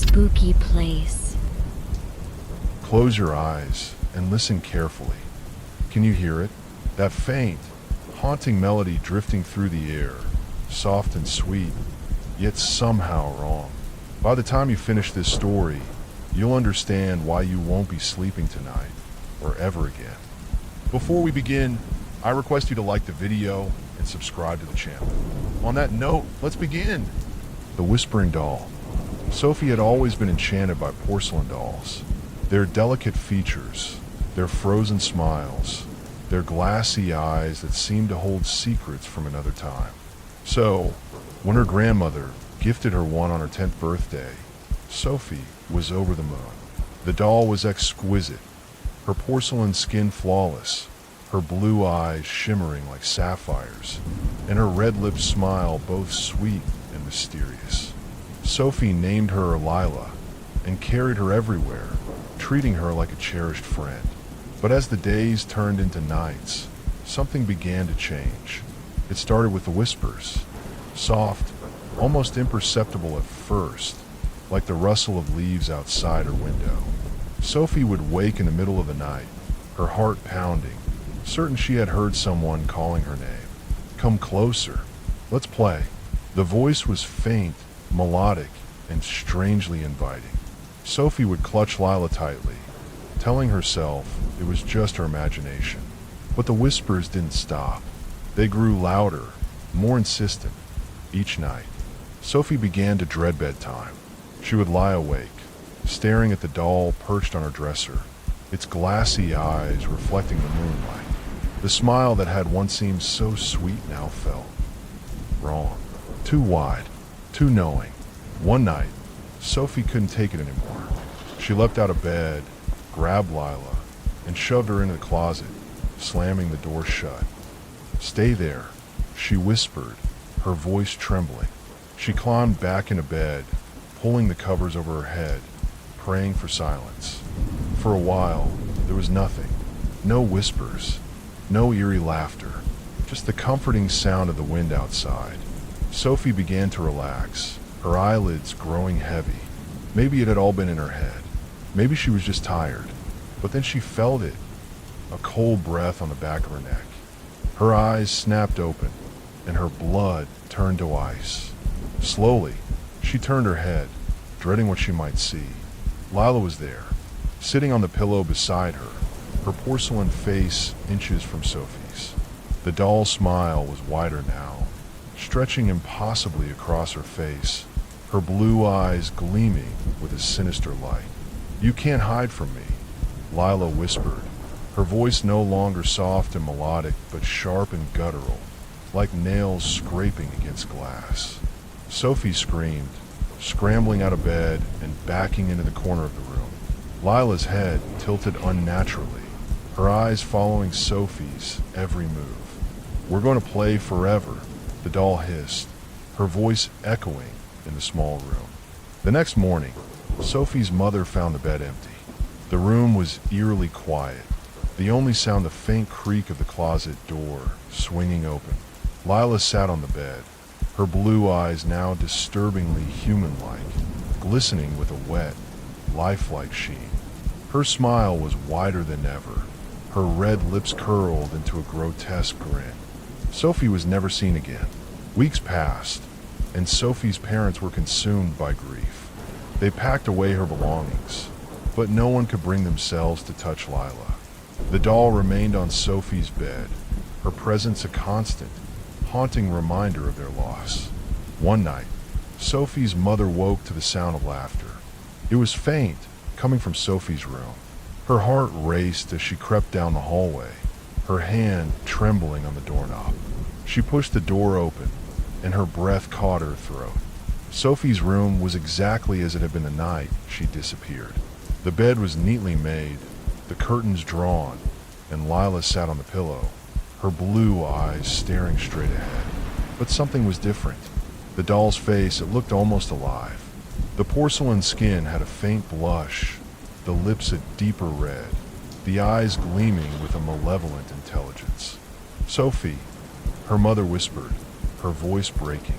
spooky place. Close your eyes and listen carefully. Can you hear it? That faint, haunting melody drifting through the air, soft and sweet, yet somehow wrong. By the time you finish this story, you'll understand why you won't be sleeping tonight or ever again. Before we begin, I request you to like the video and subscribe to the channel. On that note, let's begin. The Whispering Doll. Sophie had always been enchanted by porcelain dolls. Their delicate features, their frozen smiles, their glassy eyes that seemed to hold secrets from another time. So, when her grandmother gifted her one on her 10th birthday, Sophie was over the moon. The doll was exquisite, her porcelain skin flawless, her blue eyes shimmering like sapphires, and her red lipped smile both sweet and mysterious. Sophie named her Lila and carried her everywhere, treating her like a cherished friend. But as the days turned into nights, something began to change. It started with the whispers, soft, almost imperceptible at first, like the rustle of leaves outside her window. Sophie would wake in the middle of the night, her heart pounding, certain she had heard someone calling her name. Come closer. Let's play. The voice was faint, melodic, and strangely inviting. Sophie would clutch Lila tightly, telling herself it was just her imagination. But the whispers didn't stop. They grew louder, more insistent. Each night, Sophie began to dread bedtime. She would lie awake, staring at the doll perched on her dresser, its glassy eyes reflecting the moonlight. The smile that had once seemed so sweet now felt wrong, too wide, too knowing. One night, Sophie couldn't take it anymore. She leapt out of bed, grabbed Lila, and shoved her into the closet, slamming the door shut. Stay there, she whispered, her voice trembling. She climbed back into bed, pulling the covers over her head, praying for silence. For a while, there was nothing. No whispers, no eerie laughter, just the comforting sound of the wind outside. Sophie began to relax, her eyelids growing heavy. Maybe it had all been in her head. Maybe she was just tired. But then she felt it, a cold breath on the back of her neck. Her eyes snapped open, and her blood turned to ice. Slowly, she turned her head, dreading what she might see. Lila was there, sitting on the pillow beside her, her porcelain face inches from Sophie's. The doll's smile was wider now, stretching impossibly across her face, her blue eyes gleaming with a sinister light. You can't hide from me, Lila whispered, her voice no longer soft and melodic, but sharp and guttural, like nails scraping against glass. Sophie screamed, scrambling out of bed and backing into the corner of the room. Lila's head tilted unnaturally, her eyes following Sophie's every move. We're going to play forever, the doll hissed, her voice echoing in the small room. The next morning, Sophie's mother found the bed empty. The room was eerily quiet, the only sound the faint creak of the closet door swinging open. Lila sat on the bed, her blue eyes now disturbingly human-like, glistening with a wet, lifelike sheen. Her smile was wider than ever, her red lips curled into a grotesque grin. Sophie was never seen again. Weeks passed, and Sophie's parents were consumed by grief. They packed away her belongings, but no one could bring themselves to touch Lila. The doll remained on Sophie's bed, her presence a constant, haunting reminder of their loss. One night, Sophie's mother woke to the sound of laughter. It was faint, coming from Sophie's room. Her heart raced as she crept down the hallway, her hand trembling on the doorknob. She pushed the door open, and her breath caught her throat. Sophie's room was exactly as it had been the night she disappeared. The bed was neatly made, the curtains drawn, and Lila sat on the pillow, her blue eyes staring straight ahead. But something was different. The doll's face, it looked almost alive. The porcelain skin had a faint blush, the lips a deeper red, the eyes gleaming with a malevolent intelligence. Sophie, her mother whispered, her voice breaking.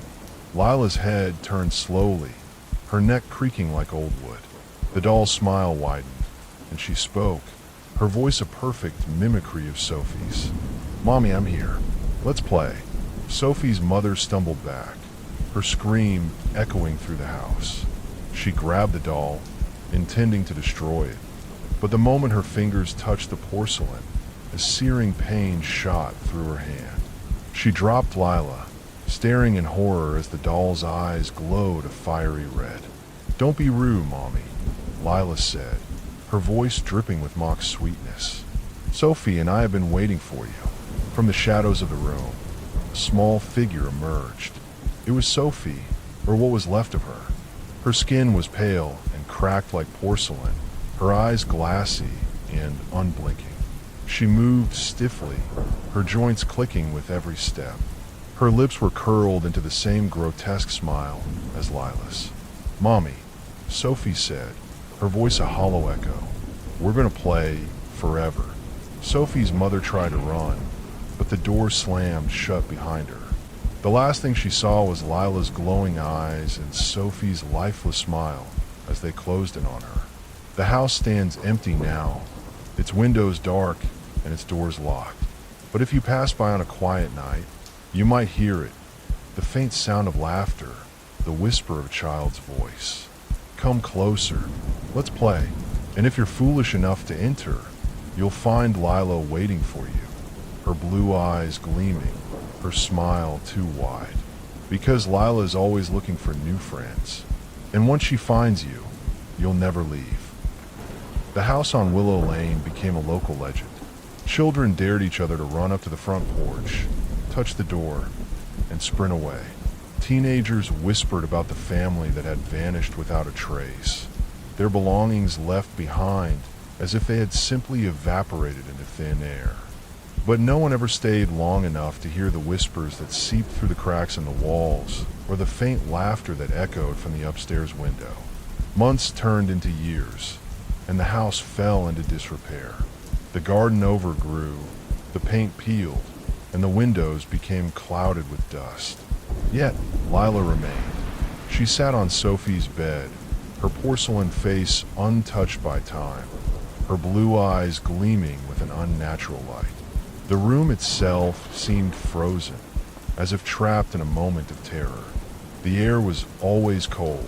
Lila's head turned slowly, her neck creaking like old wood. The doll's smile widened, and she spoke, her voice a perfect mimicry of Sophie's. "Mommy, I'm here. Let's play." Sophie's mother stumbled back, her scream echoing through the house. She grabbed the doll, intending to destroy it, but the moment her fingers touched the porcelain, a searing pain shot through her hand. She dropped Lila, staring in horror as the doll's eyes glowed a fiery red. "Don't be rude, Mommy," Lila said, her voice dripping with mock sweetness. "Sophie and I have been waiting for you." From the shadows of the room, a small figure emerged. It was Sophie, or what was left of her. Her skin was pale and cracked like porcelain, her eyes glassy and unblinking. She moved stiffly, her joints clicking with every step. Her lips were curled into the same grotesque smile as Lila's. "Mommy," Sophie said, her voice a hollow echo. "We're going to play forever." Sophie's mother tried to run, but the door slammed shut behind her. The last thing she saw was Lila's glowing eyes and Sophie's lifeless smile as they closed in on her. The house stands empty now, its windows dark and its doors locked. But if you pass by on a quiet night, you might hear it, the faint sound of laughter, the whisper of a child's voice. "Come closer, let's play." And if you're foolish enough to enter, you'll find Lila waiting for you, her blue eyes gleaming, her smile too wide. Because Lila is always looking for new friends. And once she finds you, you'll never leave. The house on Willow Lane became a local legend. Children dared each other to run up to the front porch, touch the door, and sprint away. Teenagers whispered about the family that had vanished without a trace, their belongings left behind as if they had simply evaporated into thin air. But no one ever stayed long enough to hear the whispers that seeped through the cracks in the walls, or the faint laughter that echoed from the upstairs window. Months turned into years, and the house fell into disrepair. The garden overgrew, the paint peeled, and the windows became clouded with dust. Yet, Lila remained. She sat on Sophie's bed, her porcelain face untouched by time, her blue eyes gleaming with an unnatural light. The room itself seemed frozen, as if trapped in a moment of terror. The air was always cold,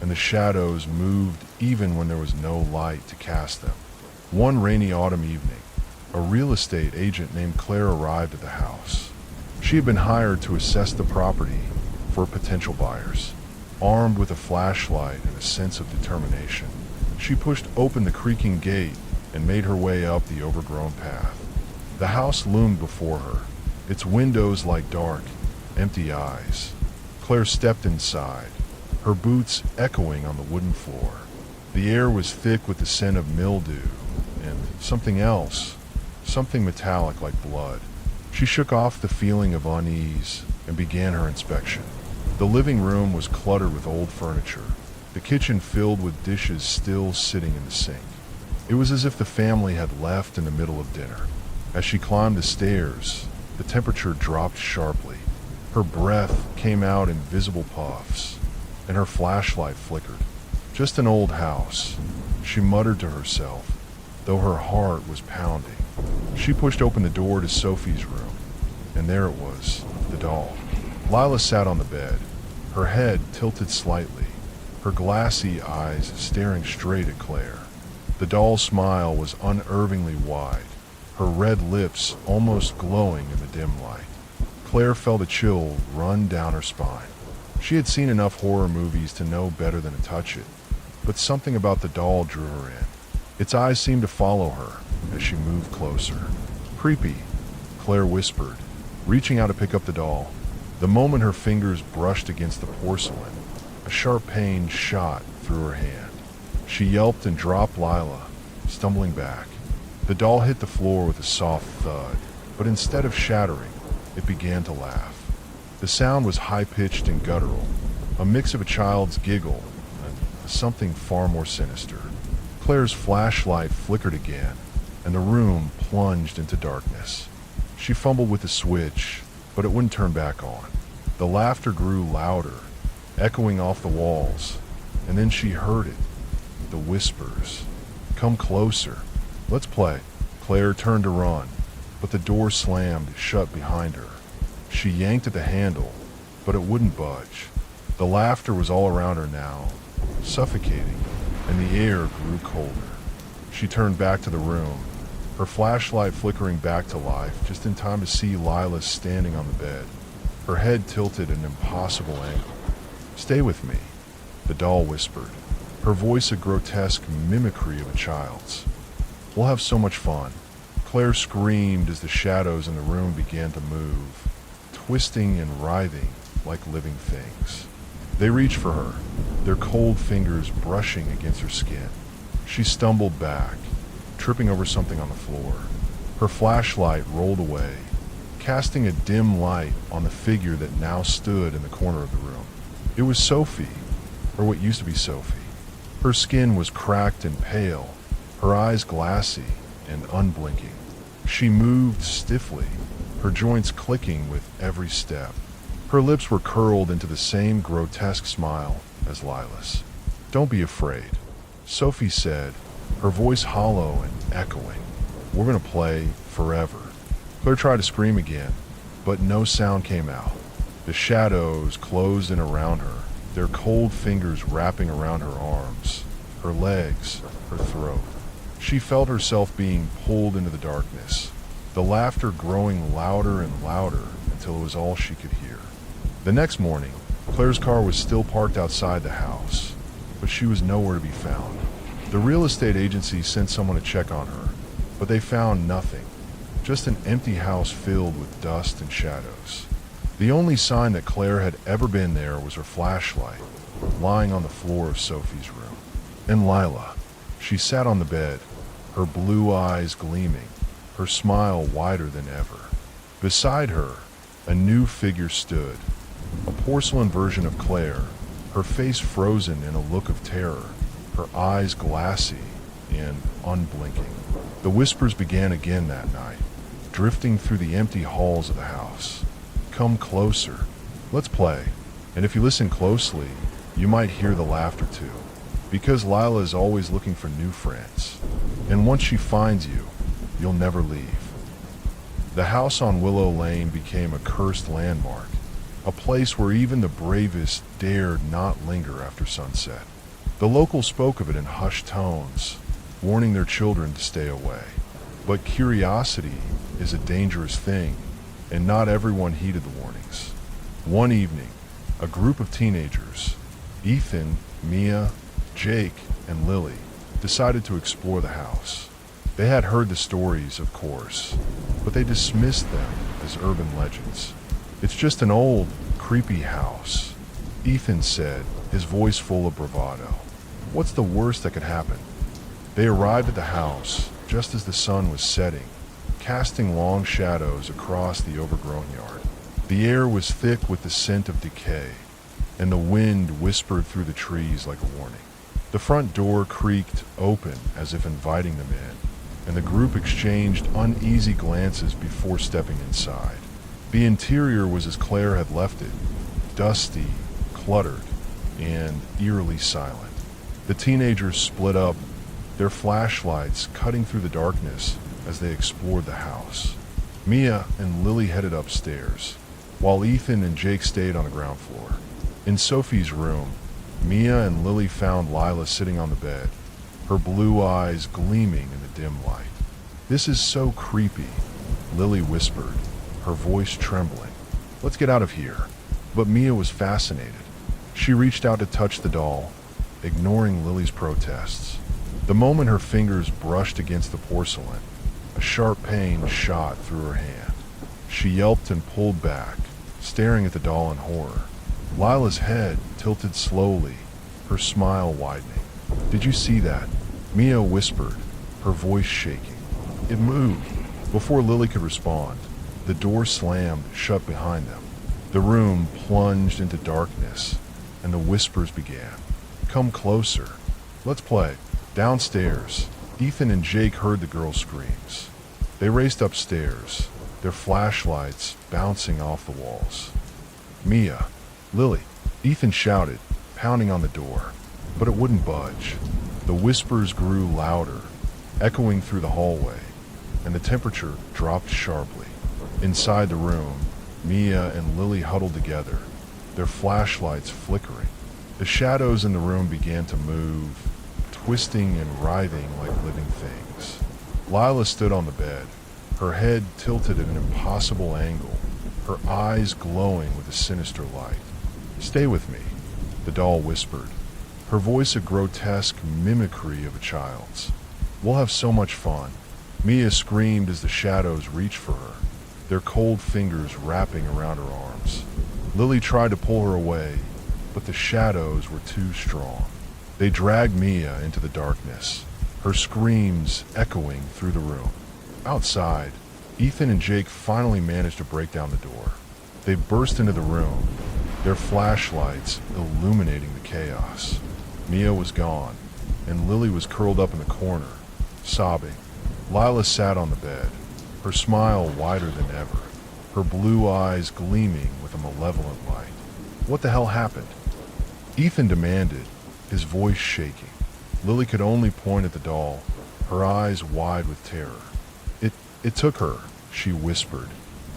and the shadows moved even when there was no light to cast them. One rainy autumn evening, a real estate agent named Claire arrived at the house. She had been hired to assess the property for potential buyers. Armed with a flashlight and a sense of determination, she pushed open the creaking gate and made her way up the overgrown path. The house loomed before her, its windows like dark, empty eyes. Claire stepped inside, her boots echoing on the wooden floor. The air was thick with the scent of mildew and something else, something metallic like blood. She shook off the feeling of unease and began her inspection. The living room was cluttered with old furniture, the kitchen filled with dishes still sitting in the sink. It was as if the family had left in the middle of dinner. As she climbed the stairs, the temperature dropped sharply. Her breath came out in visible puffs, and her flashlight flickered. Just an old house, she muttered to herself, though her heart was pounding. She pushed open the door to Sophie's room, and there it was, the doll. Lila sat on the bed, her head tilted slightly, her glassy eyes staring straight at Claire. The doll's smile was unervingly wide, her red lips almost glowing in the dim light. Claire felt a chill run down her spine. She had seen enough horror movies to know better than to touch it, but something about the doll drew her in. Its eyes seemed to follow her as she moved closer. "Creepy," Claire whispered, reaching out to pick up the doll. The moment her fingers brushed against the porcelain, a sharp pain shot through her hand. She yelped and dropped Lila, stumbling back. The doll hit the floor with a soft thud, but instead of shattering, it began to laugh. The sound was high-pitched and guttural, a mix of a child's giggle and something far more sinister. Claire's flashlight flickered again, and the room plunged into darkness. She fumbled with the switch, but it wouldn't turn back on. The laughter grew louder, echoing off the walls, And then she heard it. The whispers. "Come closer. Let's play." Claire turned to run, but the door slammed shut behind her. She yanked at the handle, but it wouldn't budge. The laughter was all around her now, suffocating, and the air grew colder. She turned back to the room, her flashlight flickering back to life just in time to see Lila standing on the bed, her head tilted at an impossible angle. "Stay with me," the doll whispered, her voice a grotesque mimicry of a child's. "We'll have so much fun." Claire screamed as the shadows in the room began to move, twisting and writhing like living things. They reached for her, their cold fingers brushing against her skin. She stumbled back, tripping over something on the floor. Her flashlight rolled away, casting a dim light on the figure that now stood in the corner of the room. It was Sophie, or what used to be Sophie. Her skin was cracked and pale, her eyes glassy and unblinking. She moved stiffly, her joints clicking with every step. Her lips were curled into the same grotesque smile as Lila's. "Don't be afraid," Sophie said, her voice hollow and echoing. "We're going to play forever." Claire tried to scream again, but no sound came out. The shadows closed in around her, their cold fingers wrapping around her arms, her legs, her throat. She felt herself being pulled into the darkness, the laughter growing louder and louder until it was all she could hear. The next morning, Claire's car was still parked outside the house, but she was nowhere to be found. The real estate agency sent someone to check on her, but they found nothing, just an empty house filled with dust and shadows. The only sign that Claire had ever been there was her flashlight, lying on the floor of Sophie's room. And Lila. She sat on the bed, her blue eyes gleaming, her smile wider than ever. Beside her, a new figure stood, a porcelain version of Claire, her face frozen in a look of terror, her eyes glassy and unblinking. The whispers began again that night, drifting through the empty halls of the house. "Come closer. Let's play." And if you listen closely, you might hear the laughter too, because Lila is always looking for new friends. And once she finds you, you'll never leave. The house on Willow Lane became a cursed landmark, a place where even the bravest dared not linger after sunset. The locals spoke of it in hushed tones, warning their children to stay away. But curiosity is a dangerous thing, and not everyone heeded the warnings. One evening, a group of teenagers, Ethan, Mia, Jake, and Lily, decided to explore the house. They had heard the stories, of course, but they dismissed them as urban legends. "It's just an old, creepy house," Ethan said, his voice full of bravado. "What's the worst that could happen?" They arrived at the house just as the sun was setting, casting long shadows across the overgrown yard. The air was thick with the scent of decay, and the wind whispered through the trees like a warning. The front door creaked open as if inviting them in, and the group exchanged uneasy glances before stepping inside. The interior was as Claire had left it, dusty, cluttered, and eerily silent. The teenagers split up, their flashlights cutting through the darkness as they explored the house. Mia and Lily headed upstairs, while Ethan and Jake stayed on the ground floor. In Sophie's room, Mia and Lily found Lila sitting on the bed, her blue eyes gleaming in the dim light. "This is so creepy," Lily whispered, her voice trembling. "Let's get out of here." But Mia was fascinated. She reached out to touch the doll, ignoring Lily's protests. The moment her fingers brushed against the porcelain, a sharp pain shot through her hand. She yelped and pulled back, staring at the doll in horror. Lila's head tilted slowly, her smile widening. "Did you see that?" Mia whispered, her voice shaking. "It moved." Before Lily could respond, the door slammed shut behind them. The room plunged into darkness, and the whispers began. "Come closer. Let's play." Downstairs, Ethan and Jake heard the girls' screams. They raced upstairs, their flashlights bouncing off the walls. "Mia, Lily," Ethan shouted, pounding on the door. but it wouldn't budge. The whispers grew louder, echoing through the hallway, and the temperature dropped sharply. Inside the room, Mia and Lily huddled together, their flashlights flickering. The shadows in the room began to move, twisting and writhing like living things. Lila stood on the bed, her head tilted at an impossible angle, her eyes glowing with a sinister light. "Stay with me," the doll whispered, her voice a grotesque mimicry of a child's. "We'll have so much fun." Mia screamed as the shadows reached for her, their cold fingers wrapping around her arms. Lily tried to pull her away, but the shadows were too strong. They dragged Mia into the darkness, her screams echoing through the room. Outside, Ethan and Jake finally managed to break down the door. They burst into the room, their flashlights illuminating the chaos. Mia was gone, and Lily was curled up in the corner, sobbing. Lila sat on the bed, her smile wider than ever, her blue eyes gleaming with a malevolent light. "What the hell happened?" Ethan demanded, his voice shaking. Lily could only point at the doll, her eyes wide with terror. It took her," she whispered.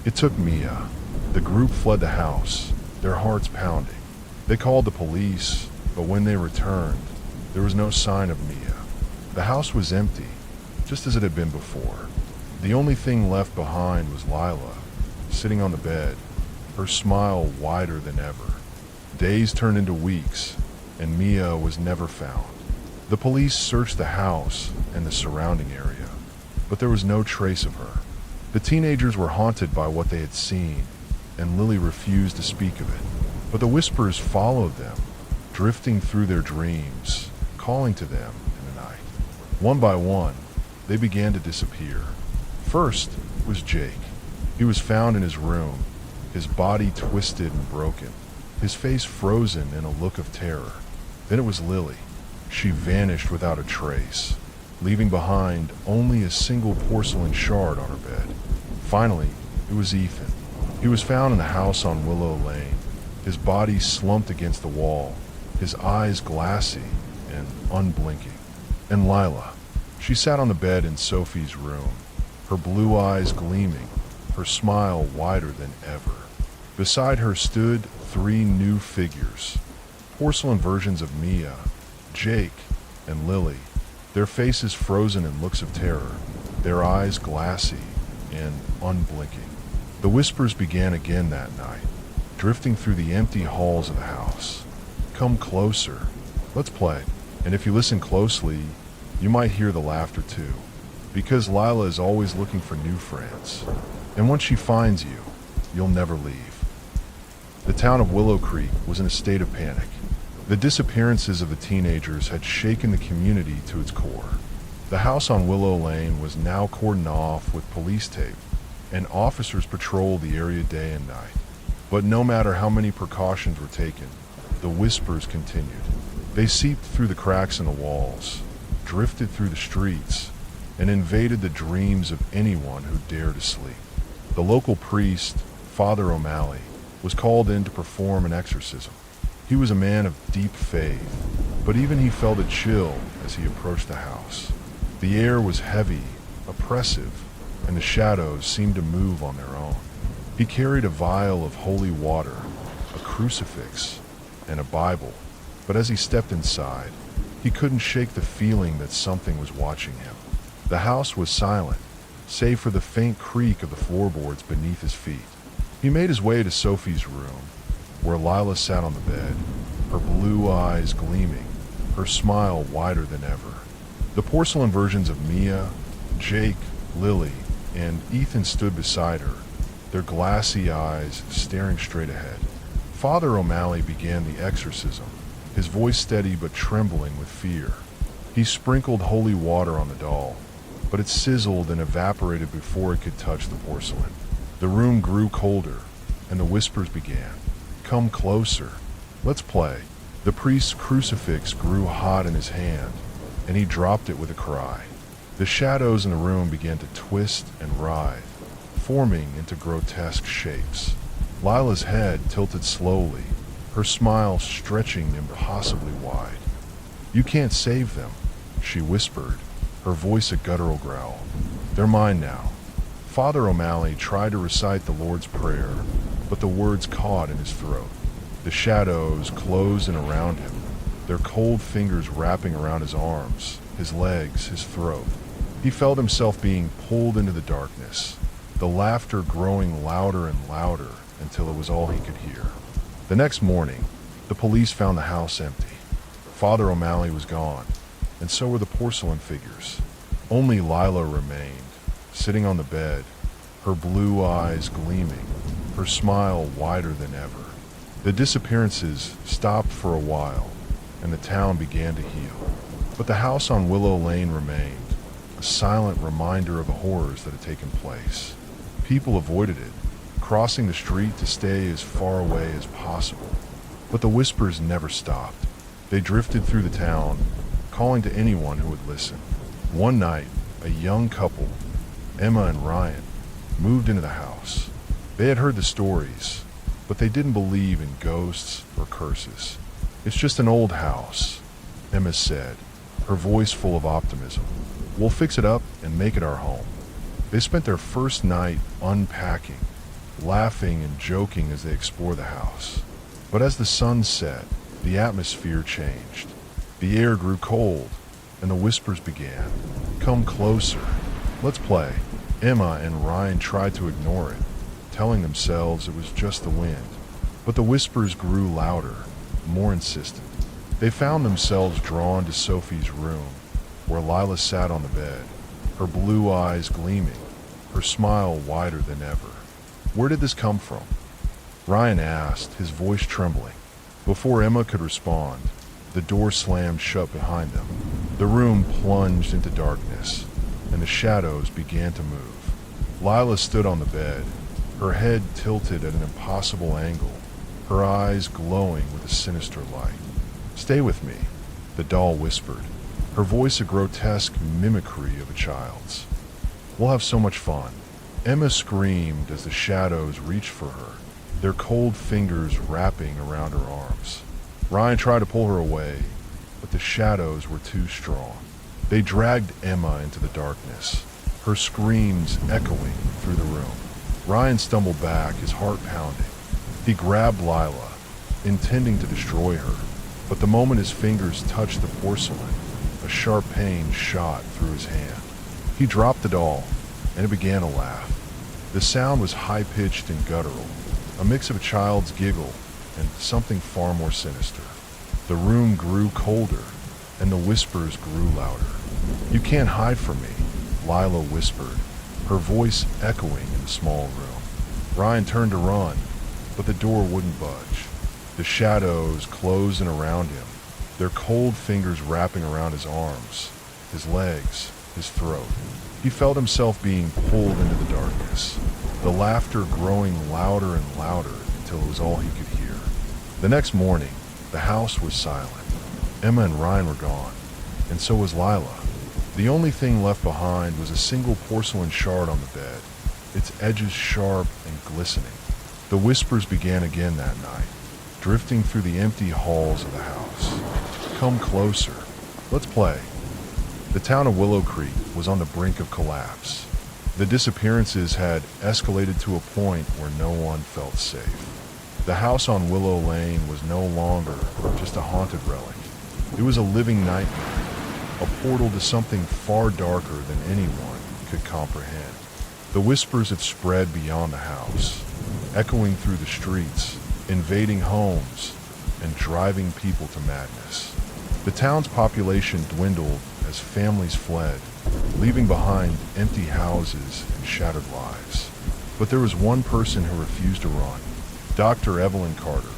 "It took Mia." The group fled the house, their hearts pounding. They called the police, but when they returned, there was no sign of Mia. The house was empty, just as it had been before. The only thing left behind was Lila, sitting on the bed, her smile wider than ever. Days turned into weeks, and Mia was never found. The police searched the house and the surrounding area, but there was no trace of her. The teenagers were haunted by what they had seen, and Lily refused to speak of it. But the whispers followed them, drifting through their dreams, calling to them in the night. One by one, they began to disappear. First was Jake. He was found in his room, his body twisted and broken, his face frozen in a look of terror. Then it was Lily. She vanished without a trace, leaving behind only a single porcelain shard on her bed. Finally, it was Ethan. He was found in the house on Willow Lane, his body slumped against the wall, his eyes glassy and unblinking. And Lila, she sat on the bed in Sophie's room, her blue eyes gleaming, her smile wider than ever. Beside her stood 3 new figures, porcelain versions of Mia, Jake, and Lily, their faces frozen in looks of terror, their eyes glassy and unblinking. The whispers began again that night, drifting through the empty halls of the house. "Come closer. Let's play." And if you listen closely, you might hear the laughter too, because Lila is always looking for new friends. And once she finds you, you'll never leave. The town of Willow Creek was in a state of panic. The disappearances of the teenagers had shaken the community to its core. The house on Willow Lane was now cordoned off with police tape, and officers patrolled the area day and night. But no matter how many precautions were taken, the whispers continued. They seeped through the cracks in the walls, drifted through the streets, and invaded the dreams of anyone who dared to sleep. The local priest, Father O'Malley, was called in to perform an exorcism. He was a man of deep faith, but even he felt a chill as he approached the house. The air was heavy, oppressive, and the shadows seemed to move on their own. He carried a vial of holy water, a crucifix, and a Bible, but as he stepped inside, he couldn't shake the feeling that something was watching him. The house was silent, save for the faint creak of the floorboards beneath his feet. He made his way to Sophie's room, where Lila sat on the bed, her blue eyes gleaming, her smile wider than ever. The porcelain versions of Mia, Jake, Lily, and Ethan stood beside her, their glassy eyes staring straight ahead. Father O'Malley began the exorcism, his voice steady but trembling with fear. He sprinkled holy water on the doll, but it sizzled and evaporated before it could touch the porcelain. The room grew colder, and the whispers began. "Come closer. Let's play." The priest's crucifix grew hot in his hand, and he dropped it with a cry. The shadows in the room began to twist and writhe, forming into grotesque shapes. Lila's head tilted slowly, her smile stretching impossibly wide. "You can't save them," she whispered, her voice a guttural growl. "They're mine now." Father O'Malley tried to recite the Lord's Prayer, but the words caught in his throat. The shadows closed in around him, their cold fingers wrapping around his arms, his legs, his throat. He felt himself being pulled into the darkness, the laughter growing louder and louder until it was all he could hear. The next morning, the police found the house empty. Father O'Malley was gone, and so were the porcelain figures. Only Lila remained, sitting on the bed, her blue eyes gleaming, her smile wider than ever. The disappearances stopped for a while, and the town began to heal. But the house on Willow Lane remained, a silent reminder of the horrors that had taken place. People avoided it, crossing the street to stay as far away as possible. But the whispers never stopped. They drifted through the town, calling to anyone who would listen. One night, a young couple, Emma and Ryan, moved into the house. They had heard the stories, but they didn't believe in ghosts or curses. "It's just an old house," Emma said, her voice full of optimism. "We'll fix it up and make it our home." They spent their first night unpacking, laughing and joking as they explored the house. But as the sun set, the atmosphere changed. The air grew cold, and the whispers began. "Come closer. Let's play." Emma and Ryan tried to ignore it, telling themselves it was just the wind. But the whispers grew louder, more insistent. They found themselves drawn to Sophie's room, where Lila sat on the bed, her blue eyes gleaming, her smile wider than ever. "Where did this come from?" Ryan asked, his voice trembling. Before Emma could respond, the door slammed shut behind them. The room plunged into darkness, and the shadows began to move. Lila stood on the bed, her head tilted at an impossible angle, her eyes glowing with a sinister light. "Stay with me," the doll whispered, her voice a grotesque mimicry of a child's. "We'll have so much fun." Emma screamed as the shadows reached for her, their cold fingers wrapping around her arms. Ryan tried to pull her away, but the shadows were too strong. They dragged Emma into the darkness, her screams echoing through the room. Ryan stumbled back, his heart pounding. He grabbed Lila, intending to destroy her, but the moment his fingers touched the porcelain, a sharp pain shot through his hand. He dropped the doll, and it began to laugh. The sound was high-pitched and guttural, a mix of a child's giggle and something far more sinister. The room grew colder, and the whispers grew louder. "You can't hide from me," Lila whispered, her voice echoing in the small room. Ryan turned to run, but the door wouldn't budge. The shadows closed in around him, their cold fingers wrapping around his arms, his legs, his throat. He felt himself being pulled into the darkness, the laughter growing louder and louder until it was all he could hear. The next morning, the house was silent. Emma and Ryan were gone, and so was Lila. The only thing left behind was a single porcelain shard on the bed, its edges sharp and glistening. The whispers began again that night, drifting through the empty halls of the house. "Come closer. Let's play." The town of Willow Creek was on the brink of collapse. The disappearances had escalated to a point where no one felt safe. The house on Willow Lane was no longer just a haunted relic. It was a living nightmare, a portal to something far darker than anyone could comprehend. The whispers had spread beyond the house, echoing through the streets, invading homes, and driving people to madness. The town's population dwindled as families fled, leaving behind empty houses and shattered lives. But there was one person who refused to run. Dr. Evelyn Carter,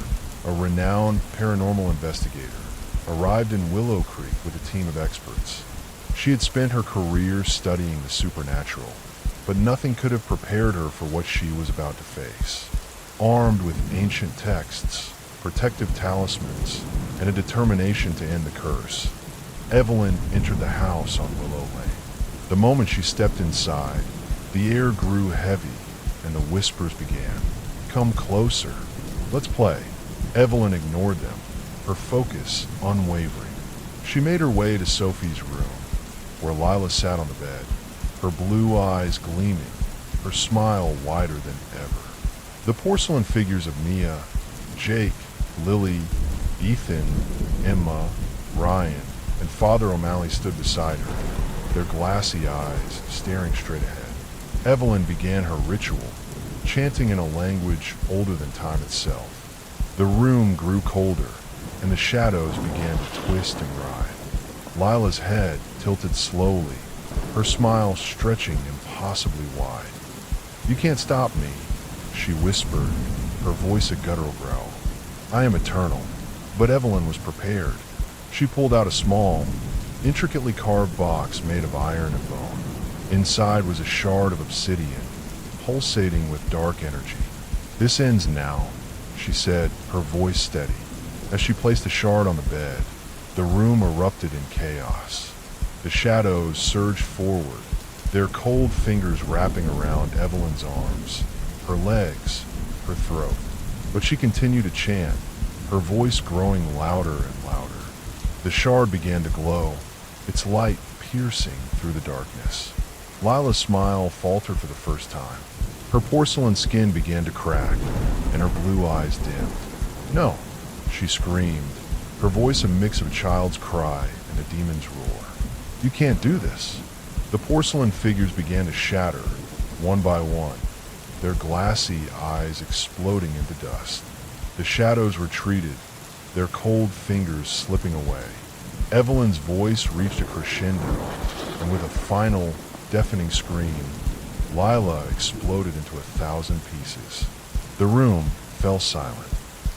a renowned paranormal investigator, arrived in Willow Creek with a team of experts. She had spent her career studying the supernatural, but nothing could have prepared her for what she was about to face. Armed with ancient texts, protective talismans, and a determination to end the curse, Evelyn entered the house on Willow Lane. The moment she stepped inside, the air grew heavy and the whispers began. "Come closer. Let's play." Evelyn ignored them, her focus unwavering. She made her way to Sophie's room, where Lila sat on the bed, her blue eyes gleaming, her smile wider than ever. The porcelain figures of Mia, Jake, Lily, Ethan, Emma, Ryan, and Father O'Malley stood beside her, their glassy eyes staring straight ahead. Evelyn began her ritual, chanting in a language older than time itself. The room grew colder, and the shadows began to twist and writhe. Lila's head tilted slowly, her smile stretching impossibly wide. "You can't stop me," she whispered, her voice a guttural growl. "I am eternal." But Evelyn was prepared. She pulled out a small, intricately carved box made of iron and bone. Inside was a shard of obsidian, pulsating with dark energy. "This ends now," she said, her voice steady. As she placed the shard on the bed, the room erupted in chaos. The shadows surged forward, their cold fingers wrapping around Evelyn's arms, her legs, her throat. But she continued to chant, her voice growing louder and louder. The shard began to glow, its light piercing through the darkness. Lila's smile faltered for the first time. Her porcelain skin began to crack, and her blue eyes dimmed. "No," she screamed, her voice a mix of a child's cry and a demon's roar. "You can't do this." The porcelain figures began to shatter, one by one, their glassy eyes exploding into dust. The shadows retreated, their cold fingers slipping away. Evelyn's voice reached a crescendo, and with a final, deafening scream, Lila exploded into 1,000 pieces. The room fell silent.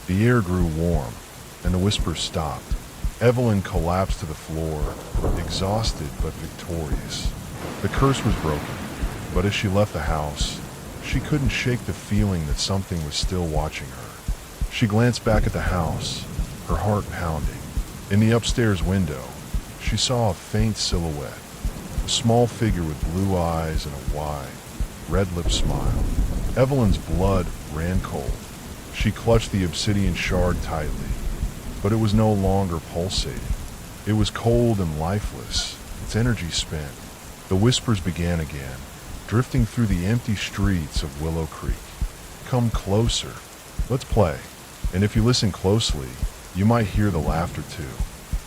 The air grew warm, and the whispers stopped. Evelyn collapsed to the floor, exhausted but victorious. The curse was broken, but as she left the house, she couldn't shake the feeling that something was still watching her. She glanced back at the house, her heart pounding. In the upstairs window, she saw a faint silhouette, a small figure with blue eyes and a wide, red-lipped smile. Evelyn's blood ran cold. She clutched the obsidian shard tightly, but it was no longer pulsating. It was cold and lifeless, its energy spent. The whispers began again, drifting through the empty streets of Willow Creek. "Come closer. Let's play." And if you listen closely, you might hear the laughter too,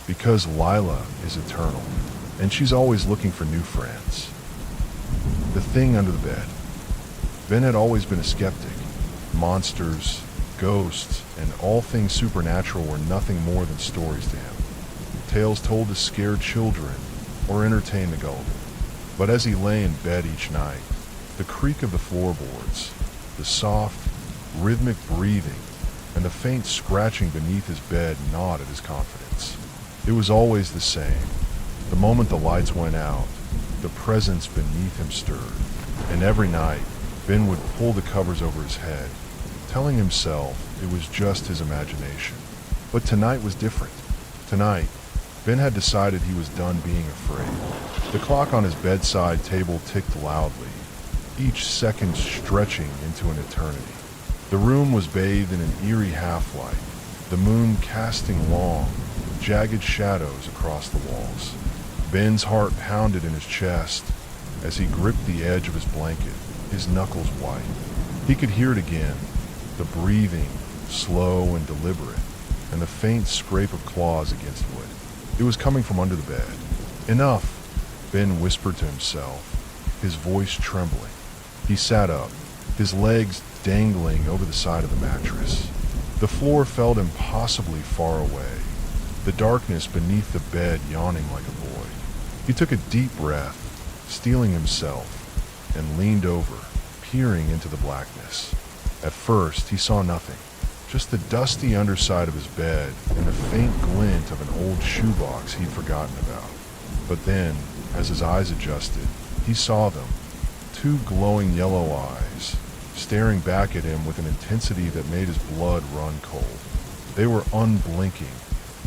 because Lila is eternal, and she's always looking for new friends. The thing under the bed. Ben had always been a skeptic. Monsters, ghosts, and all things supernatural were nothing more than stories to him. Tales told to scare children or entertain the gullible. But as he lay in bed each night, the creak of the floorboards, the soft, rhythmic breathing, and the faint scratching beneath his bed gnawed at his confidence. It was always the same. The moment the lights went out, the presence beneath him stirred, and every night, Ben would pull the covers over his head, telling himself it was just his imagination. But tonight was different. Tonight, Ben had decided he was done being afraid. The clock on his bedside table ticked loudly, each second stretching into an eternity. The room was bathed in an eerie half-light, the moon casting long, jagged shadows across the walls. Ben's heart pounded in his chest as he gripped the edge of his blanket, his knuckles white. He could hear it again, the breathing, slow and deliberate, and the faint scrape of claws against wood. It was coming from under the bed. "Enough," Ben whispered to himself, his voice trembling. He sat up, his legs dangling over the side of the mattress. The floor felt impossibly far away, the darkness beneath the bed yawning like a void. He took a deep breath, steeling himself, and leaned over, peering into the blackness. At first, he saw nothing, just the dusty underside of his bed and the faint glint of an old shoebox he'd forgotten about. But then, as his eyes adjusted, he saw them, two glowing yellow eyes, staring back at him with an intensity that made his blood run cold. They were unblinking,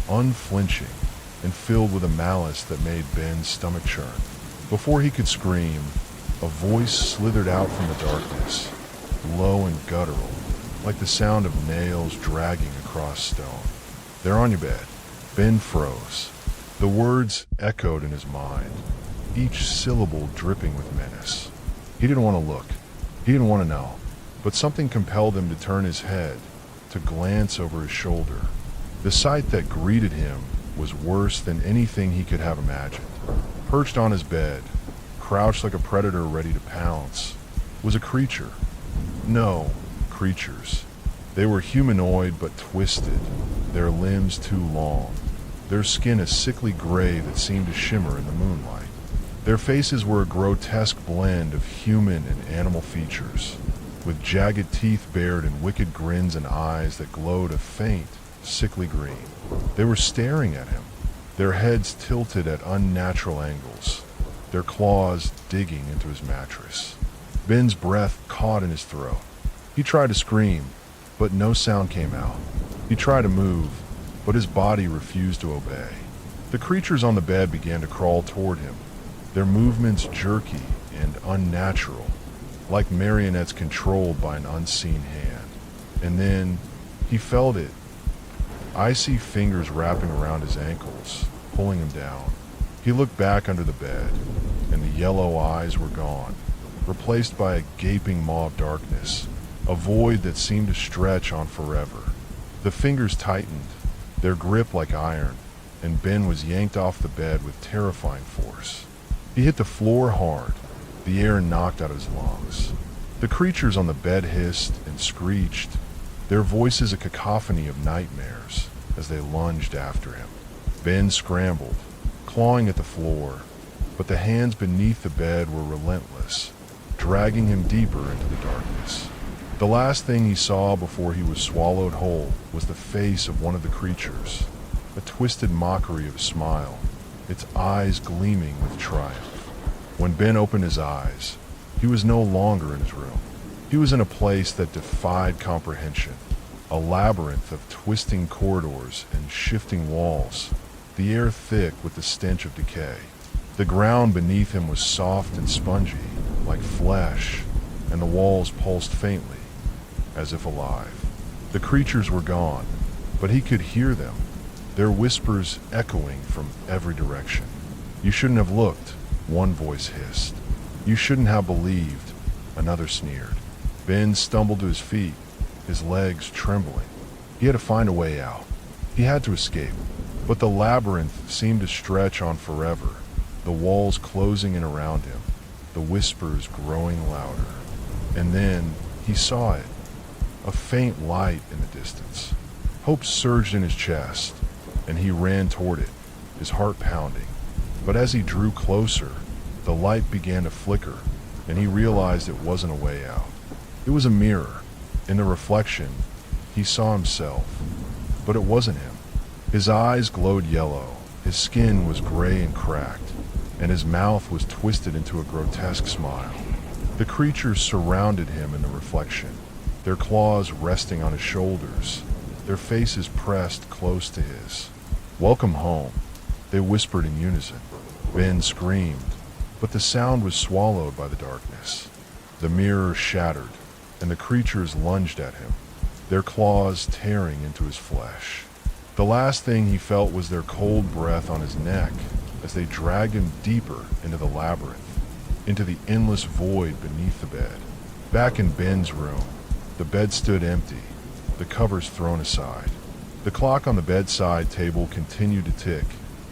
unflinching, and filled with a malice that made Ben's stomach churn. Before he could scream, a voice slithered out from the darkness, low and guttural, like the sound of nails dragging across stone. "They're on your bed." Ben froze. The words echoed in his mind, each syllable dripping with menace. He didn't want to look. He didn't want to know. But something compelled him to turn his head, to glance over his shoulder. The sight that greeted him was worse than anything he could have imagined. Perched on his bed, crouched like a predator ready to pounce, was a creature. No, creatures. They were humanoid but twisted, their limbs too long, their skin a sickly gray that seemed to shimmer in the moonlight. Their faces were a grotesque blend of human and animal features, with jagged teeth bared and wicked grins and eyes that glowed a faint, sickly green. They were staring at him, their heads tilted at unnatural angles, their claws digging into his mattress. Ben's breath caught in his throat. He tried to scream, but no sound came out. He tried to move, but his body refused to obey. The creatures on the bed began to crawl toward him, their movements jerky and unnatural, like marionettes controlled by an unseen hand. And then he felt it. Icy fingers wrapping around his ankles, pulling him down. He looked back under the bed, and the yellow eyes were gone, replaced by a gaping maw of darkness, a void that seemed to stretch on forever. The fingers tightened, their grip like iron, and Ben was yanked off the bed with terrifying force. He hit the floor hard, the air knocked out of his lungs. The creatures on the bed hissed and screeched, their voices a cacophony of nightmares as they lunged after him. Ben scrambled, clawing at the floor, but the hands beneath the bed were relentless, dragging him deeper into the darkness. The last thing he saw before he was swallowed whole was the face of one of the creatures, a twisted mockery of a smile, its eyes gleaming with triumph. When Ben opened his eyes, he was no longer in his room. He was in a place that defied comprehension, a labyrinth of twisting corridors and shifting walls, the air thick with the stench of decay. The ground beneath him was soft and spongy, like flesh, and the walls pulsed faintly, as if alive. The creatures were gone, but he could hear them, their whispers echoing from every direction. "You shouldn't have looked," one voice hissed. "You shouldn't have believed," another sneered. Ben stumbled to his feet, his legs trembling. He had to find a way out. He had to escape, but the labyrinth seemed to stretch on forever, the walls closing in around him, the whispers growing louder. And then he saw it, a faint light in the distance. Hope surged in his chest, and he ran toward it, his heart pounding. But as he drew closer, the light began to flicker, and he realized it wasn't a way out. It was a mirror. In the reflection, he saw himself, but it wasn't him. His eyes glowed yellow, his skin was gray and cracked, and his mouth was twisted into a grotesque smile. The creatures surrounded him in the reflection, their claws resting on his shoulders, their faces pressed close to his. "Welcome home," they whispered in unison. Ben screamed, but the sound was swallowed by the darkness. The mirror shattered, and the creatures lunged at him, their claws tearing into his flesh. The last thing he felt was their cold breath on his neck as they dragged him deeper into the labyrinth, into the endless void beneath the bed. Back in Ben's room, the bed stood empty, the covers thrown aside. The clock on the bedside table continued to tick,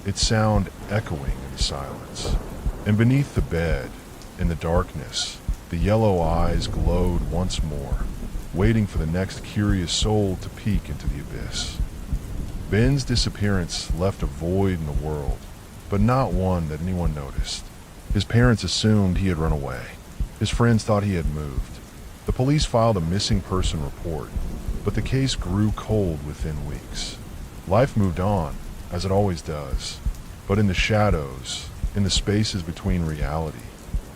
its sound echoing in the silence. And beneath the bed, in the darkness, the yellow eyes glowed once more, waiting for the next curious soul to peek into the abyss. Ben's disappearance left a void in the world, but not one that anyone noticed. His parents assumed he had run away. His friends thought he had moved. The police filed a missing person report, but the case grew cold within weeks. Life moved on, as it always does, but in the shadows, in the spaces between reality,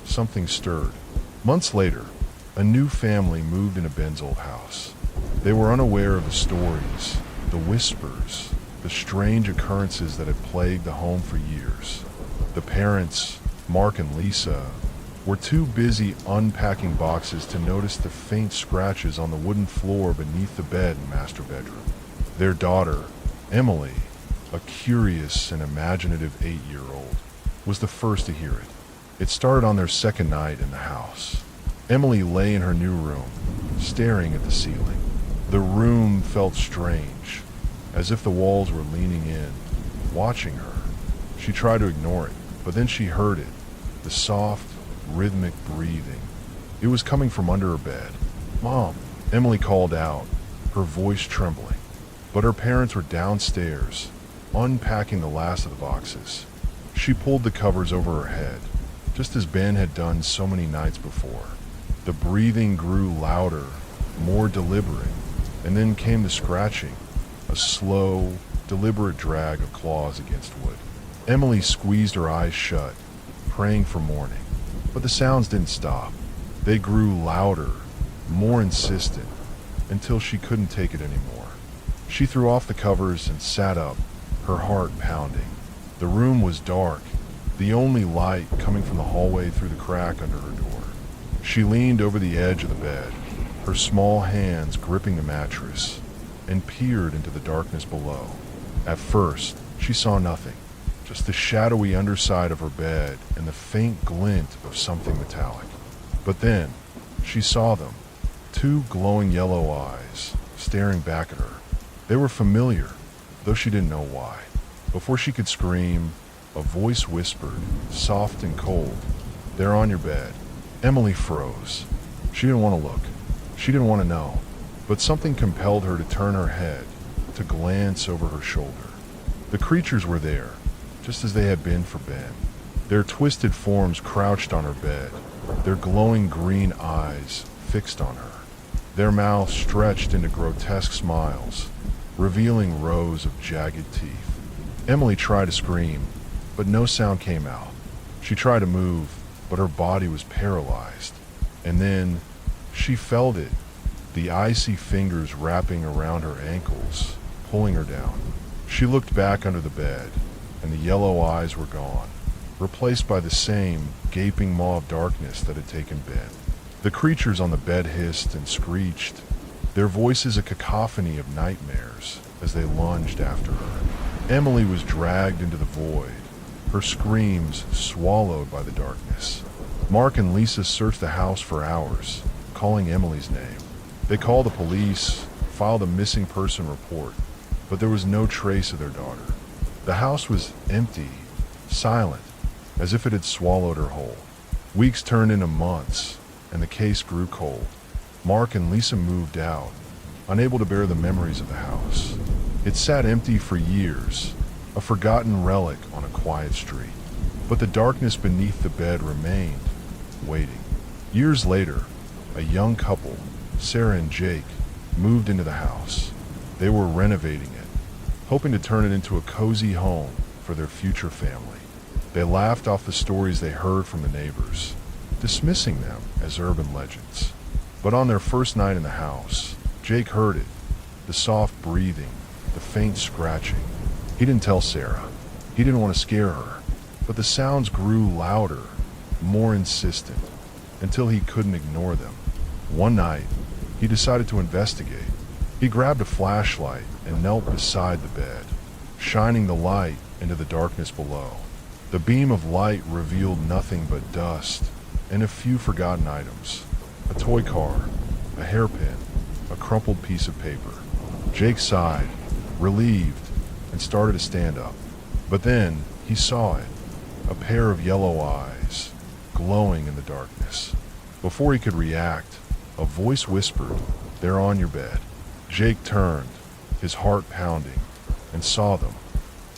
something stirred. Months later, a new family moved into Ben's old house. They were unaware of the stories, the whispers, the strange occurrences that had plagued the home for years. The parents, Mark and Lisa, were too busy unpacking boxes to notice the faint scratches on the wooden floor beneath the bed in master bedroom. Their daughter, Emily, a curious and imaginative 8-year-old, was the first to hear it. It started on their second night in the house. Emily lay in her new room, staring at the ceiling. The room felt strange, as if the walls were leaning in, watching her. She tried to ignore it, but then she heard it, the soft, rhythmic breathing. It was coming from under her bed. "Mom," Emily called out, her voice trembling. But her parents were downstairs, unpacking the last of the boxes. She pulled the covers over her head, just as Ben had done so many nights before. The breathing grew louder, more deliberate, and then came the scratching, a slow, deliberate drag of claws against wood. Emily squeezed her eyes shut, praying for morning. But the sounds didn't stop. They grew louder, more insistent, until she couldn't take it anymore. She threw off the covers and sat up, her heart pounding. The room was dark, the only light coming from the hallway through the crack under her door. She leaned over the edge of the bed, her small hands gripping the mattress, and peered into the darkness below. At first, she saw nothing, just the shadowy underside of her bed and the faint glint of something metallic. But then, she saw them, two glowing yellow eyes, staring back at her. They were familiar, though she didn't know why. Before she could scream, a voice whispered, soft and cold, "They're on your bed." Emily froze. She didn't want to look. She didn't want to know. But something compelled her to turn her head, to glance over her shoulder. The creatures were there, just as they had been for Ben. Their twisted forms crouched on her bed, their glowing green eyes fixed on her. Their mouths stretched into grotesque smiles, revealing rows of jagged teeth. Emily tried to scream, but no sound came out. She tried to move, but her body was paralyzed. And then, she felt it, the icy fingers wrapping around her ankles, pulling her down. She looked back under the bed, and the yellow eyes were gone, replaced by the same gaping maw of darkness that had taken Ben. The creatures on the bed hissed and screeched, their voices a cacophony of nightmares as they lunged after her. Emily was dragged into the void, her screams swallowed by the darkness. Mark and Lisa searched the house for hours, calling Emily's name. They called the police, filed a missing person report, but there was no trace of their daughter. The house was empty, silent, as if it had swallowed her whole. Weeks turned into months, and the case grew cold. Mark and Lisa moved out, unable to bear the memories of the house. It sat empty for years, a forgotten relic on a quiet street. But the darkness beneath the bed remained, waiting. Years later, a young couple, Sarah and Jake, moved into the house. They were renovating it, hoping to turn it into a cozy home for their future family. They laughed off the stories they heard from the neighbors, dismissing them as urban legends. But on their first night in the house, Jake heard it, the soft breathing, the faint scratching. He didn't tell Sarah. He didn't want to scare her. But the sounds grew louder, more insistent, until he couldn't ignore them. One night, he decided to investigate. He grabbed a flashlight and knelt beside the bed, shining the light into the darkness below. The beam of light revealed nothing but dust and a few forgotten items. A toy car, a hairpin, a crumpled piece of paper. Jake sighed, relieved, and started to stand up. But then he saw it, a pair of yellow eyes, glowing in the darkness. Before he could react, a voice whispered, "They're on your bed." Jake turned, his heart pounding, and saw them.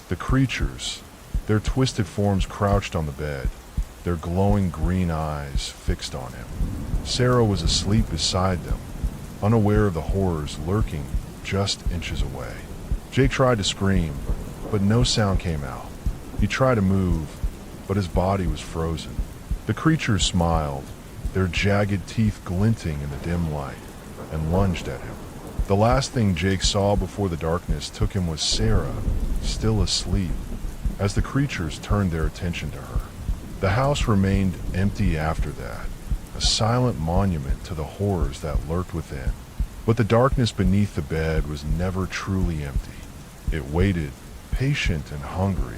The creatures, their twisted forms crouched on the bed, their glowing green eyes fixed on him. Sarah was asleep beside them, unaware of the horrors lurking just inches away. Jake tried to scream, but no sound came out. He tried to move, but his body was frozen. The creatures smiled, their jagged teeth glinting in the dim light, and lunged at him. The last thing Jake saw before the darkness took him was Sarah, still asleep, as the creatures turned their attention to her. The house remained empty after that, a silent monument to the horrors that lurked within. But the darkness beneath the bed was never truly empty. It waited, patient and hungry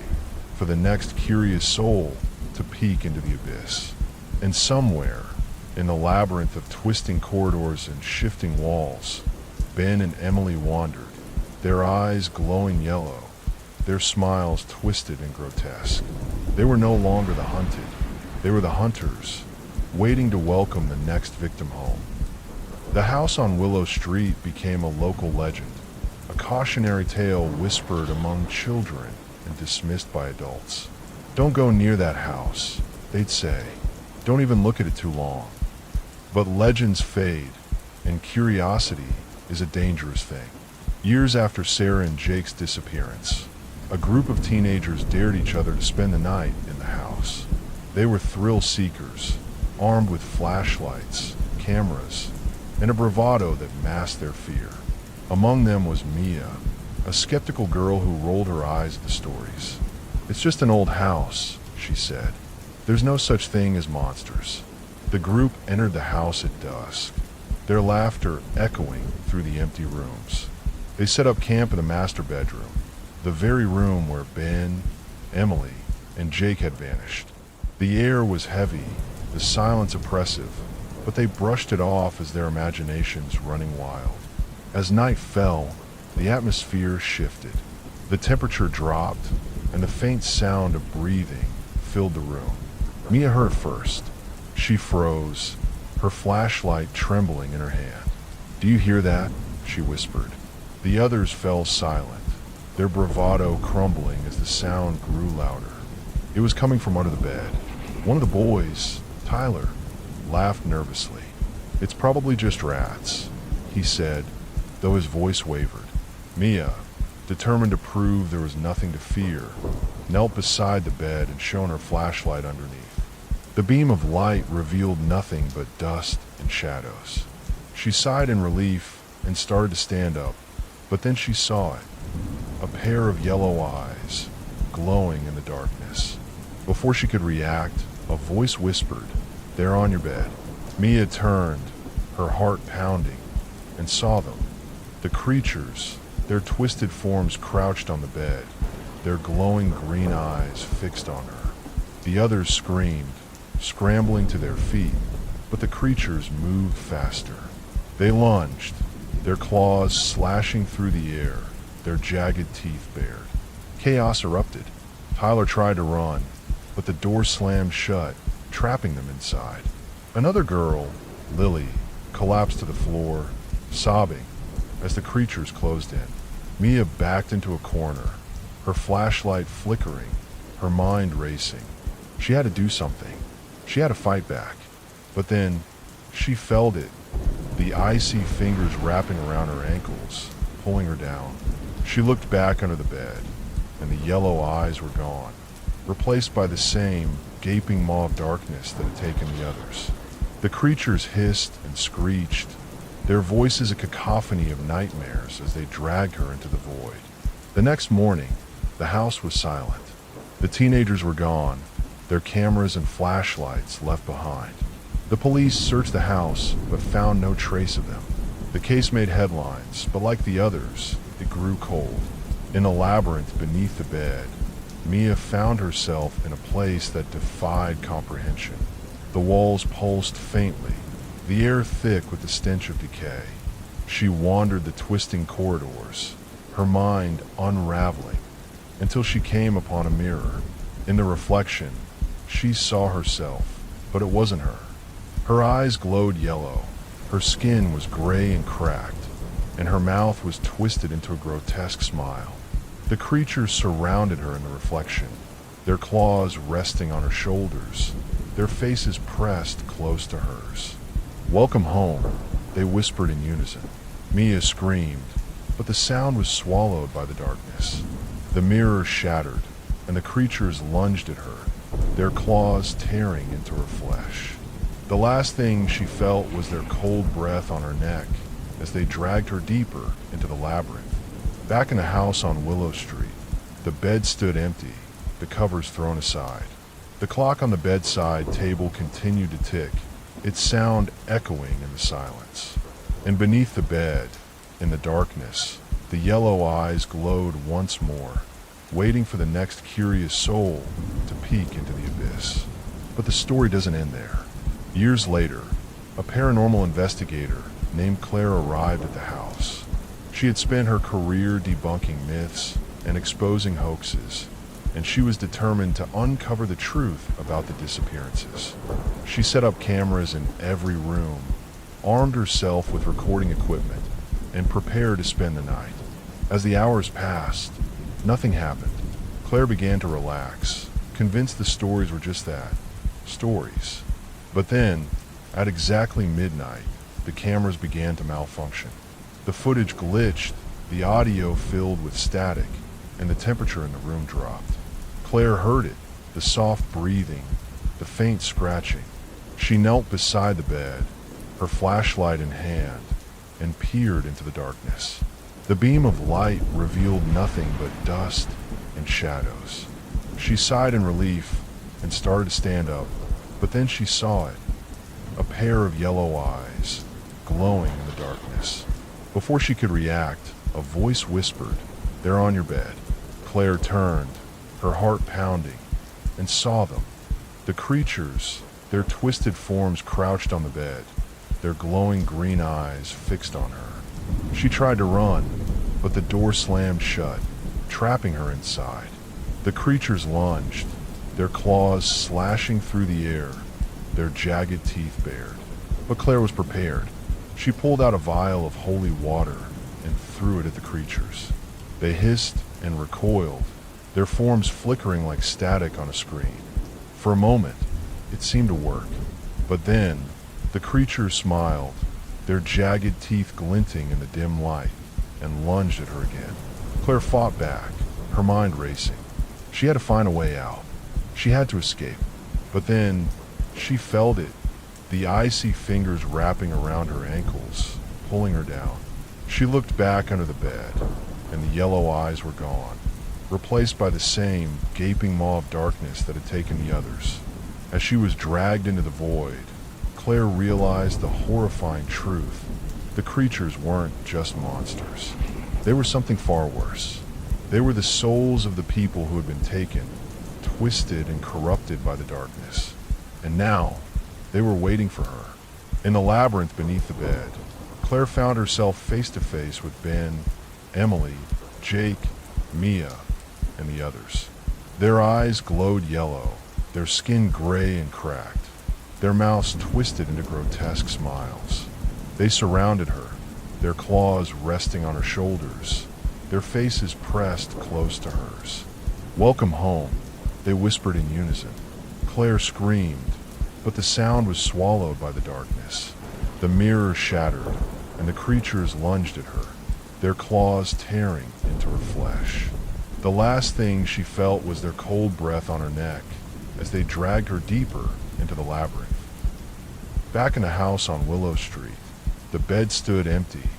for the next curious soul to peek into the abyss. And somewhere, in the labyrinth of twisting corridors and shifting walls, Ben and Emily wandered, their eyes glowing yellow, their smiles twisted and grotesque. They were no longer the hunted. They were the hunters, waiting to welcome the next victim home. The house on Willow Street became a local legend, a cautionary tale whispered among children and dismissed by adults. "Don't go near that house," they'd say. "Don't even look at it too long." But legends fade, and curiosity is a dangerous thing. Years after Sarah and Jake's disappearance, a group of teenagers dared each other to spend the night in the house. They were thrill seekers, armed with flashlights, cameras, and a bravado that masked their fear. Among them was Mia, a skeptical girl who rolled her eyes at the stories. "It's just an old house," she said. "There's no such thing as monsters." The group entered the house at dusk, their laughter echoing through the empty rooms. They set up camp in the master bedroom, the very room where Ben, Emily, and Jake had vanished. The air was heavy, the silence oppressive, but they brushed it off as their imaginations running wild. As night fell, the atmosphere shifted. The temperature dropped, and the faint sound of breathing filled the room. Mia heard first. She froze, her flashlight trembling in her hand. "Do you hear that?" she whispered. The others fell silent, their bravado crumbling as the sound grew louder. It was coming from under the bed. One of the boys, Tyler, laughed nervously. "It's probably just rats," he said, though his voice wavered. Mia, determined to prove there was nothing to fear, knelt beside the bed and shone her flashlight underneath. The beam of light revealed nothing but dust and shadows. She sighed in relief and started to stand up, but then she saw it, a pair of yellow eyes, glowing in the darkness. Before she could react, a voice whispered, "They're on your bed." Mia turned, her heart pounding, and saw them. The creatures, their twisted forms crouched on the bed, their glowing green eyes fixed on her. The others screamed, scrambling to their feet, but the creatures moved faster. They lunged, their claws slashing through the air, their jagged teeth bared. Chaos erupted. Tyler tried to run, but the door slammed shut, trapping them inside. Another girl, Lily, collapsed to the floor, sobbing as the creatures closed in. Mia backed into a corner, her flashlight flickering, her mind racing. She had to do something. She had to fight back. But then, she felt it, the icy fingers wrapping around her ankles, pulling her down. She looked back under the bed, and the yellow eyes were gone, replaced by the same gaping maw of darkness that had taken the others. The creatures hissed and screeched, their voices a cacophony of nightmares as they dragged her into the void. The next morning, the house was silent. The teenagers were gone, their cameras and flashlights left behind. The police searched the house, but found no trace of them. The case made headlines, but like the others, it grew cold. In a labyrinth beneath the bed, Mia found herself in a place that defied comprehension. The walls pulsed faintly, the air thick with the stench of decay. She wandered the twisting corridors, her mind unraveling, until she came upon a mirror. In the reflection, she saw herself, but it wasn't her. Her eyes glowed yellow, her skin was gray and cracked, and her mouth was twisted into a grotesque smile. The creatures surrounded her in the reflection, their claws resting on her shoulders, their faces pressed close to hers. "Welcome home," they whispered in unison. Mia screamed, but the sound was swallowed by the darkness. The mirror shattered, and the creatures lunged at her, their claws tearing into her flesh. The last thing she felt was their cold breath on her neck as they dragged her deeper into the labyrinth. Back in the house on Willow Street, the bed stood empty, the covers thrown aside. The clock on the bedside table continued to tick, its sound echoing in the silence. And beneath the bed, in the darkness, the yellow eyes glowed once more, waiting for the next curious soul to peek into the abyss. But the story doesn't end there. Years later, a paranormal investigator named Claire arrived at the house. She had spent her career debunking myths and exposing hoaxes, and she was determined to uncover the truth about the disappearances. She set up cameras in every room, armed herself with recording equipment, and prepared to spend the night. As the hours passed, nothing happened. Claire began to relax, convinced the stories were just that, stories. But then, at exactly midnight, the cameras began to malfunction. The footage glitched, the audio filled with static, and the temperature in the room dropped. Claire heard it, the soft breathing, the faint scratching. She knelt beside the bed, her flashlight in hand, and peered into the darkness. The beam of light revealed nothing but dust and shadows. She sighed in relief and started to stand up, but then she saw it, a pair of yellow eyes, glowing in the darkness. Before she could react, a voice whispered, "They're on your bed." Claire turned, her heart pounding, and saw them. The creatures, their twisted forms crouched on the bed, their glowing green eyes fixed on her. She tried to run, but the door slammed shut, trapping her inside. The creatures lunged, their claws slashing through the air, their jagged teeth bared. But Claire was prepared. She pulled out a vial of holy water and threw it at the creatures. They hissed and recoiled, their forms flickering like static on a screen. For a moment, it seemed to work. But then, the creatures smiled, their jagged teeth glinting in the dim light, and lunged at her again. Claire fought back, her mind racing. She had to find a way out. She had to escape. But then, she felt it, the icy fingers wrapping around her ankles, pulling her down. She looked back under the bed, and the yellow eyes were gone, replaced by the same gaping maw of darkness that had taken the others. As she was dragged into the void, Claire realized the horrifying truth. The creatures weren't just monsters. They were something far worse. They were the souls of the people who had been taken, twisted and corrupted by the darkness. And now, they were waiting for her. In the labyrinth beneath the bed, Claire found herself face to face with Ben, Emily, Jake, Mia, and the others. Their eyes glowed yellow, their skin gray and cracked, their mouths twisted into grotesque smiles. They surrounded her, their claws resting on her shoulders, their faces pressed close to hers. "Welcome home," they whispered in unison. Claire screamed, but the sound was swallowed by the darkness. The mirror shattered, and the creatures lunged at her, their claws tearing into her flesh. The last thing she felt was their cold breath on her neck as they dragged her deeper into the labyrinth. Back in the house on Willow Street, the bed stood empty,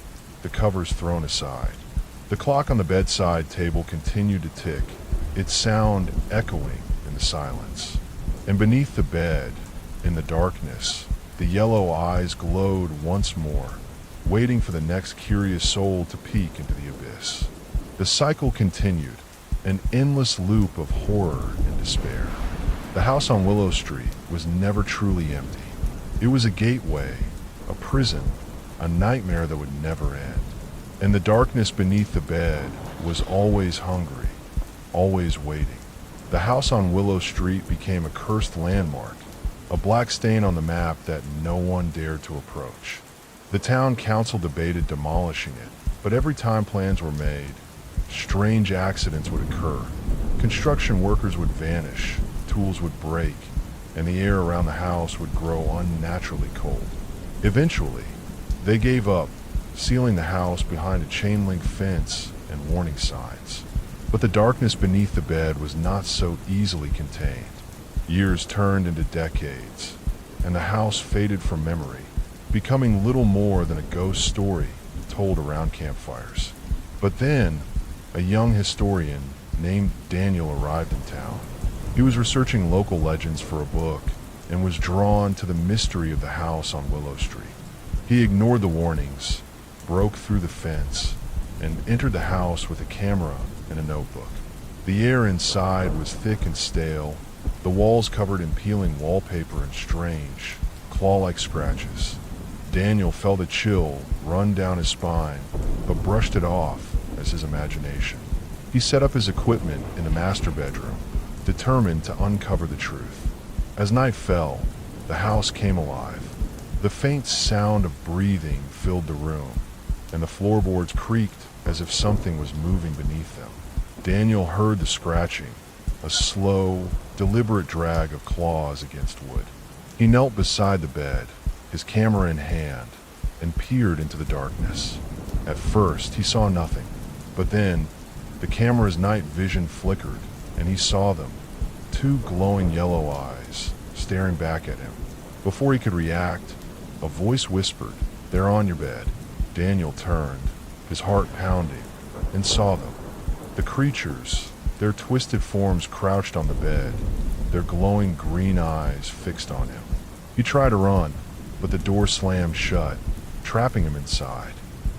the covers thrown aside. The clock on the bedside table continued to tick, its sound echoing in the silence. And beneath the bed, in the darkness, the yellow eyes glowed once more, waiting for the next curious soul to peek into the abyss. The cycle continued, an endless loop of horror and despair. The house on Willow Street was never truly empty. It was a gateway, a prison, a nightmare that would never end. And the darkness beneath the bed was always hungry, always waiting. The house on Willow Street became a cursed landmark, a black stain on the map that no one dared to approach. The town council debated demolishing it, but every time plans were made, strange accidents would occur. Construction workers would vanish, tools would break, and the air around the house would grow unnaturally cold. Eventually, they gave up, sealing the house behind a chain-link fence and warning signs. But the darkness beneath the bed was not so easily contained. Years turned into decades, and the house faded from memory, becoming little more than a ghost story told around campfires. But then, a young historian named Daniel arrived in town. He was researching local legends for a book and was drawn to the mystery of the house on Willow Street. He ignored the warnings, broke through the fence, and entered the house with a camera and a notebook. The air inside was thick and stale, the walls covered in peeling wallpaper and strange, claw-like scratches. Daniel felt a chill run down his spine, but brushed it off as his imagination. He set up his equipment in the master bedroom, determined to uncover the truth. As night fell, the house came alive. The faint sound of breathing filled the room, and the floorboards creaked as if something was moving beneath them. Daniel heard the scratching, a slow, deliberate drag of claws against wood. He knelt beside the bed, his camera in hand, and peered into the darkness. At first, he saw nothing, but then the camera's night vision flickered, and he saw them, two glowing yellow eyes staring back at him. Before he could react, a voice whispered, "They're on your bed." Daniel turned, his heart pounding, and saw them. The creatures, their twisted forms crouched on the bed, their glowing green eyes fixed on him. He tried to run, but the door slammed shut, trapping him inside.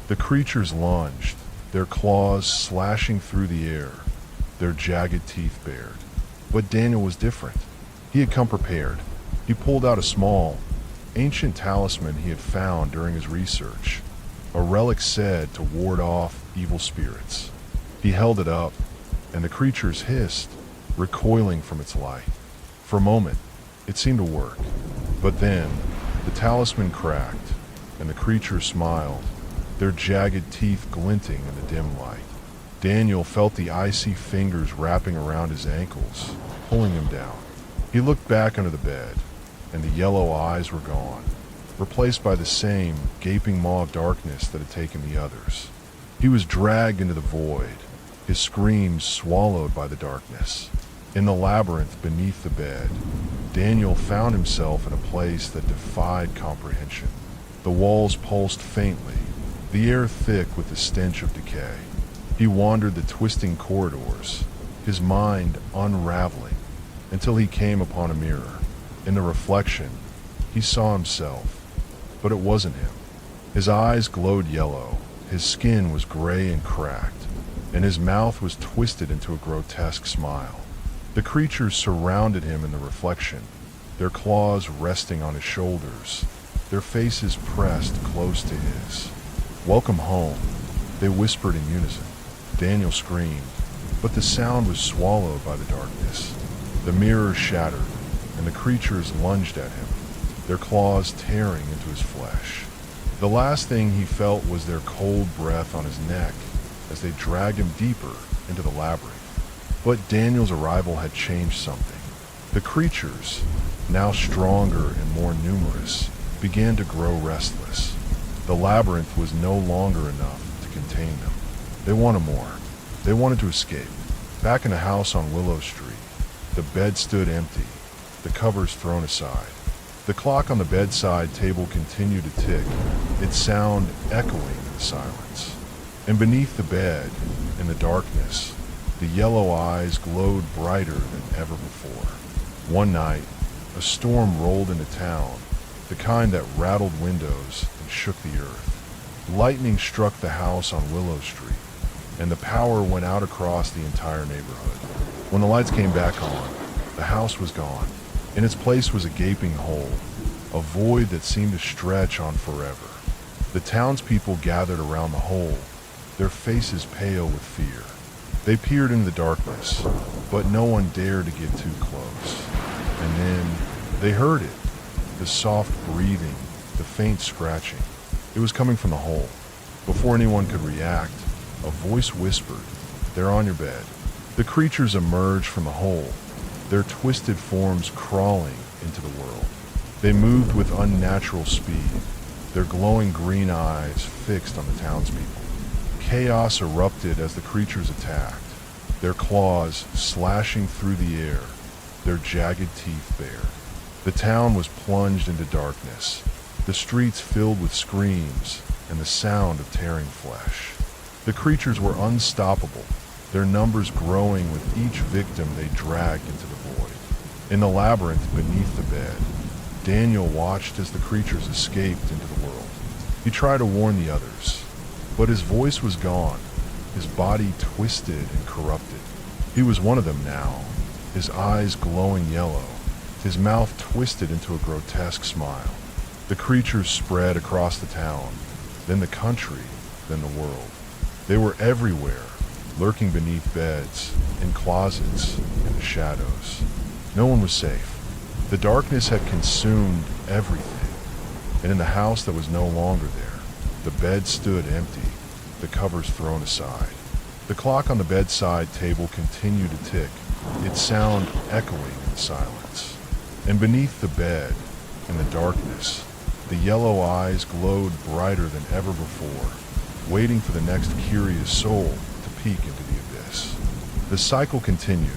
The creatures lunged, their claws slashing through the air, their jagged teeth bared. But Daniel was different. He had come prepared. He pulled out a small, ancient talisman he had found during his research, a relic said to ward off evil spirits. He held it up, and the creatures hissed, recoiling from its light. For a moment, it seemed to work, but then the talisman cracked, and the creatures smiled, their jagged teeth glinting in the dim light. Daniel felt the icy fingers wrapping around his ankles, pulling him down. He looked back under the bed, and the yellow eyes were gone, replaced by the same gaping maw of darkness that had taken the others. He was dragged into the void, his screams swallowed by the darkness. In the labyrinth beneath the bed, Daniel found himself in a place that defied comprehension. The walls pulsed faintly, the air thick with the stench of decay. He wandered the twisting corridors, his mind unraveling, until he came upon a mirror. In the reflection, he saw himself, but it wasn't him. His eyes glowed yellow, his skin was gray and cracked, and his mouth was twisted into a grotesque smile. The creatures surrounded him in the reflection, their claws resting on his shoulders, their faces pressed close to his. "Welcome home," they whispered in unison. Daniel screamed, but the sound was swallowed by the darkness. The mirror shattered, and the creatures lunged at him, their claws tearing into his flesh. The last thing he felt was their cold breath on his neck as they dragged him deeper into the labyrinth. But Daniel's arrival had changed something. The creatures, now stronger and more numerous, began to grow restless. The labyrinth was no longer enough to contain them. They wanted more. They wanted to escape. Back in the house on Willow Street, the bed stood empty, the covers thrown aside. The clock on the bedside table continued to tick, its sound echoing in the silence. And beneath the bed, in the darkness, the yellow eyes glowed brighter than ever before. One night, a storm rolled into town, the kind that rattled windows and shook the earth. Lightning struck the house on Willow Street, and the power went out across the entire neighborhood. When the lights came back on, the house was gone. In its place was a gaping hole, a void that seemed to stretch on forever. The townspeople gathered around the hole, their faces pale with fear. They peered into the darkness, but no one dared to get too close. And then they heard it, the soft breathing, the faint scratching. It was coming from the hole. Before anyone could react, a voice whispered, "They're on your bed." The creatures emerged from the hole, their twisted forms crawling into the world. They moved with unnatural speed, their glowing green eyes fixed on the townspeople. Chaos erupted as the creatures attacked, their claws slashing through the air, their jagged teeth bared. The town was plunged into darkness, the streets filled with screams and the sound of tearing flesh. The creatures were unstoppable, their numbers growing with each victim they dragged into the void. In the labyrinth beneath the bed, Daniel watched as the creatures escaped into the world. He tried to warn the others, but his voice was gone, his body twisted and corrupted. He was one of them now, his eyes glowing yellow, his mouth twisted into a grotesque smile. The creatures spread across the town, then the country, then the world. They were everywhere, lurking beneath beds, in closets, in the shadows. No one was safe. The darkness had consumed everything, and in the house that was no longer there, the bed stood empty, the covers thrown aside. The clock on the bedside table continued to tick, its sound echoing in the silence. And beneath the bed, in the darkness, the yellow eyes glowed brighter than ever before, waiting for the next curious soul to peek into the abyss. The cycle continued,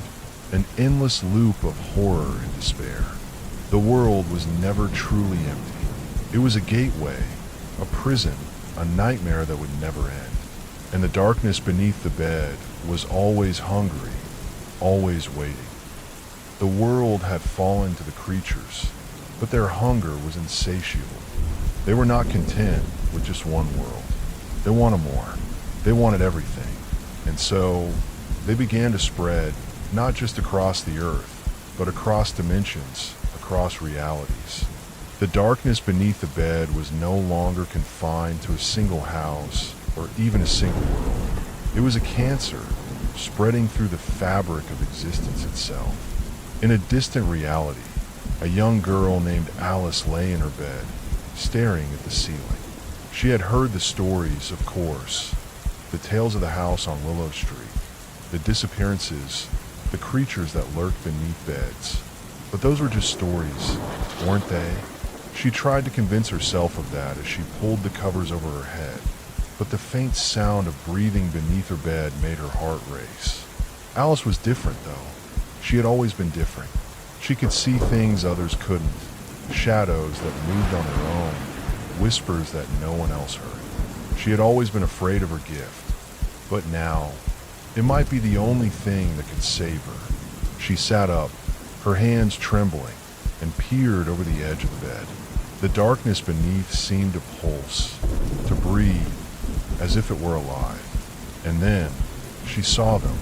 an endless loop of horror and despair. The world was never truly empty. It was a gateway, a prison, a nightmare that would never end. And the darkness beneath the bed was always hungry, always waiting. The world had fallen to the creatures, but their hunger was insatiable. They were not content with just one world. They wanted more. They wanted everything. And so they began to spread, not just across the earth, but across dimensions, across realities. The darkness beneath the bed was no longer confined to a single house or even a single world. It was a cancer spreading through the fabric of existence itself. In a distant reality, a young girl named Alice lay in her bed, staring at the ceiling. She had heard the stories, of course, the tales of the house on Willow Street, the disappearances, the creatures that lurked beneath beds. But those were just stories, weren't they? She tried to convince herself of that as she pulled the covers over her head, but the faint sound of breathing beneath her bed made her heart race. Alice was different, though. She had always been different. She could see things others couldn't, shadows that moved on their own, whispers that no one else heard. She had always been afraid of her gift, but now, it might be the only thing that could save her. She sat up, her hands trembling, and peered over the edge of the bed. The darkness beneath seemed to pulse, to breathe, as if it were alive. And then, she saw them,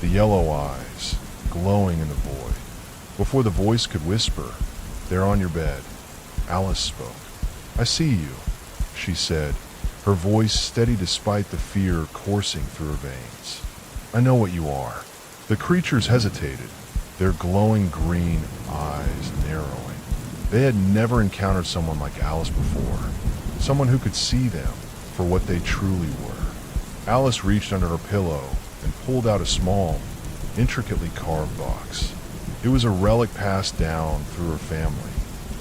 the yellow eyes, glowing in the void. Before the voice could whisper, "They're on your bed," Alice spoke. "I see you," she said, her voice steady despite the fear coursing through her veins. "I know what you are." The creatures hesitated, their glowing green eyes narrowing. They had never encountered someone like Alice before, someone who could see them for what they truly were. Alice reached under her pillow and pulled out a small, intricately carved box. It was a relic passed down through her family,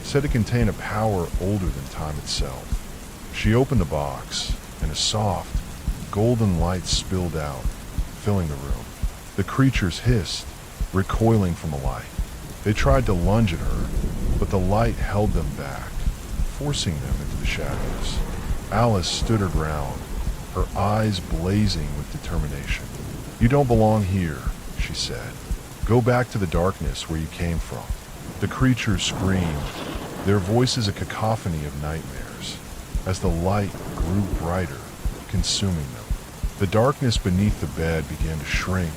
said to contain a power older than time itself. She opened the box, and a soft, golden light spilled out, filling the room. The creatures hissed, recoiling from the light. They tried to lunge at her, but the light held them back, forcing them into the shadows. Alice stood her ground, her eyes blazing with determination. "You don't belong here," she said. "Go back to the darkness where you came from." The creatures screamed, their voices a cacophony of nightmares, as the light grew brighter, consuming them. The darkness beneath the bed began to shrink,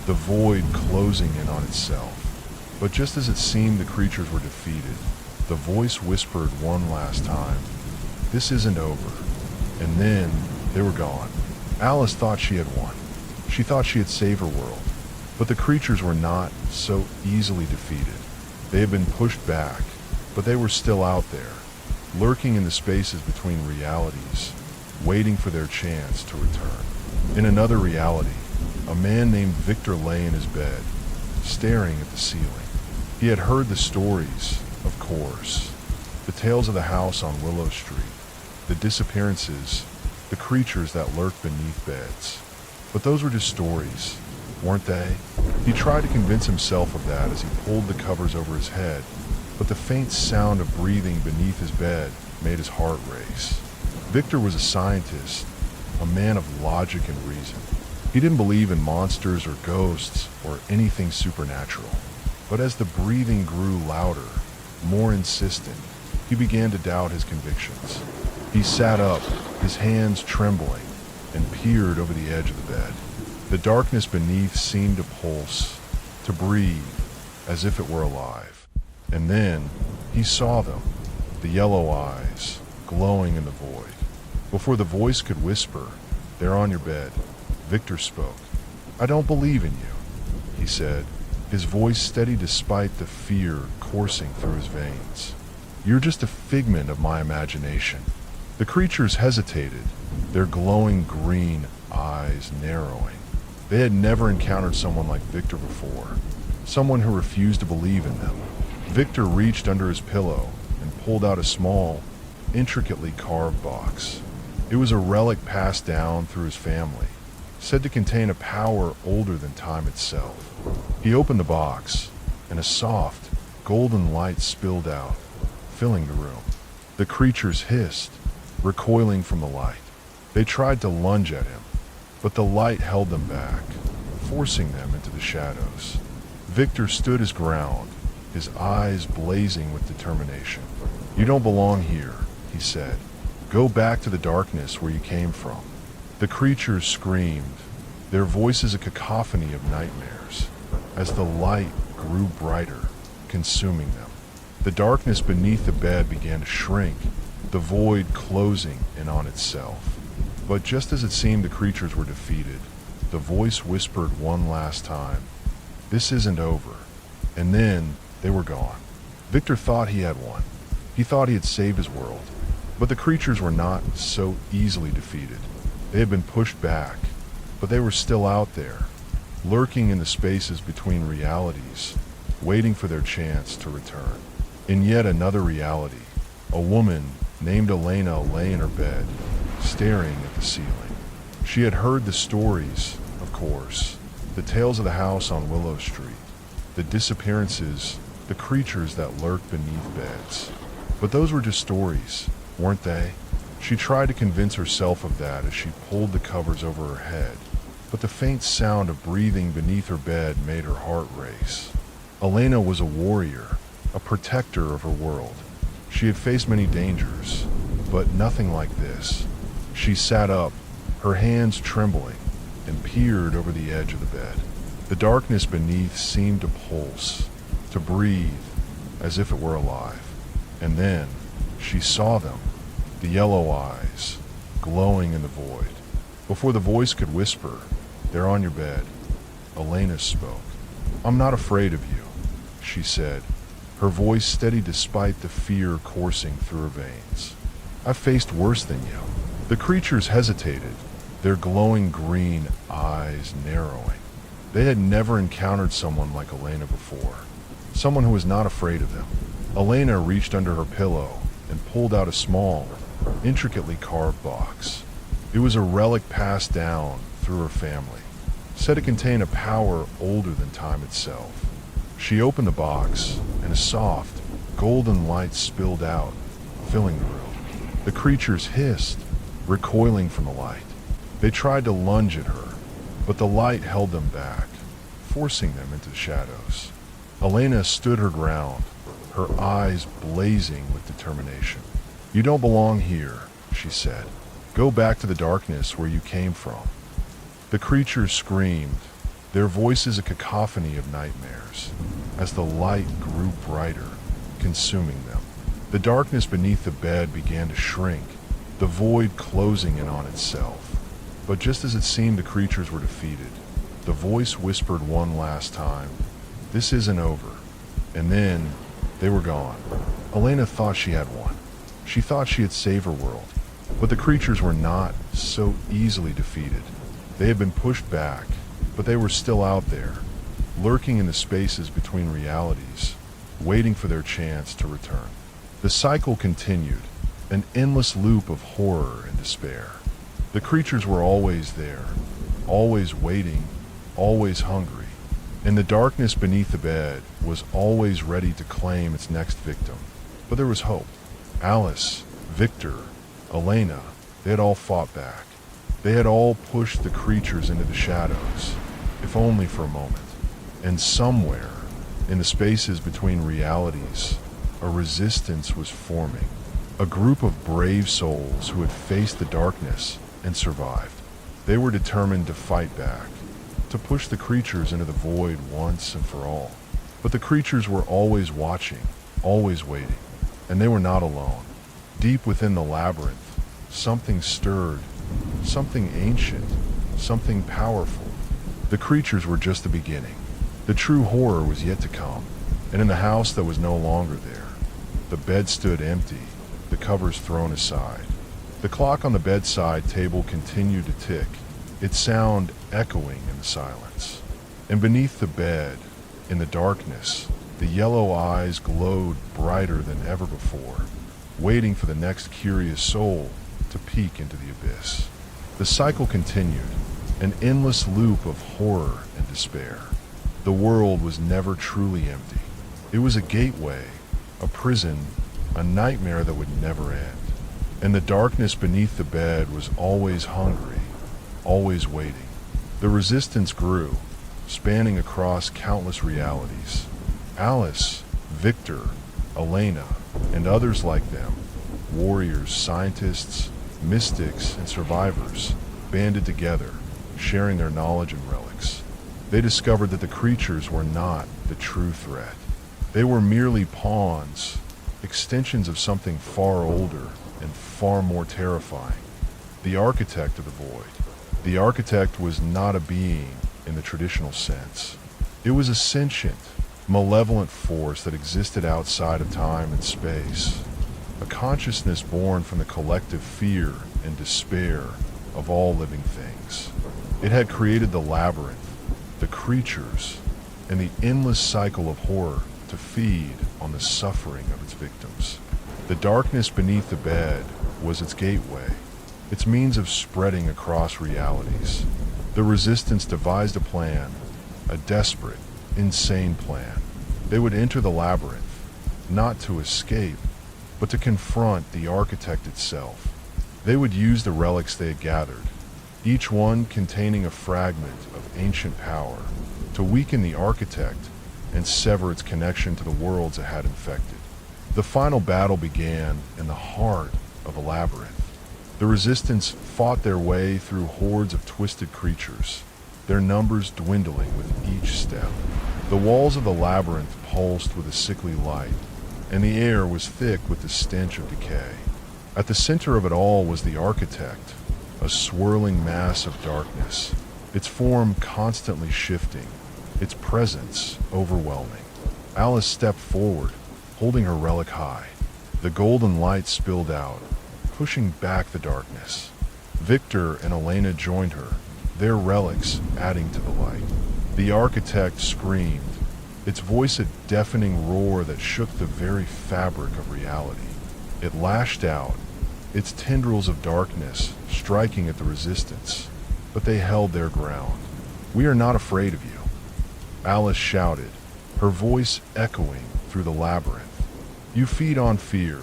the void closing in on itself. But just as it seemed the creatures were defeated, the voice whispered one last time, "This isn't over." And then they were gone. Alice thought she had won. She thought she had saved her world. But the creatures were not so easily defeated. They had been pushed back, but they were still out there, lurking in the spaces between realities, waiting for their chance to return. In another reality, a man named Victor lay in his bed, staring at the ceiling. He had heard the stories, of course, the tales of the house on Willow Street, the disappearances, the creatures that lurked beneath beds. But those were just stories, weren't they? He tried to convince himself of that as he pulled the covers over his head, but the faint sound of breathing beneath his bed made his heart race. Victor was a scientist, a man of logic and reason. He didn't believe in monsters or ghosts or anything supernatural. But as the breathing grew louder, more insistent, he began to doubt his convictions. He sat up, his hands trembling, and peered over the edge of the bed. The darkness beneath seemed to pulse, to breathe, as if it were alive. And then he saw them, the yellow eyes, glowing in the void. Before the voice could whisper, "They're on your bed," Victor spoke. "I don't believe in you," he said, his voice steady despite the fear coursing through his veins. "You're just a figment of my imagination." The creatures hesitated, their glowing green eyes narrowing. They had never encountered someone like Victor before, someone who refused to believe in them. Victor reached under his pillow and pulled out a small, intricately carved box. It was a relic passed down through his family, said to contain a power older than time itself. He opened the box, and a soft, golden light spilled out, filling the room. The creatures hissed, recoiling from the light. They tried to lunge at him, but the light held them back, forcing them into the shadows. Victor stood his ground, his eyes blazing with determination. "You don't belong here," he said. "Go back to the darkness where you came from." The creatures screamed, their voices a cacophony of nightmares, as the light grew brighter, consuming them. The darkness beneath the bed began to shrink, the void closing in on itself. But just as it seemed the creatures were defeated, the voice whispered one last time, "This isn't over." And then they were gone. Victor thought he had won. He thought he had saved his world. But the creatures were not so easily defeated. They had been pushed back, but they were still out there, lurking in the spaces between realities, waiting for their chance to return. In yet another reality, a woman named Elena lay in her bed, staring at the ceiling. She had heard the stories, of course, the tales of the house on Willow Street, the disappearances, the creatures that lurked beneath beds. But those were just stories, weren't they? She tried to convince herself of that as she pulled the covers over her head, but the faint sound of breathing beneath her bed made her heart race. Elena was a warrior, a protector of her world. She had faced many dangers, but nothing like this. She sat up, her hands trembling, and peered over the edge of the bed. The darkness beneath seemed to pulse, to breathe, as if it were alive. And then she saw them, the yellow eyes, glowing in the void. Before the voice could whisper, "They're on your bed," Elena spoke. "I'm not afraid of you," she said, her voice steady despite the fear coursing through her veins. "I've faced worse than you." The creatures hesitated, their glowing green eyes narrowing. They had never encountered someone like Elena before, someone who was not afraid of them. Elena reached under her pillow and pulled out a small, intricately carved box. It was a relic passed down through her family, said to contain a power older than time itself. She opened the box, and a soft, golden light spilled out, filling the room. The creatures hissed, recoiling from the light. They tried to lunge at her, but the light held them back, forcing them into the shadows. Elena stood her ground, her eyes blazing with determination. "You don't belong here," she said. "Go back to the darkness where you came from." The creatures screamed, their voices a cacophony of nightmares, as the light grew brighter, consuming them. The darkness beneath the bed began to shrink, the void closing in on itself. But just as it seemed the creatures were defeated, the voice whispered one last time, "This isn't over." And then they were gone. Elena thought she had won. She thought she had saved her world. But the creatures were not so easily defeated. They had been pushed back, but they were still out there, lurking in the spaces between realities, waiting for their chance to return. The cycle continued, an endless loop of horror and despair. The creatures were always there, always waiting, always hungry, and the darkness beneath the bed was always ready to claim its next victim. But there was hope. Alice, Victor, Elena, they had all fought back. They had all pushed the creatures into the shadows, if only for a moment. And somewhere, in the spaces between realities, a resistance was forming. A group of brave souls who had faced the darkness and survived. They were determined to fight back, to push the creatures into the void once and for all. But the creatures were always watching, always waiting, and they were not alone. Deep within the labyrinth, something stirred, something ancient, something powerful. The creatures were just the beginning. The true horror was yet to come, and in the house that was no longer there, the bed stood empty, the covers thrown aside. The clock on the bedside table continued to tick, its sound echoing in the silence. And beneath the bed, in the darkness, the yellow eyes glowed brighter than ever before, waiting for the next curious soul to peek into the abyss. The cycle continued, an endless loop of horror and despair. The world was never truly empty. It was a gateway, a prison, a nightmare that would never end. And the darkness beneath the bed was always hungry, always waiting. The resistance grew, spanning across countless realities. Alice, Victor, Elena, and others like them, warriors, scientists, mystics, and survivors, banded together, sharing their knowledge and relics. They discovered that the creatures were not the true threat. They were merely pawns, extensions of something far older and far more terrifying. The architect of the void. The architect was not a being in the traditional sense. It was a sentient, malevolent force that existed outside of time and space, a consciousness born from the collective fear and despair of all living things. It had created the labyrinth, the creatures, and the endless cycle of horror to feed on the suffering of its victims. The darkness beneath the bed was its gateway, its means of spreading across realities. The resistance devised a plan, a desperate, insane plan. They would enter the labyrinth, not to escape, but to confront the architect itself. They would use the relics they had gathered, each one containing a fragment of ancient power, to weaken the architect and sever its connection to the worlds it had infected. The final battle began in the heart of a labyrinth. The resistance fought their way through hordes of twisted creatures, their numbers dwindling with each step. The walls of the labyrinth pulsed with a sickly light, and the air was thick with the stench of decay. At the center of it all was the architect, a swirling mass of darkness, its form constantly shifting, its presence overwhelming. Alice stepped forward, holding her relic high. The golden light spilled out, pushing back the darkness. Victor and Elena joined her, their relics adding to the light. The architect screamed, its voice a deafening roar that shook the very fabric of reality. It lashed out, its tendrils of darkness striking at the resistance, but they held their ground. "We are not afraid of you," Alice shouted, her voice echoing through the labyrinth. "You feed on fear,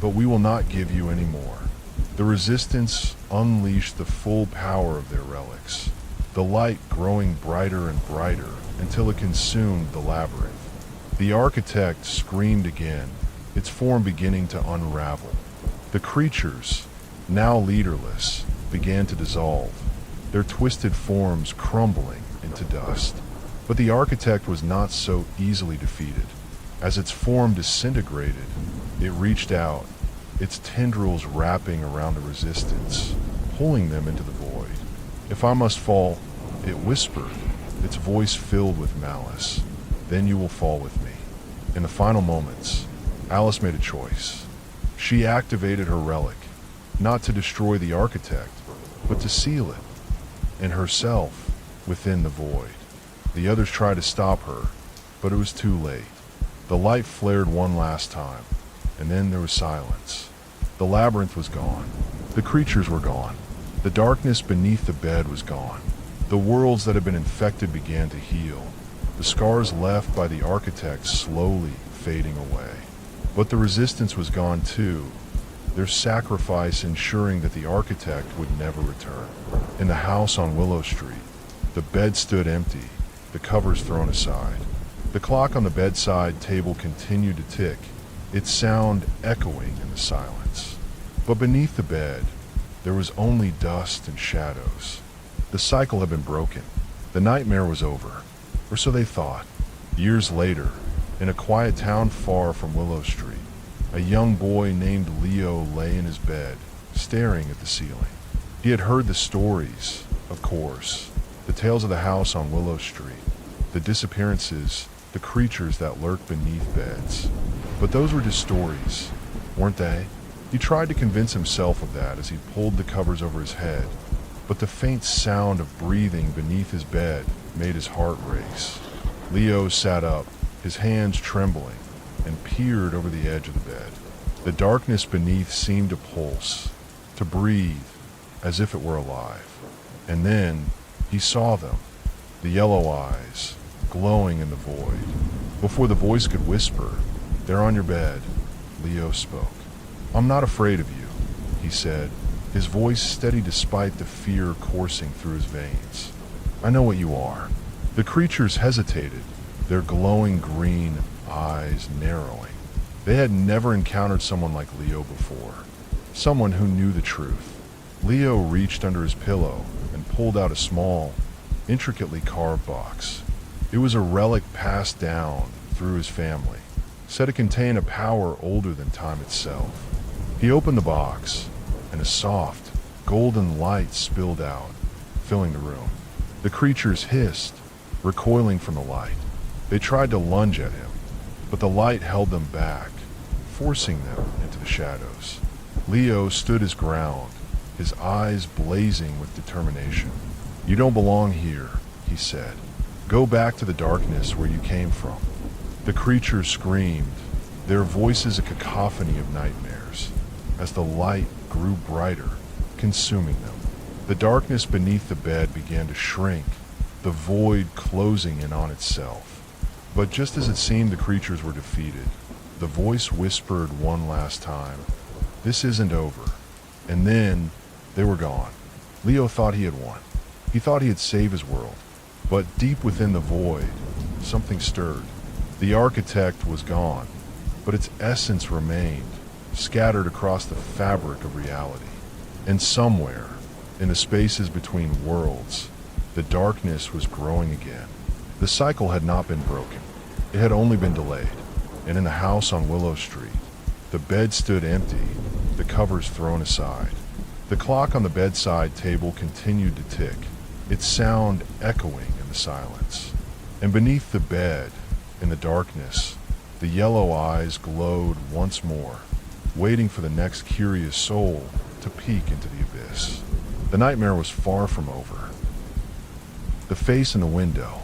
but we will not give you any more." The resistance unleashed the full power of their relics, the light growing brighter and brighter until it consumed the labyrinth. The architect screamed again, its form beginning to unravel. The creatures, now leaderless, began to dissolve, their twisted forms crumbling into dust. But the architect was not so easily defeated. As its form disintegrated, it reached out, its tendrils wrapping around the resistance, pulling them into the void. "If I must fall," it whispered, its voice filled with malice, "then you will fall with me." In the final moments, Alice made a choice. She activated her relic, not to destroy the architect, but to seal it, and herself within the void. The others tried to stop her, but it was too late. The light flared one last time, and then there was silence. The labyrinth was gone. The creatures were gone. The darkness beneath the bed was gone. The worlds that had been infected began to heal, the scars left by the architect slowly fading away. But the resistance was gone too, their sacrifice ensuring that the architect would never return. In the house on Willow Street, the bed stood empty, the covers thrown aside. The clock on the bedside table continued to tick, its sound echoing in the silence. But beneath the bed, there was only dust and shadows. The cycle had been broken. The nightmare was over, or so they thought. Years later, in a quiet town far from Willow Street, a young boy named Leo lay in his bed, staring at the ceiling. He had heard the stories, of course, the tales of the house on Willow Street, the disappearances, the creatures that lurked beneath beds. But those were just stories, weren't they? He tried to convince himself of that as he pulled the covers over his head, but the faint sound of breathing beneath his bed made his heart race. Leo sat up, his hands trembling, and peered over the edge of the bed. The darkness beneath seemed to pulse, to breathe, as if it were alive. And then he saw them, the yellow eyes, glowing in the void. Before the voice could whisper, "They're on your bed," Leo spoke. "I'm not afraid of you," he said, his voice steady despite the fear coursing through his veins. "I know what you are." The creatures hesitated, their glowing green eyes narrowing. They had never encountered someone like Leo before, someone who knew the truth. Leo reached under his pillow and pulled out a small, intricately carved box. It was a relic passed down through his family, said to contain a power older than time itself. He opened the box, and a soft, golden light spilled out, filling the room. The creatures hissed, recoiling from the light. They tried to lunge at him, but the light held them back, forcing them into the shadows. Leo stood his ground, his eyes blazing with determination. "You don't belong here," he said. "Go back to the darkness where you came from." The creatures screamed, their voices a cacophony of nightmares, as the light grew brighter, consuming them. The darkness beneath the bed began to shrink, the void closing in on itself. But just as it seemed the creatures were defeated, the voice whispered one last time, "This isn't over." And then they were gone. Leo thought he had won. He thought he had saved his world. But deep within the void, something stirred. The architect was gone, but its essence remained, scattered across the fabric of reality. And somewhere, in the spaces between worlds, the darkness was growing again. The cycle had not been broken. It had only been delayed. And in the house on Willow Street, the bed stood empty, the covers thrown aside. The clock on the bedside table continued to tick, its sound echoing in the silence. And beneath the bed, in the darkness, the yellow eyes glowed once more, waiting for the next curious soul to peek into the abyss. The nightmare was far from over. The face in the window.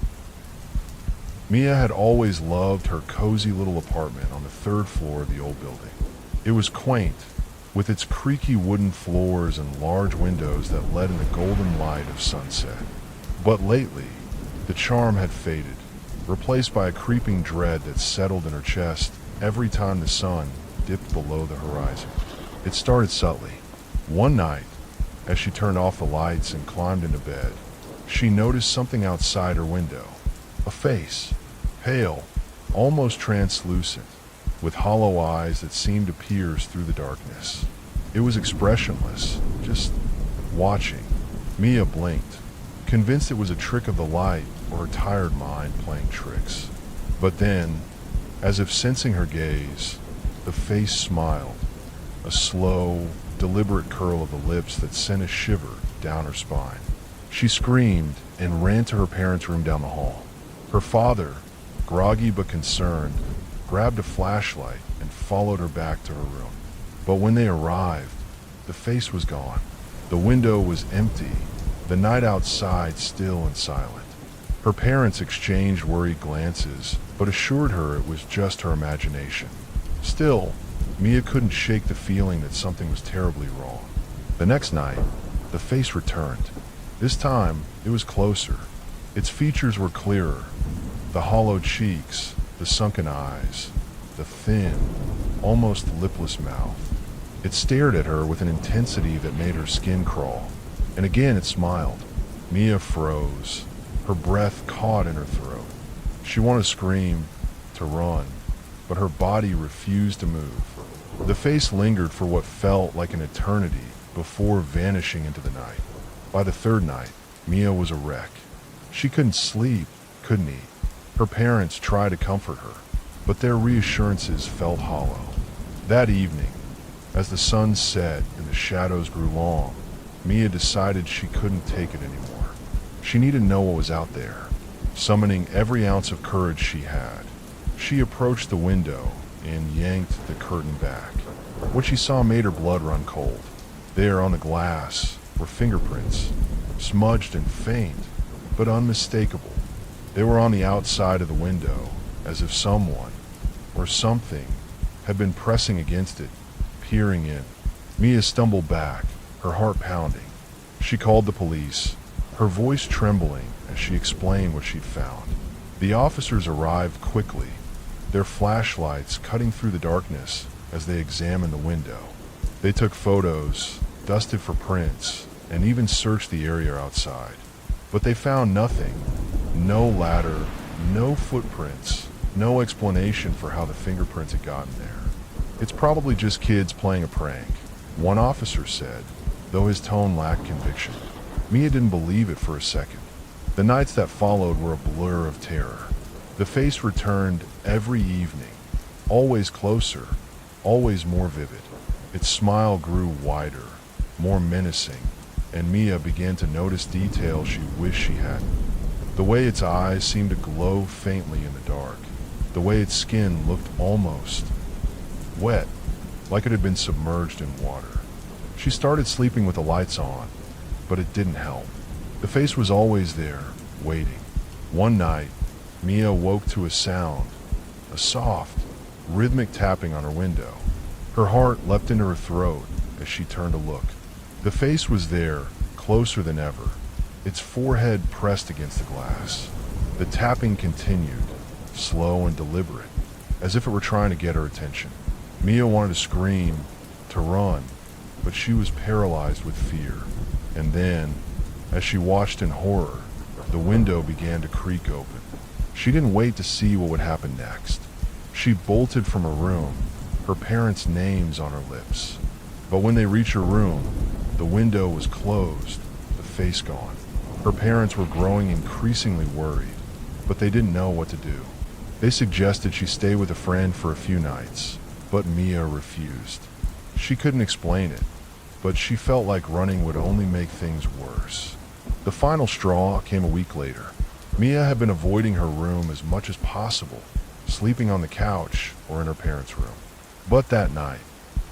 Mia had always loved her cozy little apartment on the third floor of the old building. It was quaint, with its creaky wooden floors and large windows that let in the golden light of sunset. But lately, the charm had faded, replaced by a creeping dread that settled in her chest every time the sun dipped below the horizon. It started subtly. One night, as she turned off the lights and climbed into bed, she noticed something outside her window. A face, pale, almost translucent, with hollow eyes that seemed to pierce through the darkness. It was expressionless, just watching. Mia blinked, convinced it was a trick of the light or her tired mind playing tricks. But then, as if sensing her gaze, the face smiled, a slow, deliberate curl of the lips that sent a shiver down her spine. She screamed and ran to her parents' room down the hall. Her father, groggy but concerned, grabbed a flashlight and followed her back to her room. But when they arrived, the face was gone. The window was empty, the night outside still and silent. Her parents exchanged worried glances, but assured her it was just her imagination. Still, Mia couldn't shake the feeling that something was terribly wrong. The next night, the face returned. This time, it was closer. Its features were clearer. The hollow cheeks, the sunken eyes, the thin, almost lipless mouth. It stared at her with an intensity that made her skin crawl. And again it smiled. Mia froze, her breath caught in her throat. She wanted to scream, to run, but her body refused to move. The face lingered for what felt like an eternity before vanishing into the night. By the third night, Mia was a wreck. She couldn't sleep, couldn't eat. Her parents tried to comfort her, but their reassurances felt hollow. That evening, as the sun set and the shadows grew long, Mia decided she couldn't take it anymore. She needed to know what was out there. Summoning every ounce of courage she had, she approached the window and yanked the curtain back. What she saw made her blood run cold. There on the glass were fingerprints, smudged and faint, but unmistakable. They were on the outside of the window, as if someone or something had been pressing against it, peering in. Mia stumbled back, her heart pounding. She called the police, her voice trembling as she explained what she'd found. The officers arrived quickly, their flashlights cutting through the darkness as they examined the window. They took photos, dusted for prints, and even searched the area outside. But they found nothing. No ladder, no footprints, no explanation for how the fingerprints had gotten there. It's probably just kids playing a prank, one officer said, though his tone lacked conviction. Mia didn't believe it for a second. The nights that followed were a blur of terror. The face returned every evening, always closer, always more vivid. Its smile grew wider, more menacing, and Mia began to notice details she wished she hadn't. The way its eyes seemed to glow faintly in the dark, the way its skin looked almost wet, like it had been submerged in water. She started sleeping with the lights on, but it didn't help. The face was always there, waiting. One night, Mia woke to a sound, a soft, rhythmic tapping on her window. Her heart leapt into her throat as she turned to look. The face was there, closer than ever, its forehead pressed against the glass. The tapping continued, slow and deliberate, as if it were trying to get her attention. Mia wanted to scream, to run, but she was paralyzed with fear. And then, as she watched in horror, the window began to creak open. She didn't wait to see what would happen next. She bolted from her room, her parents' names on her lips. But when they reached her room, the window was closed, the face gone. Her parents were growing increasingly worried, but they didn't know what to do. They suggested she stay with a friend for a few nights, but Mia refused. She couldn't explain it, but she felt like running would only make things worse. The final straw came a week later. Mia had been avoiding her room as much as possible, sleeping on the couch or in her parents' room. But that night,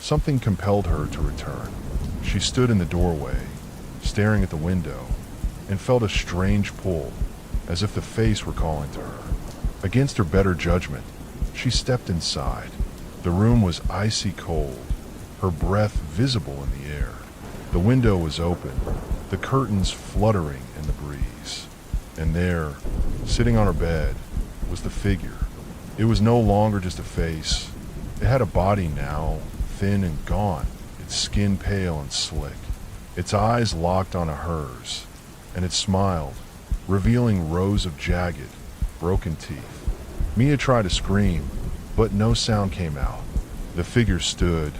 something compelled her to return. She stood in the doorway, staring at the window, and felt a strange pull, as if the face were calling to her. Against her better judgment, she stepped inside. The room was icy cold, her breath visible in the air. The window was open, the curtains fluttering in the breeze. And there, sitting on her bed, was the figure. It was no longer just a face. It had a body now, thin and gaunt, its skin pale and slick. Its eyes locked onto hers, and it smiled, revealing rows of jagged, broken teeth. Mia tried to scream, but no sound came out. The figure stood,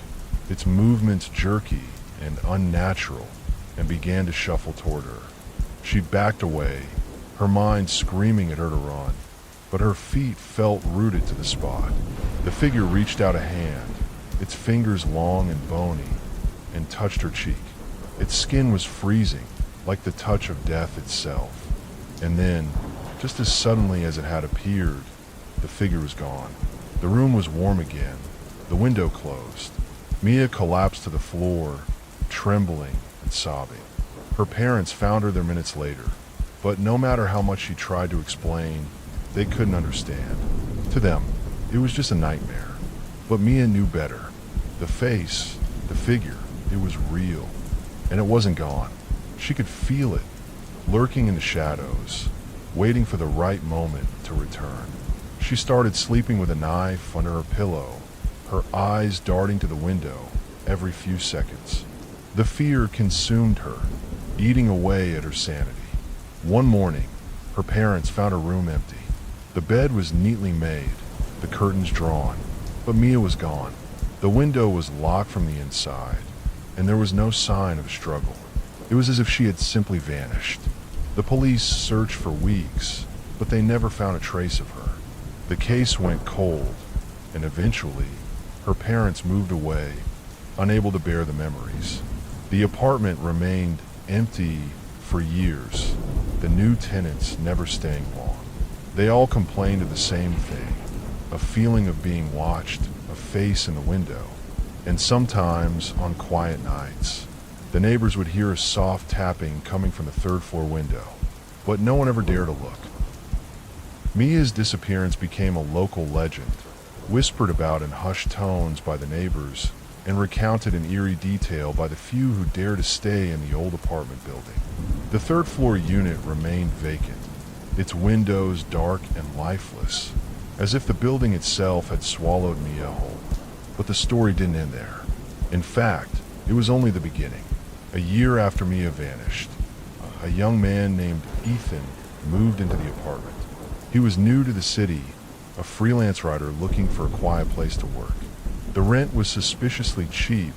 its movements jerky and unnatural, and began to shuffle toward her. She backed away, her mind screaming at her to run, but her feet felt rooted to the spot. The figure reached out a hand, its fingers long and bony, and touched her cheek. Its skin was freezing, like the touch of death itself. And then, just as suddenly as it had appeared, the figure was gone. The room was warm again, the window closed. Mia collapsed to the floor, trembling and sobbing. Her parents found her there minutes later, but no matter how much she tried to explain, they couldn't understand. To them, it was just a nightmare. But Mia knew better. The face, the figure, it was real, and it wasn't gone. She could feel it, lurking in the shadows, waiting for the right moment to return. She started sleeping with a knife under her pillow, her eyes darting to the window every few seconds. The fear consumed her, eating away at her sanity. One morning, her parents found her room empty. The bed was neatly made, the curtains drawn, but Mia was gone. The window was locked from the inside, and there was no sign of struggle. It was as if she had simply vanished. The police searched for weeks, but they never found a trace of her. The case went cold, and eventually, her parents moved away, unable to bear the memories. The apartment remained empty for years, the new tenants never staying long. They all complained of the same thing, a feeling of being watched, a face in the window, and sometimes on quiet nights, the neighbors would hear a soft tapping coming from the third-floor window, but no one ever dared to look. Mia's disappearance became a local legend, whispered about in hushed tones by the neighbors and recounted in eerie detail by the few who dared to stay in the old apartment building. The third-floor unit remained vacant, its windows dark and lifeless, as if the building itself had swallowed Mia whole. But the story didn't end there. In fact, it was only the beginning. A year after Mia vanished, a young man named Ethan moved into the apartment. He was new to the city, a freelance writer looking for a quiet place to work. The rent was suspiciously cheap,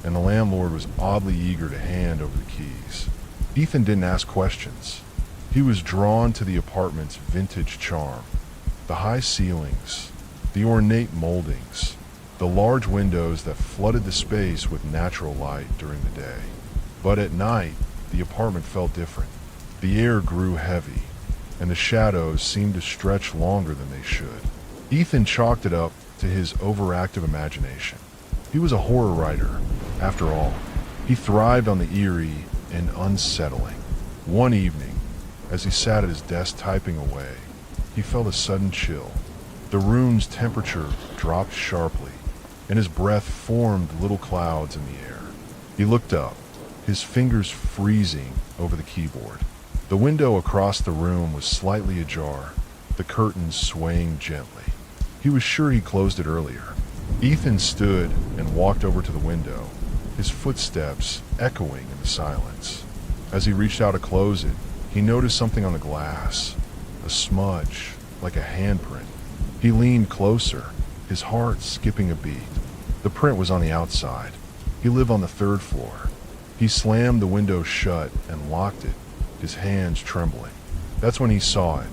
and the landlord was oddly eager to hand over the keys. Ethan didn't ask questions. He was drawn to the apartment's vintage charm. The high ceilings, the ornate moldings, the large windows that flooded the space with natural light during the day. But at night, the apartment felt different. The air grew heavy, and the shadows seemed to stretch longer than they should. Ethan chalked it up to his overactive imagination. He was a horror writer, after all. He thrived on the eerie and unsettling. One evening, as he sat at his desk typing away, he felt a sudden chill. The room's temperature dropped sharply, and his breath formed little clouds in the air. He looked up, his fingers freezing over the keyboard. The window across the room was slightly ajar, the curtains swaying gently. He was sure he closed it earlier. Ethan stood and walked over to the window, his footsteps echoing in the silence. As he reached out to close it, he noticed something on the glass, a smudge, like a handprint. He leaned closer, his heart skipping a beat. The print was on the outside. He lived on the third floor. He slammed the window shut and locked it, his hands trembling. That's when he saw it.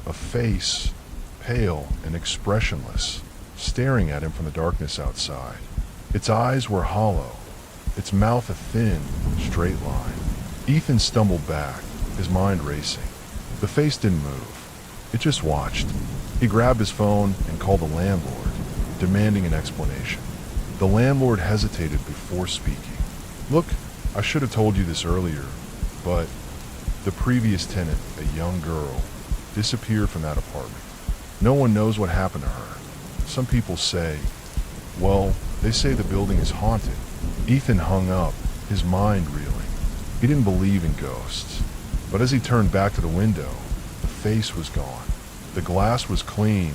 A face, pale and expressionless, staring at him from the darkness outside. Its eyes were hollow, its mouth a thin, straight line. Ethan stumbled back, his mind racing. The face didn't move. It just watched. He grabbed his phone and called the landlord, demanding an explanation. The landlord hesitated before speaking. "Look, I should have told you this earlier, but the previous tenant, a young girl, disappeared from that apartment. No one knows what happened to her. Some people say, well, they say the building is haunted." Ethan hung up, his mind reeling. He didn't believe in ghosts. But as he turned back to the window, the face was gone. The glass was clean,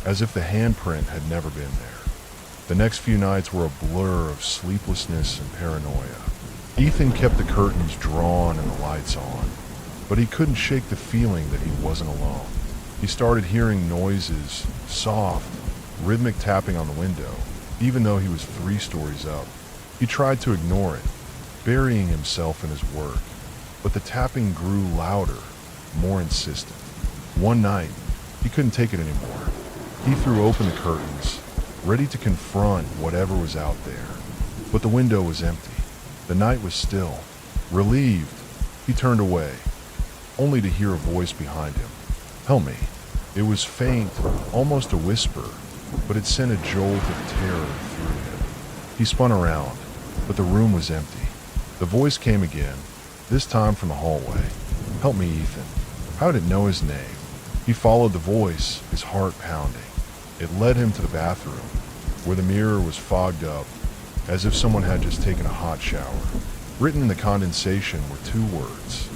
as if the handprint had never been there. The next few nights were a blur of sleeplessness and paranoia. Ethan kept the curtains drawn and the lights on, but he couldn't shake the feeling that he wasn't alone. He started hearing noises, soft, rhythmic tapping on the window, even though he was 3 stories up. He tried to ignore it, burying himself in his work, but the tapping grew louder, more insistent. One night, he couldn't take it anymore. He threw open the curtains, ready to confront whatever was out there. But the window was empty. The night was still. Relieved, he turned away, only to hear a voice behind him. "Help me." It was faint, almost a whisper, but it sent a jolt of terror through him. He spun around, but the room was empty. The voice came again, this time from the hallway. "Help me, Ethan." How did it know his name? He followed the voice, his heart pounding. It led him to the bathroom, where the mirror was fogged up, as if someone had just taken a hot shower. Written in the condensation were 2 words: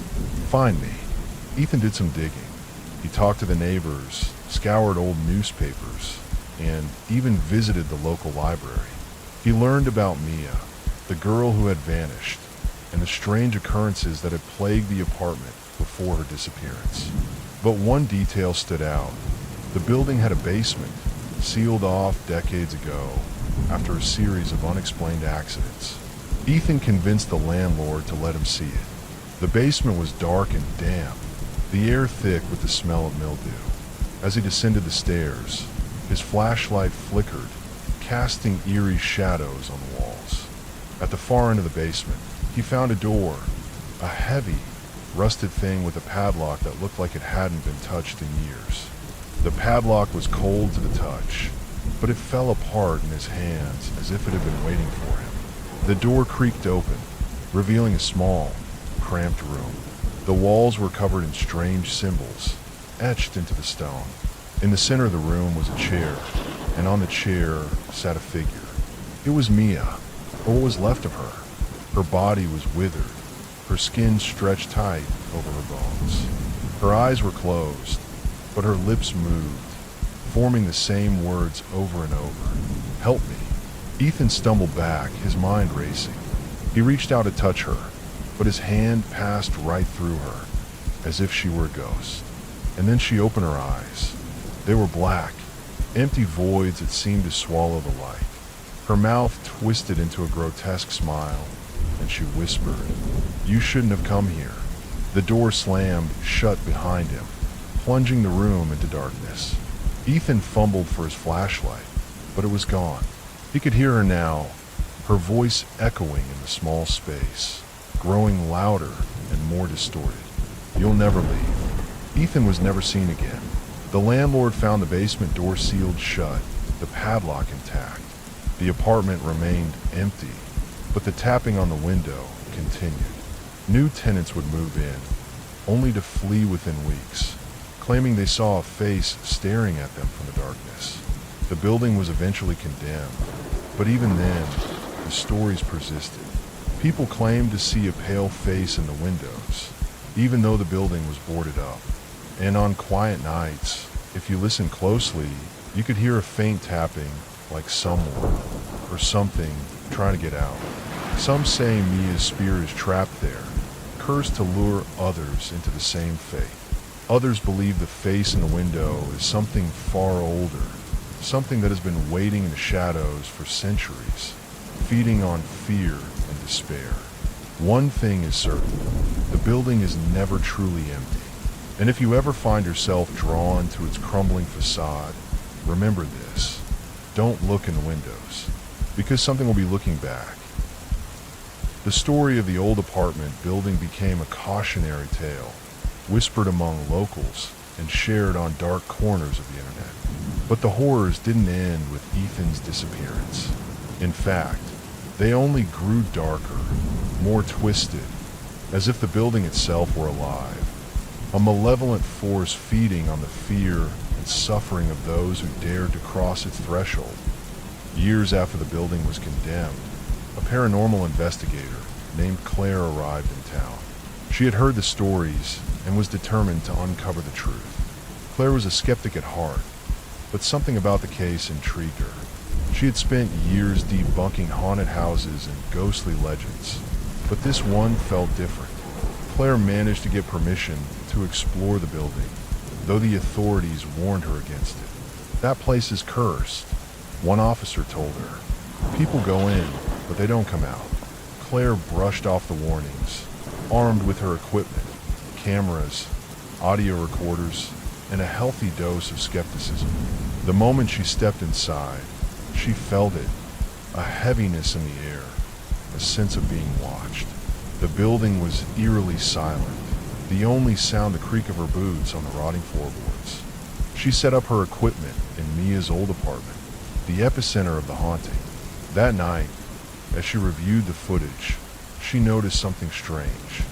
"Find me." Ethan did some digging. He talked to the neighbors, scoured old newspapers, and even visited the local library. He learned about Mia, the girl who had vanished, and the strange occurrences that had plagued the apartment before her disappearance. But one detail stood out. The building had a basement, sealed off decades ago after a series of unexplained accidents. Ethan convinced the landlord to let him see it. The basement was dark and damp, the air thick with the smell of mildew. As he descended the stairs, his flashlight flickered, casting eerie shadows on the walls. At the far end of the basement, he found a door, a heavy, rusted thing with a padlock that looked like it hadn't been touched in years. The padlock was cold to the touch, but it fell apart in his hands as if it had been waiting for him. The door creaked open, revealing a small, cramped room. The walls were covered in strange symbols, etched into the stone. In the center of the room was a chair, and on the chair sat a figure. It was Mia, or what was left of her. Her body was withered, her skin stretched tight over her bones. Her eyes were closed, but her lips moved, forming the same words over and over. "Help me." Ethan stumbled back, his mind racing. He reached out to touch her, but his hand passed right through her, as if she were a ghost. And then she opened her eyes. They were black, empty voids that seemed to swallow the light. Her mouth twisted into a grotesque smile, and she whispered, "You shouldn't have come here." The door slammed shut behind him, plunging the room into darkness. Ethan fumbled for his flashlight, but it was gone. He could hear her now, her voice echoing in the small space, growing louder and more distorted. "You'll never leave." Ethan was never seen again. The landlord found the basement door sealed shut, the padlock intact. The apartment remained empty, but the tapping on the window continued. New tenants would move in, only to flee within weeks, claiming they saw a face staring at them from the darkness. The building was eventually condemned, but even then, the stories persisted. People claimed to see a pale face in the windows, even though the building was boarded up. And on quiet nights, if you listened closely, you could hear a faint tapping, like someone or something trying to get out. Some say Mia's spirit is trapped there, cursed to lure others into the same fate. Others believe the face in the window is something far older, something that has been waiting in the shadows for centuries, feeding on fear and despair. One thing is certain, the building is never truly empty. And if you ever find yourself drawn to its crumbling facade, remember this. Don't look in the windows, because something will be looking back. The story of the old apartment building became a cautionary tale, whispered among locals and shared on dark corners of the internet. But the horrors didn't end with Ethan's disappearance. In fact, they only grew darker, more twisted, as if the building itself were alive, a malevolent force feeding on the fear and suffering of those who dared to cross its threshold. Years after the building was condemned, a paranormal investigator named Claire arrived in town. She had heard the stories and was determined to uncover the truth. Claire was a skeptic at heart, but something about the case intrigued her. She had spent years debunking haunted houses and ghostly legends, but this one felt different. Claire managed to get permission to explore the building, though the authorities warned her against it. "That place is cursed," one officer told her. "People go in, but they don't come out." Claire brushed off the warnings, armed with her equipment, cameras, audio recorders, and a healthy dose of skepticism. The moment she stepped inside, she felt it, a heaviness in the air, a sense of being watched. The building was eerily silent, the only sound the creak of her boots on the rotting floorboards. She set up her equipment in Mia's old apartment, the epicenter of the haunting. That night, as she reviewed the footage, she noticed something strange.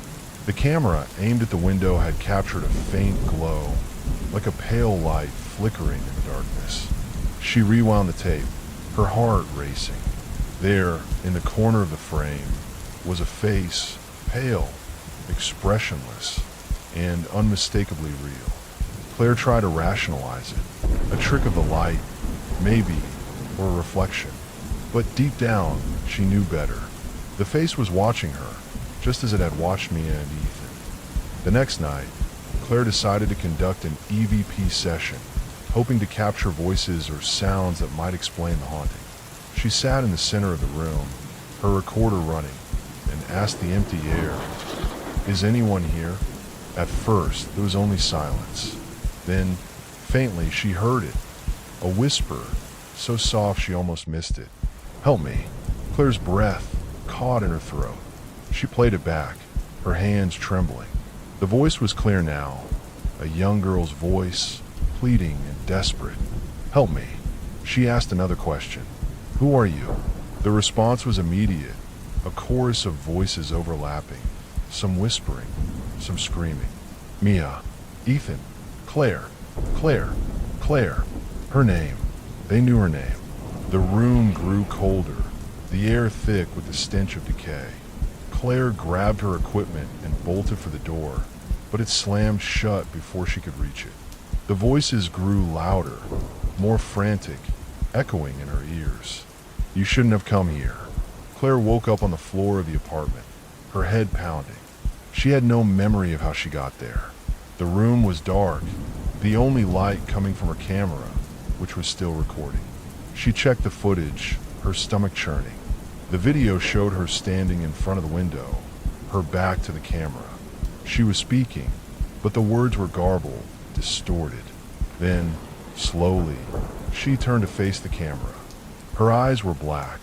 The camera aimed at the window had captured a faint glow, like a pale light flickering in the darkness. She rewound the tape, her heart racing. There, in the corner of the frame, was a face, pale, expressionless, and unmistakably real. Claire tried to rationalize it, a trick of the light, maybe, or a reflection. But deep down, she knew better. The face was watching her, just as it had watched Mia and Ethan. The next night, Claire decided to conduct an EVP session, hoping to capture voices or sounds that might explain the haunting. She sat in the center of the room, her recorder running, and asked the empty air, Is anyone here? At first, there was only silence. Then, faintly, she heard it. A whisper, so soft she almost missed it. Help me. Claire's breath caught in her throat. She played it back, her hands trembling. The voice was clear now, a young girl's voice, pleading and desperate. Help me. She asked another question. Who are you? The response was immediate, a chorus of voices overlapping, some whispering, some screaming. Mia, Ethan, Claire, Claire, Claire. Her name. They knew her name. The room grew colder, the air thick with the stench of decay. Claire grabbed her equipment and bolted for the door, but it slammed shut before she could reach it. The voices grew louder, more frantic, echoing in her ears. You shouldn't have come here. Claire woke up on the floor of the apartment, her head pounding. She had no memory of how she got there. The room was dark, the only light coming from her camera, which was still recording. She checked the footage, her stomach churning. The video showed her standing in front of the window, her back to the camera. She was speaking, but the words were garbled, distorted. Then, slowly, she turned to face the camera. Her eyes were black,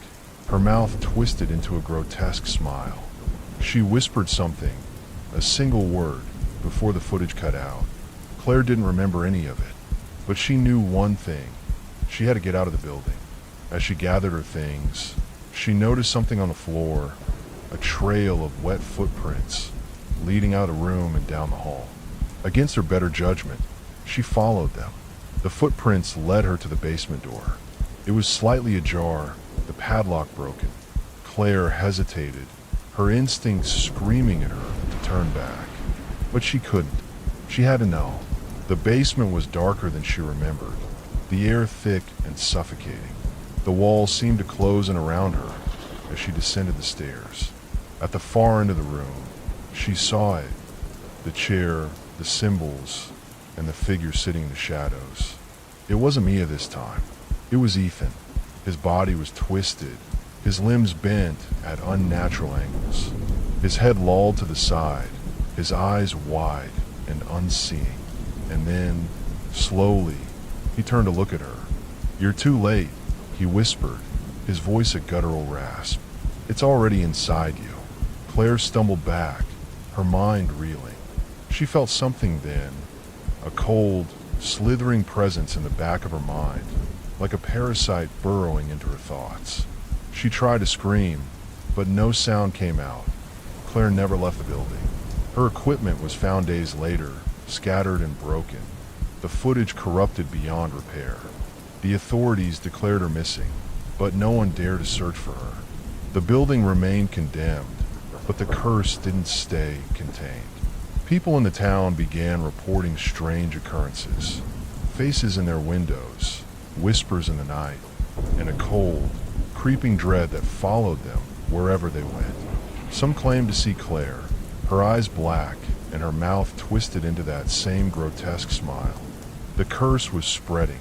her mouth twisted into a grotesque smile. She whispered something, a single word, before the footage cut out. Claire didn't remember any of it, but she knew one thing. She had to get out of the building. As she gathered her things, she noticed something on the floor, a trail of wet footprints leading out of the room and down the hall. Against her better judgment, she followed them. The footprints led her to the basement door. It was slightly ajar, the padlock broken. Claire hesitated, her instincts screaming at her to turn back. But she couldn't. She had to know. The basement was darker than she remembered, the air thick and suffocating. The walls seemed to close in around her as she descended the stairs. At the far end of the room, she saw it, the chair, the symbols, and the figure sitting in the shadows. It wasn't Mia this time. It was Ethan. His body was twisted, his limbs bent at unnatural angles, his head lolled to the side, his eyes wide and unseeing. And then, slowly, he turned to look at her. You're too late, he whispered, his voice a guttural rasp. It's already inside you. Claire stumbled back, her mind reeling. She felt something then, a cold, slithering presence in the back of her mind, like a parasite burrowing into her thoughts. She tried to scream, but no sound came out. Claire never left the building. Her equipment was found days later, scattered and broken, the footage corrupted beyond repair. The authorities declared her missing, but no one dared to search for her. The building remained condemned, but the curse didn't stay contained. People in the town began reporting strange occurrences, faces in their windows, whispers in the night, and a cold, creeping dread that followed them wherever they went. Some claimed to see Claire, her eyes black and her mouth twisted into that same grotesque smile. The curse was spreading,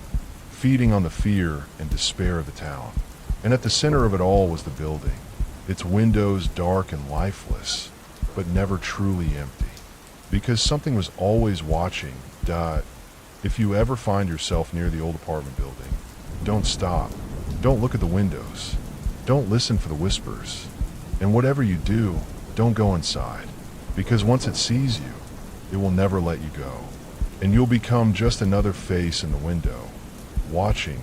feeding on the fear and despair of the town. And at the center of it all was the building, its windows dark and lifeless, but never truly empty. Because something was always watching. If you ever find yourself near the old apartment building, don't stop. Don't look at the windows. Don't listen for the whispers. And whatever you do, don't go inside. Because once it sees you, it will never let you go. And you'll become just another face in the window, watching,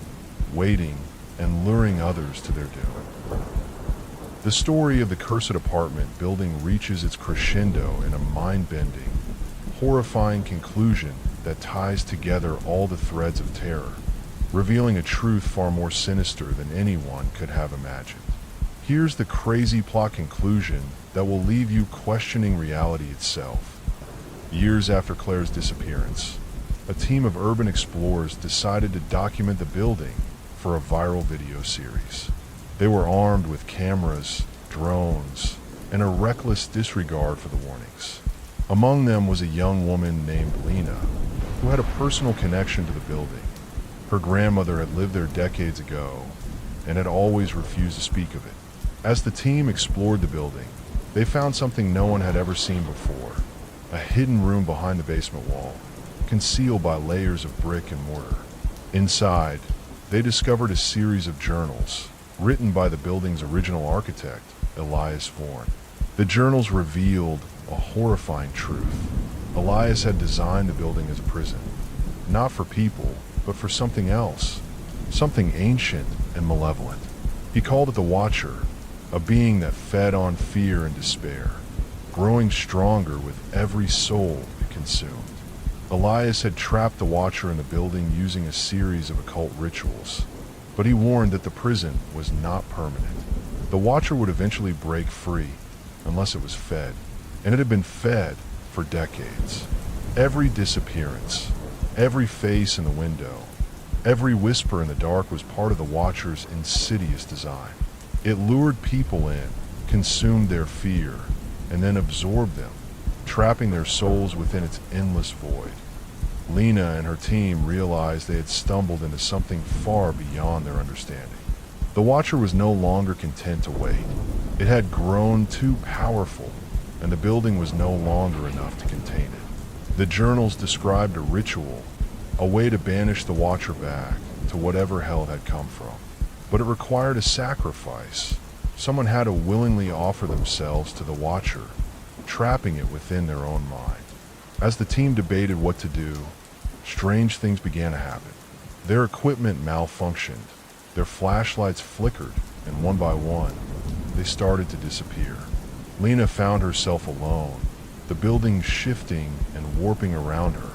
waiting, and luring others to their doom. The story of the cursed apartment building reaches its crescendo in a mind-bending, horrifying conclusion that ties together all the threads of terror, revealing a truth far more sinister than anyone could have imagined. Here's the crazy plot conclusion that will leave you questioning reality itself. Years after Claire's disappearance, a team of urban explorers decided to document the building for a viral video series. They were armed with cameras, drones, and a reckless disregard for the warnings. Among them was a young woman named Lena, who had a personal connection to the building. Her grandmother had lived there decades ago and had always refused to speak of it. As the team explored the building, They found something no one had ever seen before, a hidden room behind the basement wall, concealed by layers of brick and mortar. Inside, they discovered a series of journals, written by the building's original architect, Elias Vorn. The journals revealed a horrifying truth. Elias had designed the building as a prison, not for people, but for something else, something ancient and malevolent. He called it the Watcher, a being that fed on fear and despair, growing stronger with every soul it consumed. Elias had trapped the Watcher in the building using a series of occult rituals, but he warned that the prison was not permanent. The Watcher would eventually break free, unless it was fed, and it had been fed for decades. Every disappearance, every face in the window, every whisper in the dark was part of the Watcher's insidious design. It lured people in, consumed their fear, and then absorbed them, trapping their souls within its endless void. Lena and her team realized they had stumbled into something far beyond their understanding. The Watcher was no longer content to wait. It had grown too powerful, and the building was no longer enough to contain it. The journals described a ritual, a way to banish the Watcher back to whatever hell it had come from. But it required a sacrifice. Someone had to willingly offer themselves to the Watcher, trapping it within their own mind. As the team debated what to do, strange things began to happen. Their equipment malfunctioned, their flashlights flickered, and one by one, they started to disappear. Lena found herself alone, the building shifting and warping around her,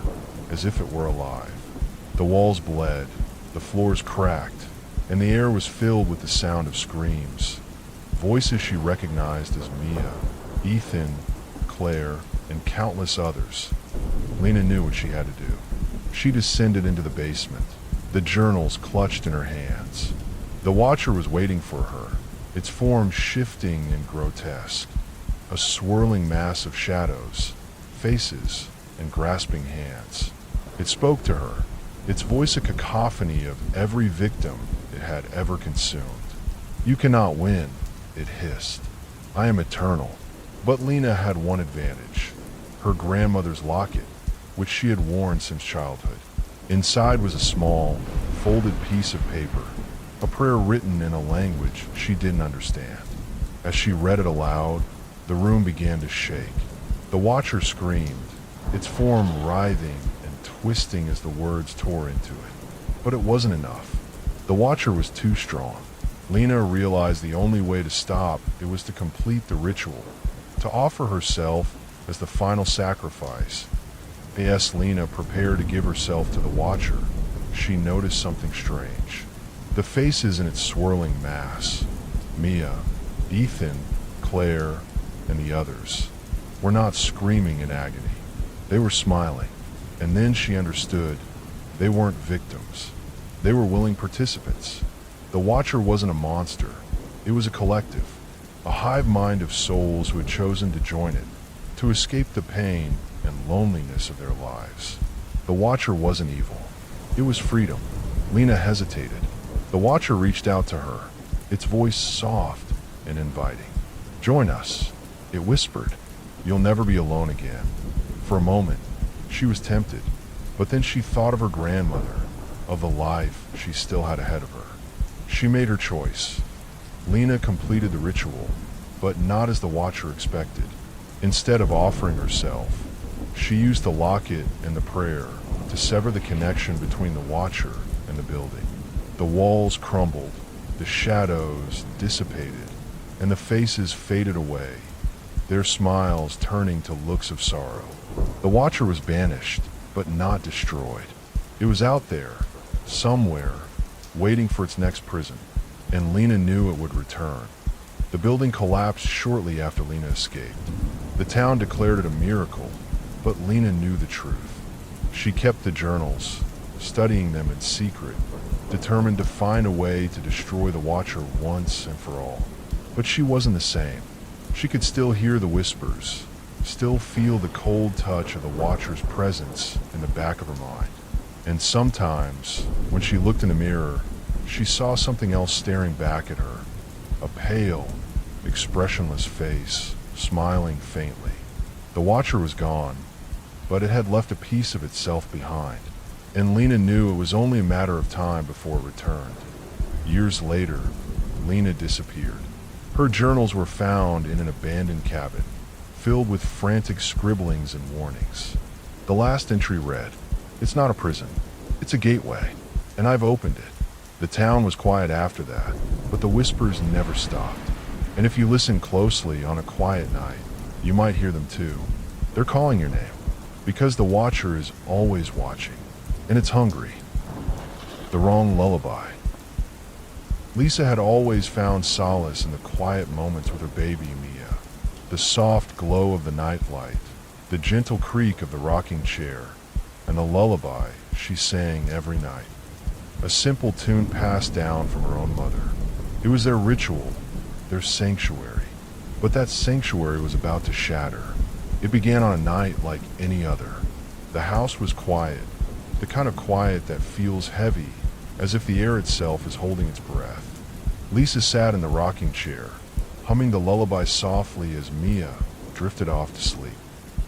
as if it were alive. The walls bled, the floors cracked, and the air was filled with the sound of screams. Voices she recognized as Mia, Ethan, Claire, and countless others. Lena knew what she had to do. She descended into the basement, the journals clutched in her hands. The Watcher was waiting for her, its form shifting and grotesque, a swirling mass of shadows, faces, and grasping hands. It spoke to her, its voice a cacophony of every victim it had ever consumed. "You cannot win," it hissed. "I am eternal." But Lena had one advantage, her grandmother's locket, which she had worn since childhood. Inside was a small, folded piece of paper, a prayer written in a language she didn't understand. As she read it aloud, the room began to shake. The Watcher screamed, its form writhing and twisting as the words tore into it. But it wasn't enough. The Watcher was too strong. Lena realized the only way to stop it was to complete the ritual, to offer herself as the final sacrifice. As Lena prepared to give herself to the Watcher, she noticed something strange. The faces in its swirling mass, Mia, Ethan, Claire, and the others, were not screaming in agony. They were smiling, and then she understood they weren't victims. They were willing participants. The Watcher wasn't a monster. It was a collective, a hive mind of souls who had chosen to join it, to escape the pain and loneliness of their lives. The Watcher wasn't evil. It was freedom. Lena hesitated. The Watcher reached out to her, its voice soft and inviting. "Join us," it whispered. "You'll never be alone again." For a moment, she was tempted, but then she thought of her grandmother, of the life she still had ahead of her. She made her choice. Lena completed the ritual, but not as the Watcher expected. Instead of offering herself, she used the locket and the prayer to sever the connection between the Watcher and the building. The walls crumbled, the shadows dissipated, and the faces faded away, their smiles turning to looks of sorrow. The Watcher was banished, but not destroyed. It was out there, somewhere, waiting for its next prison, and Lena knew it would return. The building collapsed shortly after Lena escaped. The town declared it a miracle, but Lena knew the truth. She kept the journals, studying them in secret, determined to find a way to destroy the Watcher once and for all. But she wasn't the same. She could still hear the whispers, still feel the cold touch of the Watcher's presence in the back of her mind. And sometimes, when she looked in the mirror, she saw something else staring back at her, a pale, expressionless face, smiling faintly. The watcher was gone, but it had left a piece of itself behind, and Lena knew it was only a matter of time before it returned. Years later, Lena disappeared. Her journals were found in an abandoned cabin, filled with frantic scribblings and warnings. The last entry read, "It's not a prison, it's a gateway, and I've opened it." The town was quiet after that, but the whispers never stopped. And if you listen closely on a quiet night, you might hear them too. They're calling your name, because the watcher is always watching, and it's hungry. The wrong lullaby. Lisa had always found solace in the quiet moments with her baby Mia. The soft glow of the nightlight, the gentle creak of the rocking chair, and the lullaby she sang every night. A simple tune passed down from her own mother. It was their ritual, their sanctuary. But that sanctuary was about to shatter. It began on a night like any other. The house was quiet, the kind of quiet that feels heavy, as if the air itself is holding its breath. Lisa sat in the rocking chair, humming the lullaby softly as Mia drifted off to sleep.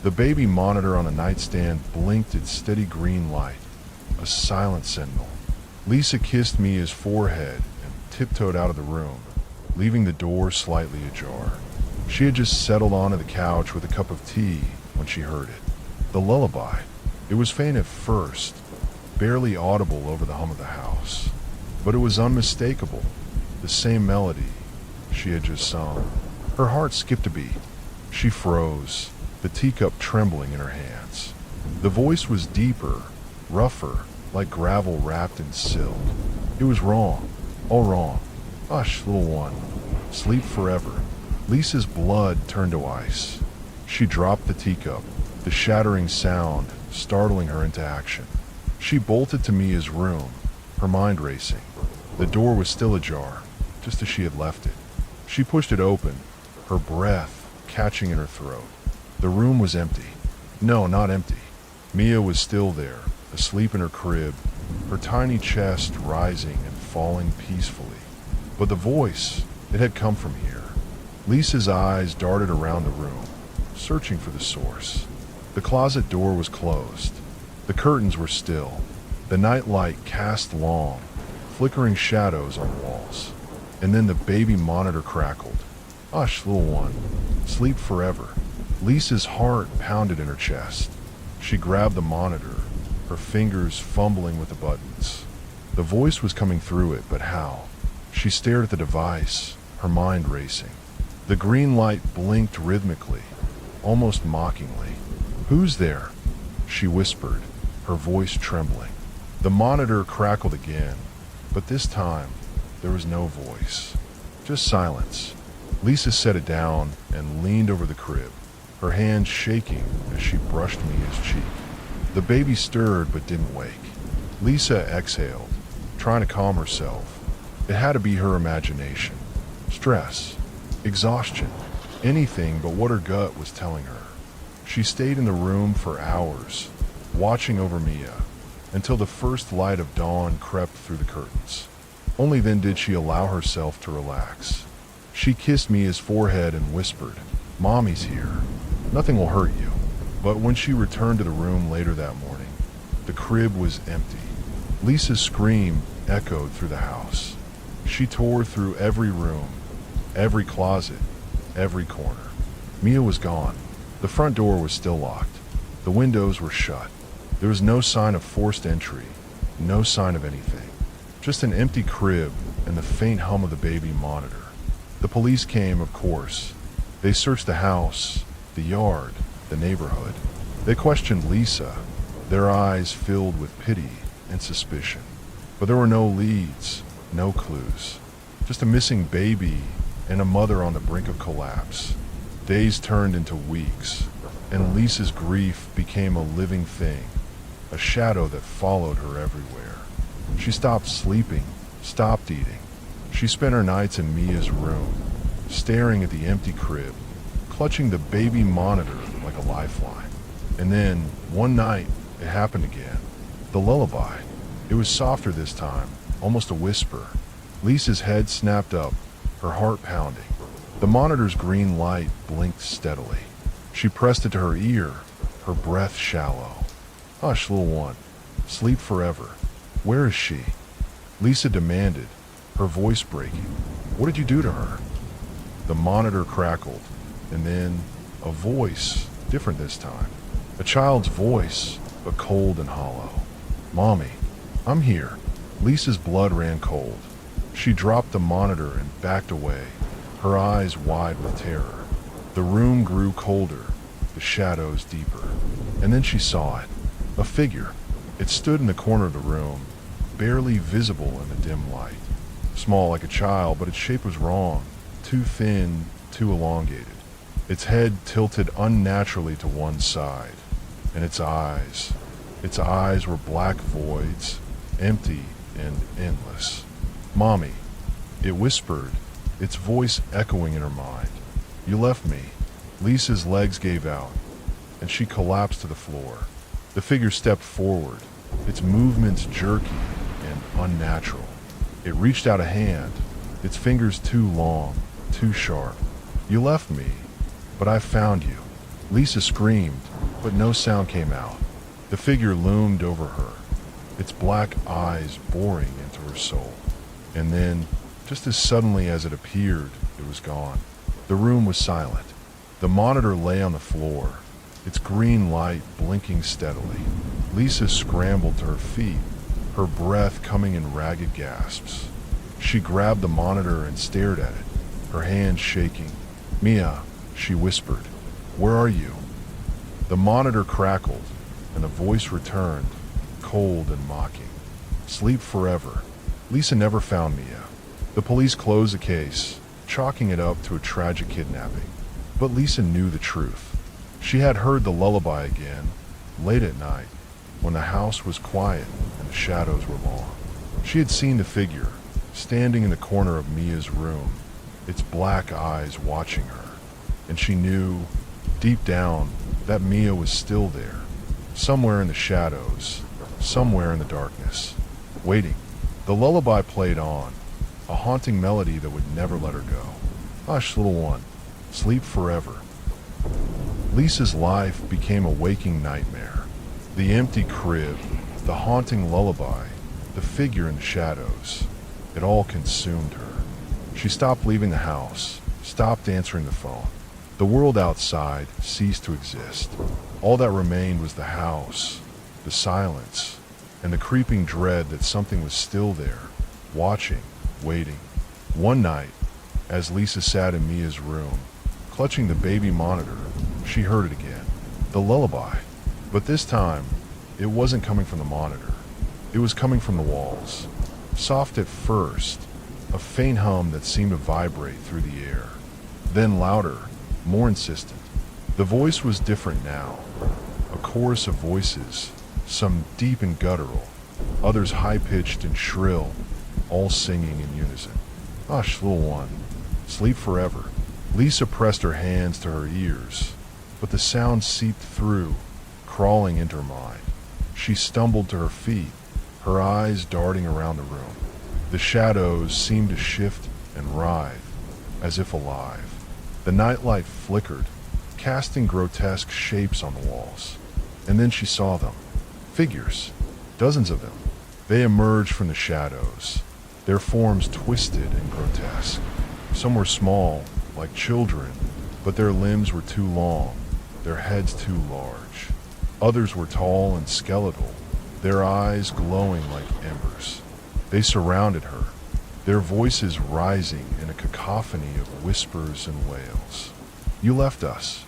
The baby monitor on the nightstand blinked its steady green light, a silent sentinel. Lisa kissed Mia's forehead and tiptoed out of the room, leaving the door slightly ajar. She had just settled onto the couch with a cup of tea when she heard it. The lullaby. It was faint at first, barely audible over the hum of the house, but it was unmistakable, the same melody she had just sung. Her heart skipped a beat. She froze, the teacup trembling in her hands. The voice was deeper, rougher, like gravel wrapped in silt. It was wrong, all wrong. Hush, little one, sleep forever. Lisa's blood turned to ice. She dropped the teacup, the shattering sound startling her into action. She bolted to Mia's room, her mind racing. The door was still ajar, just as she had left it. She pushed it open, her breath catching in her throat. The room was empty. No, not empty. Mia was still there, asleep in her crib, her tiny chest rising and falling peacefully. But the voice, it had come from here. Lisa's eyes darted around the room, searching for the source. The closet door was closed. The curtains were still. The night light cast long, flickering shadows on the walls. And then the baby monitor crackled. Hush, little one, sleep forever. Lisa's heart pounded in her chest. She grabbed the monitor, her fingers fumbling with the buttons. The voice was coming through it, but how? She stared at the device, her mind racing. The green light blinked rhythmically, almost mockingly. "Who's there?" she whispered, her voice trembling. The monitor crackled again, but this time there was no voice, just silence. Lisa set it down and leaned over the crib, her hands shaking as she brushed Mia's cheek. The baby stirred but didn't wake. Lisa exhaled, trying to calm herself. It had to be her imagination. Stress, exhaustion, anything but what her gut was telling her. She stayed in the room for hours, watching over Mia, until the first light of dawn crept through the curtains. Only then did she allow herself to relax. She kissed Mia's forehead and whispered, "Mommy's here. Nothing will hurt you." But when she returned to the room later that morning, the crib was empty. Lisa's scream echoed through the house. She tore through every room, every closet, every corner. Mia was gone. The front door was still locked. The windows were shut. There was no sign of forced entry, no sign of anything. Just an empty crib and the faint hum of the baby monitor. The police came, of course. They searched the house, the yard, the neighborhood. They questioned Lisa, their eyes filled with pity and suspicion. But there were no leads, no clues. Just a missing baby and a mother on the brink of collapse. Days turned into weeks, and Lisa's grief became a living thing, a shadow that followed her everywhere. She stopped sleeping, stopped eating. She spent her nights in Mia's room, staring at the empty crib, clutching the baby monitor like a lifeline. And then, one night, it happened again. The lullaby. It was softer this time, almost a whisper. Lisa's head snapped up, her heart pounding. The monitor's green light blinked steadily. She pressed it to her ear, her breath shallow. Hush, little one. Sleep forever. Where is she? Lisa demanded, her voice breaking. What did you do to her? The monitor crackled, and then a voice, different this time. A child's voice, but cold and hollow. Mommy, I'm here. Lisa's blood ran cold. She dropped the monitor and backed away, her eyes wide with terror. The room grew colder, the shadows deeper. And then she saw it. A figure. It stood in the corner of the room, barely visible in the dim light. Small like a child, but its shape was wrong. Too thin, too elongated. Its head tilted unnaturally to one side. And its eyes were black voids, empty and endless. Mommy, it whispered, its voice echoing in her mind. You left me. Lisa's legs gave out, and she collapsed to the floor. The figure stepped forward, its movements jerky and unnatural. It reached out a hand, its fingers too long, too sharp. You left me, but I found you. Lisa screamed, but no sound came out. The figure loomed over her, its black eyes boring into her soul. And then, just as suddenly as it appeared, it was gone. The room was silent. The monitor lay on the floor, its green light blinking steadily. Lisa scrambled to her feet, her breath coming in ragged gasps. She grabbed the monitor and stared at it, her hands shaking. Mia, she whispered, where are you? The monitor crackled, and the voice returned, cold and mocking. Sleep forever. Lisa never found Mia. The police closed the case, chalking it up to a tragic kidnapping. But Lisa knew the truth. She had heard the lullaby again, late at night, when the house was quiet and the shadows were long. She had seen the figure, standing in the corner of Mia's room, its black eyes watching her. And she knew, deep down, that Mia was still there, somewhere in the shadows, somewhere in the darkness, waiting. The lullaby played on, a haunting melody that would never let her go. Hush, little one, sleep forever. Lisa's life became a waking nightmare. The empty crib, the haunting lullaby, the figure in the shadows, it all consumed her. She stopped leaving the house, stopped answering the phone. The world outside ceased to exist. All that remained was the house, the silence, and the creeping dread that something was still there, watching, waiting. One night, as Lisa sat in Mia's room, clutching the baby monitor, she heard it again. The lullaby. But this time, it wasn't coming from the monitor. It was coming from the walls. Soft at first, a faint hum that seemed to vibrate through the air. Then louder, more insistent. The voice was different now. A chorus of voices, some deep and guttural, others high-pitched and shrill, all singing in unison. Hush, little one, sleep forever. Lisa pressed her hands to her ears, but the sound seeped through, crawling into her mind. She stumbled to her feet, her eyes darting around the room. The shadows seemed to shift and writhe, as if alive. The nightlight flickered, casting grotesque shapes on the walls. And then she saw them. Figures. Dozens of them. They emerged from the shadows, their forms twisted and grotesque. Some were small, like children, but their limbs were too long, their heads too large. Others were tall and skeletal, their eyes glowing like embers. They surrounded her, their voices rising in a cacophony of whispers and wails. You left us.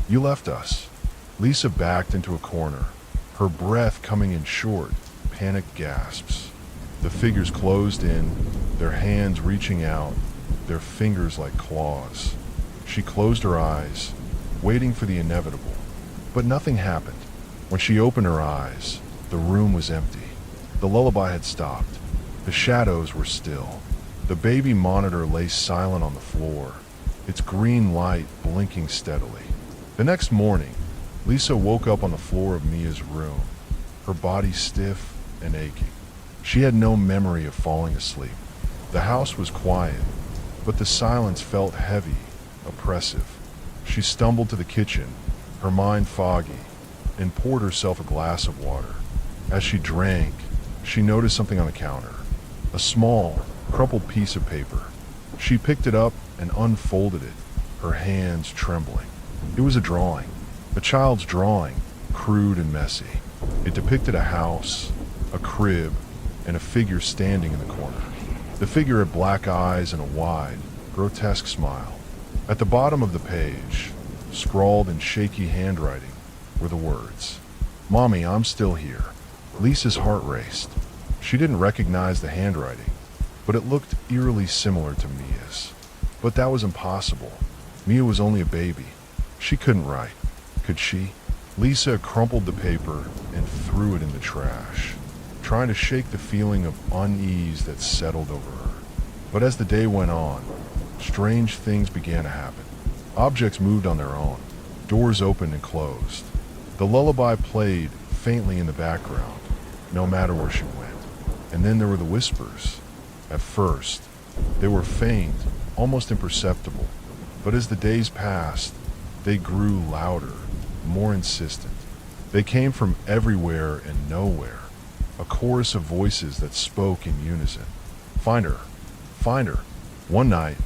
You left us. Lisa backed into a corner, her breath coming in short, panicked gasps. The figures closed in, their hands reaching out, their fingers like claws. She closed her eyes, waiting for the inevitable. But nothing happened. When she opened her eyes, the room was empty. The lullaby had stopped. The shadows were still. The baby monitor lay silent on the floor, its green light blinking steadily. The next morning, Lisa woke up on the floor of Mia's room, her body stiff and aching. She had no memory of falling asleep. The house was quiet, but the silence felt heavy, oppressive. She stumbled to the kitchen, her mind foggy, and poured herself a glass of water. As she drank, she noticed something on the counter, a small, crumpled piece of paper. She picked it up and unfolded it, her hands trembling. It was a drawing, a child's drawing, crude and messy. It depicted a house, a crib, and a figure standing in the corner. The figure had black eyes and a wide, grotesque smile. At the bottom of the page, scrawled in shaky handwriting, were the words, "Mommy, I'm still here." Lisa's heart raced. She didn't recognize the handwriting, but it looked eerily similar to Mia's. But that was impossible. Mia was only a baby. She couldn't write. Could she? Lisa crumpled the paper and threw it in the trash, trying to shake the feeling of unease that settled over her. But as the day went on, strange things began to happen. Objects moved on their own. Doors opened and closed. The lullaby played faintly in the background, no matter where she went. And then there were the whispers. At first, they were faint, almost imperceptible. But as the days passed, they grew louder, more insistent. They came from everywhere and nowhere, a chorus of voices that spoke in unison. "Find her! Find her!" One night,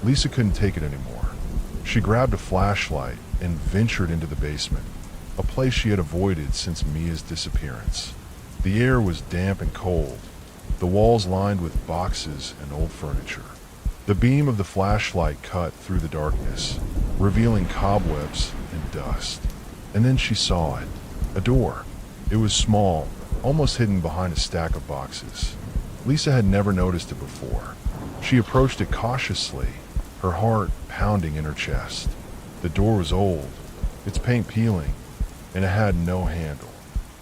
Lisa couldn't take it anymore. She grabbed a flashlight and ventured into the basement, a place she had avoided since Mia's disappearance. The air was damp and cold, the walls lined with boxes and old furniture. The beam of the flashlight cut through the darkness, revealing cobwebs and dust. And then she saw it, a door. It was small, almost hidden behind a stack of boxes. Lisa had never noticed it before. She approached it cautiously, her heart pounding in her chest. The door was old, its paint peeling, and it had no handle,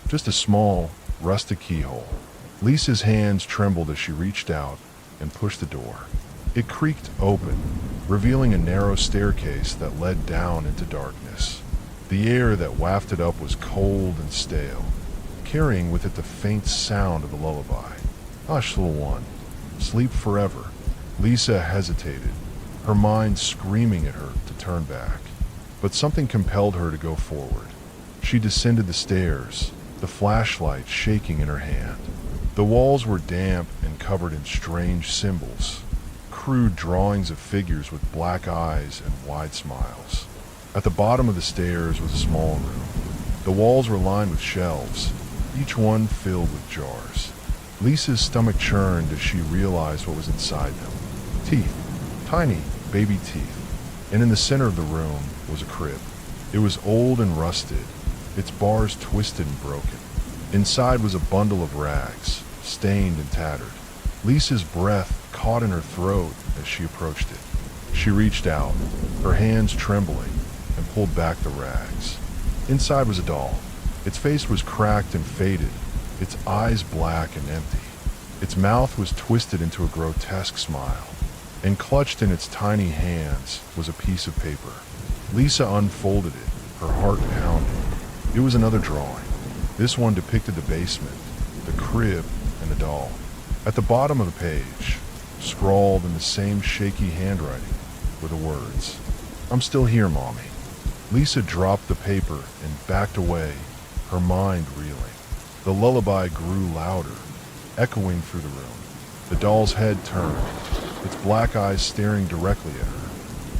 just a small, rusted keyhole. Lisa's hands trembled as she reached out and pushed the door. It creaked open, revealing a narrow staircase that led down into darkness. The air that wafted up was cold and stale, carrying with it the faint sound of the lullaby. "Hush, little one. Sleep forever." Lisa hesitated, her mind screaming at her to turn back. But something compelled her to go forward. She descended the stairs, the flashlight shaking in her hand. The walls were damp and covered in strange symbols, crude drawings of figures with black eyes and wide smiles. At the bottom of the stairs was a small room. The walls were lined with shelves, each one filled with jars. Lisa's stomach churned as she realized what was inside them. Teeth, tiny baby teeth. And in the center of the room was a crib. It was old and rusted, its bars twisted and broken. Inside was a bundle of rags, stained and tattered. Lisa's breath caught in her throat as she approached it. She reached out, her hands trembling, and pulled back the rags. Inside was a doll. Its face was cracked and faded, its eyes black and empty. Its mouth was twisted into a grotesque smile, and clutched in its tiny hands was a piece of paper. Lisa unfolded it, her heart pounding. It was another drawing. This one depicted the basement, the crib, and the doll. At the bottom of the page, scrawled in the same shaky handwriting, were the words, "I'm still here, Mommy." Lisa dropped the paper and backed away, her mind reeling. The lullaby grew louder, echoing through the room. The doll's head turned, its black eyes staring directly at her.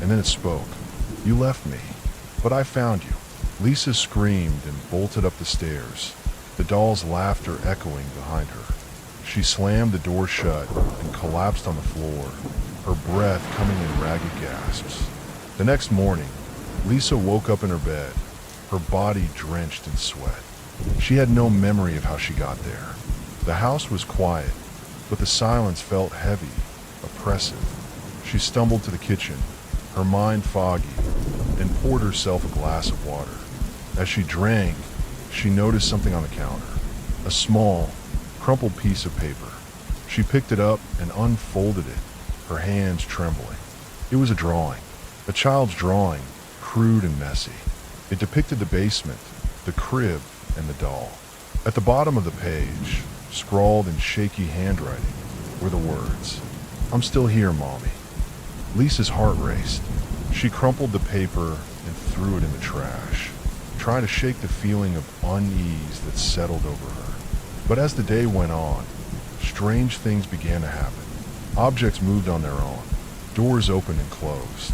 And then it spoke. "You left me, but I found you." Lisa screamed and bolted up the stairs, the doll's laughter echoing behind her. She slammed the door shut and collapsed on the floor, her breath coming in ragged gasps. The next morning, Lisa woke up in her bed, her body drenched in sweat. She had no memory of how she got there. The house was quiet, but the silence felt heavy, oppressive. She stumbled to the kitchen, her mind foggy, and poured herself a glass of water. As she drank, she noticed something on the counter, a small, crumpled piece of paper. She picked it up and unfolded it, her hands trembling. It was a drawing, a child's drawing, crude and messy. It depicted the basement, the crib, and the doll. At the bottom of the page, scrawled in shaky handwriting, were the words, "I'm still here, Mommy." Lisa's heart raced. She She crumpled the paper and threw it in the trash, trying to shake the feeling of unease that settled over her. But as the day went on, strange things began to happen. Objects moved on their own. Doors opened and closed.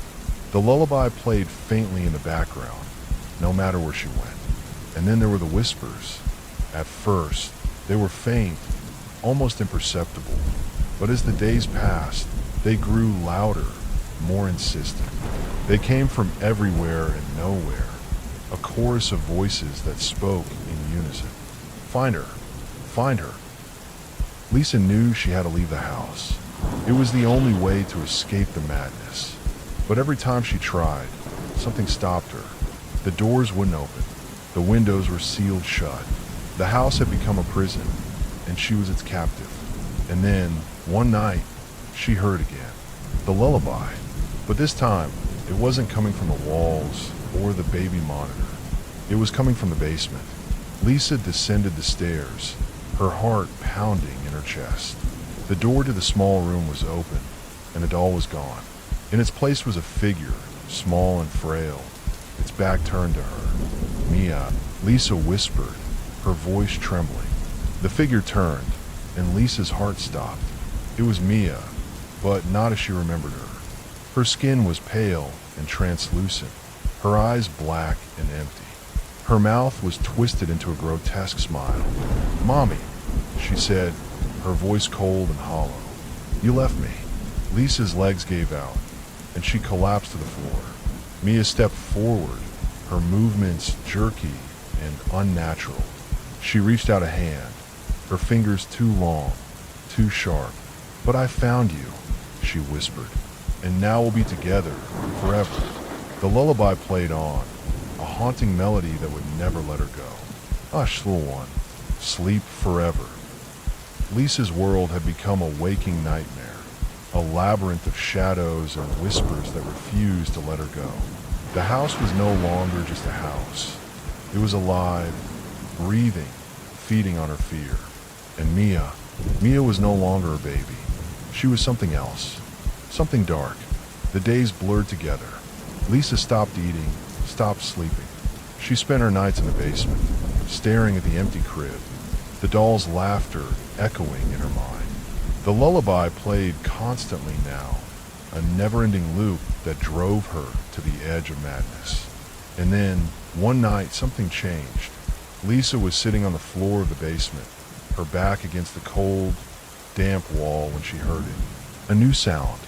The lullaby played faintly in the background, no matter where she went. And then there were the whispers. At first, they were faint, almost imperceptible. But as the days passed, they grew louder, more insistent. They came from everywhere and nowhere, a chorus of voices that spoke in unison. Find her. Find her. Lisa knew she had to leave the house. It was the only way to escape the madness. But every time she tried, something stopped her. The doors wouldn't open. The windows were sealed shut. The house had become a prison, and she was its captive. And then, one night, she heard again. The lullaby. But this time, it wasn't coming from the walls or the baby monitor. It was coming from the basement. Lisa descended the stairs, her heart pounding in her chest. The door to the small room was open, and the doll was gone. In its place was a figure, small and frail, its back turned to her. Mia, Lisa whispered, her voice trembling. The figure turned, and Lisa's heart stopped. It was Mia, but not as she remembered her. Her skin was pale and translucent, her eyes black and empty. Her mouth was twisted into a grotesque smile. "Mommy," she said, her voice cold and hollow. "You left me." Lisa's legs gave out, and she collapsed to the floor. Mia stepped forward, her movements jerky and unnatural. She reached out a hand, her fingers too long, too sharp. "But I found you," she whispered, "and now we'll be together forever." The lullaby played on, a haunting melody that would never let her go. "Hush, little one, sleep forever." Lisa's world had become a waking nightmare, a labyrinth of shadows and whispers that refused to let her go. The house was no longer just a house. It was alive, breathing, feeding on her fear. And Mia was no longer a baby. She was something else, something dark. The days blurred together. Lisa stopped eating, stopped sleeping. She spent her nights in the basement, staring at the empty crib, the doll's laughter echoing in her mind. The lullaby played constantly now, a never-ending loop that drove her to the edge of madness. And then, one night, something changed. Lisa was sitting on the floor of the basement, her back against the cold, damp wall when she heard it. A new sound,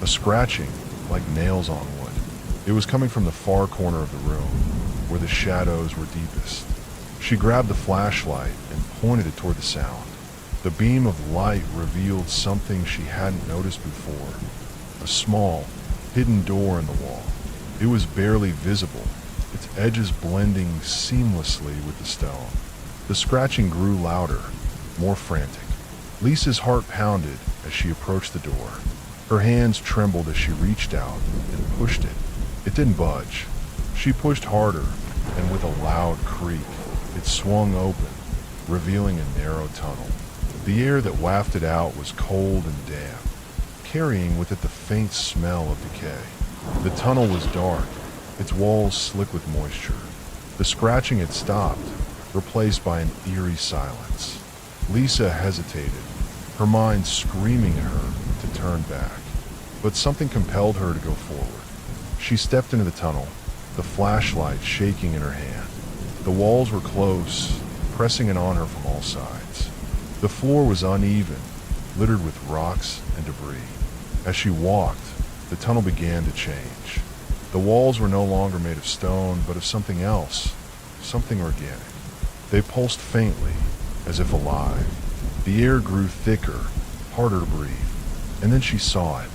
a scratching like nails on wood. It was coming from the far corner of the room, where the shadows were deepest. She grabbed the flashlight and pointed it toward the sound. The beam of light revealed something she hadn't noticed before. A small, hidden door in the wall. It was barely visible, its edges blending seamlessly with the stone. The scratching grew louder, more frantic. Lisa's heart pounded as she approached the door. Her hands trembled as she reached out and pushed it. It didn't budge. She pushed harder, and with a loud creak, it swung open, revealing a narrow tunnel. The air that wafted out was cold and damp, carrying with it the faint smell of decay. The tunnel was dark, its walls slick with moisture. The scratching had stopped, replaced by an eerie silence. Lisa hesitated, her mind screaming at her to turn back. But something compelled her to go forward. She stepped into the tunnel, the flashlight shaking in her hand. The walls were close, pressing in on her from all sides. The floor was uneven, littered with rocks and debris. As she walked, the tunnel began to change. The walls were no longer made of stone, but of something else, something organic. They pulsed faintly, as if alive. The air grew thicker, harder to breathe. And then she saw it,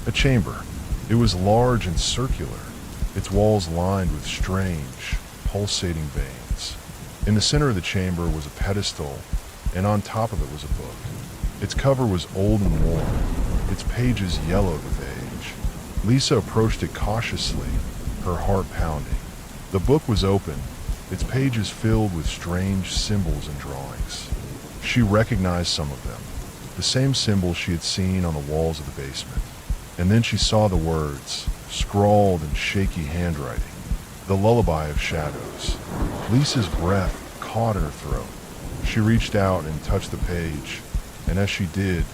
a chamber. It was large and circular, its walls lined with strange, pulsating veins. In the center of the chamber was a pedestal, and on top of it was a book. Its cover was old and worn, its pages yellowed with age. Lisa approached it cautiously, her heart pounding. The book was open, its pages filled with strange symbols and drawings. She recognized some of them, the same symbols she had seen on the walls of the basement. And then she saw the words, scrawled in shaky handwriting. The Lullaby of Shadows. Lisa's breath caught in her throat. She reached out and touched the page, and as she did,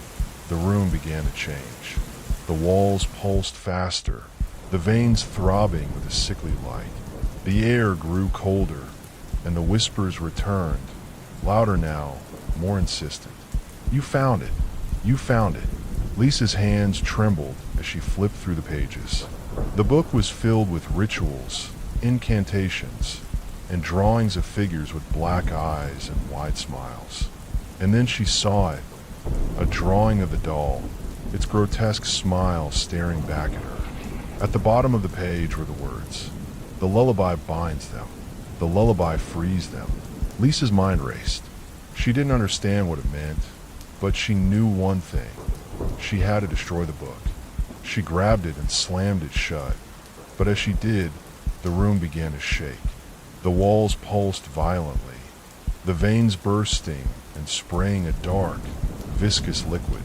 the room began to change. The walls pulsed faster, the veins throbbing with a sickly light. The air grew colder, and the whispers returned, louder now, more insistent. You found it. You found it. Lisa's hands trembled as she flipped through the pages. The book was filled with rituals, incantations, and drawings of figures with black eyes and wide smiles. And then she saw it, a drawing of the doll, its grotesque smile staring back at her. At the bottom of the page were the words, "The lullaby binds them. The lullaby frees them." Lisa's mind raced. She didn't understand what it meant, but she knew one thing. She had to destroy the book. She grabbed it and slammed it shut. But as she did, the room began to shake. The walls pulsed violently, the veins bursting and spraying a dark, viscous liquid.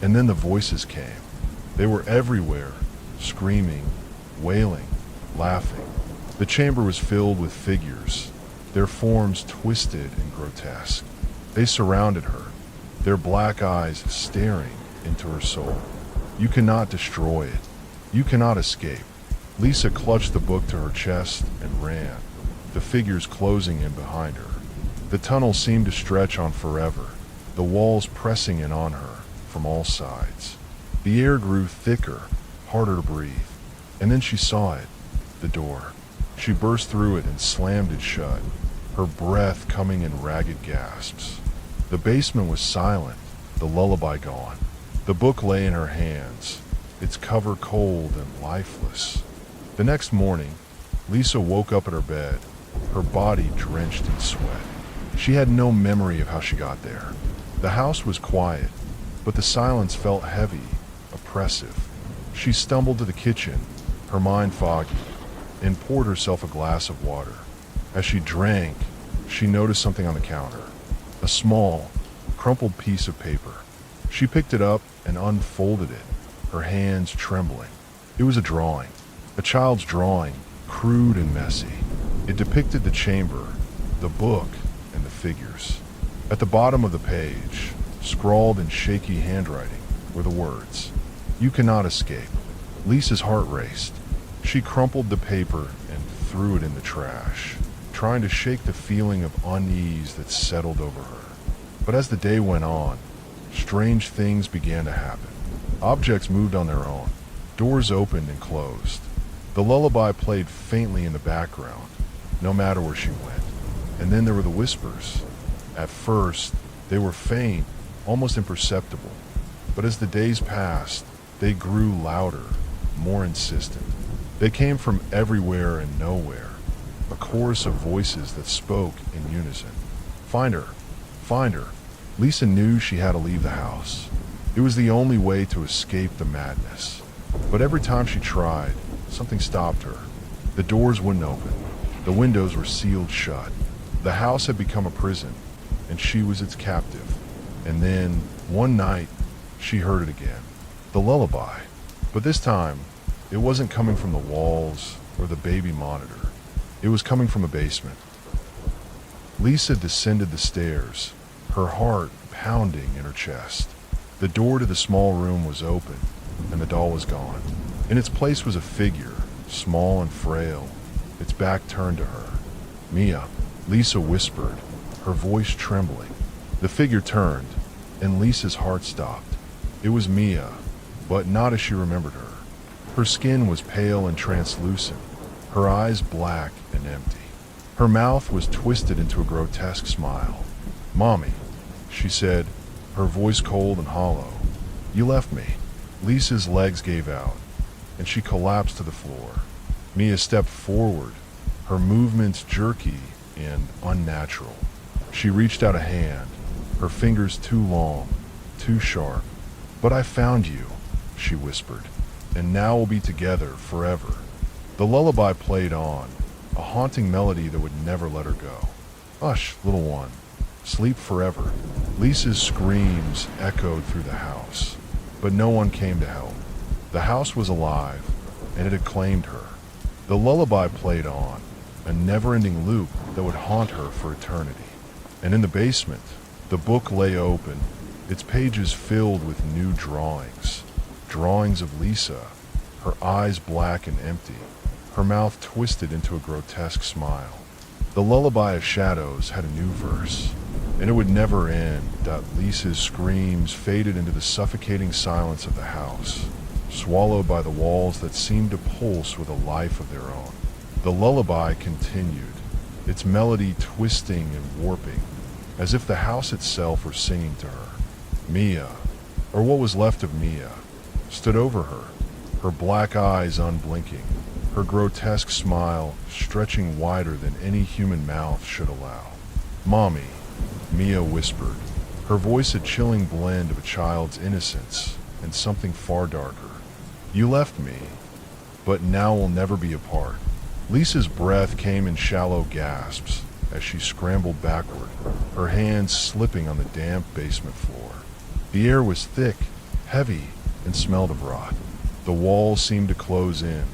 And then the voices came. They were everywhere, screaming, wailing, laughing. The chamber was filled with figures, their forms twisted and grotesque. They surrounded her, their black eyes staring into her soul. You cannot destroy it. You cannot escape. Lisa clutched the book to her chest and ran, the figures closing in behind her. The tunnel seemed to stretch on forever, the walls pressing in on her from all sides. The air grew thicker, harder to breathe. And then she saw it, the door. She burst through it and slammed it shut, her breath coming in ragged gasps. The basement was silent, the lullaby gone. The book lay in her hands, its cover cold and lifeless. The next morning, Lisa woke up at her bed, her body drenched in sweat. She had no memory of how she got there. The house was quiet, but the silence felt heavy, oppressive. She stumbled to the kitchen, her mind foggy, and poured herself a glass of water. As she drank, she noticed something on the counter, a small, crumpled piece of paper. She picked it up and unfolded it, her hands trembling. It was a drawing, a child's drawing, crude and messy. It depicted the chamber, the book, and the figures. At the bottom of the page, scrawled in shaky handwriting, were the words, "You cannot escape." Lisa's heart raced. She crumpled the paper and threw it in the trash, trying to shake the feeling of unease that settled over her. But as the day went on, strange things began to happen. Objects moved on their own. Doors opened and closed. The lullaby played faintly in the background, no matter where she went. And then there were the whispers. At first, they were faint, almost imperceptible. But as the days passed, they grew louder, more insistent. They came from everywhere and nowhere, a chorus of voices that spoke in unison. "Find her! Find her!" Lisa knew she had to leave the house. It was the only way to escape the madness. But every time she tried, something stopped her. The doors wouldn't open. The windows were sealed shut. The house had become a prison, and she was its captive. And then, one night, she heard it again. The lullaby. But this time, it wasn't coming from the walls or the baby monitor. It was coming from a basement. Lisa descended the stairs, her heart pounding in her chest. The door to the small room was open, and the doll was gone. In its place was a figure, small and frail, its back turned to her. "Mia," Lisa whispered, her voice trembling. The figure turned, and Lisa's heart stopped. It was Mia, but not as she remembered her. Her skin was pale and translucent, her eyes black and empty. Her mouth was twisted into a grotesque smile. "Mommy," she said, her voice cold and hollow. "You left me." Lisa's legs gave out, and she collapsed to the floor. Mia stepped forward, her movements jerky and unnatural. She reached out a hand, her fingers too long, too sharp. "But I found you," she whispered, "and now we'll be together forever." The lullaby played on, a haunting melody that would never let her go. "Hush, little one. Sleep forever." Lisa's screams echoed through the house, but no one came to help. The house was alive, and it had claimed her. The lullaby played on, a never-ending loop that would haunt her for eternity. And in the basement, the book lay open, its pages filled with new drawings. Drawings of Lisa, her eyes black and empty, her mouth twisted into a grotesque smile. The lullaby of shadows had a new verse, and it would never end. Lisa's screams faded into the suffocating silence of the house, swallowed by the walls that seemed to pulse with a life of their own. The lullaby continued, its melody twisting and warping, as if the house itself were singing to her. Mia, or what was left of Mia, stood over her, her black eyes unblinking, her grotesque smile stretching wider than any human mouth should allow. "Mommy," Mia whispered, her voice a chilling blend of a child's innocence and something far darker. "You left me, but now we'll never be apart." Lisa's breath came in shallow gasps as she scrambled backward, her hands slipping on the damp basement floor. The air was thick, heavy, and smelled of rot. The walls seemed to close in,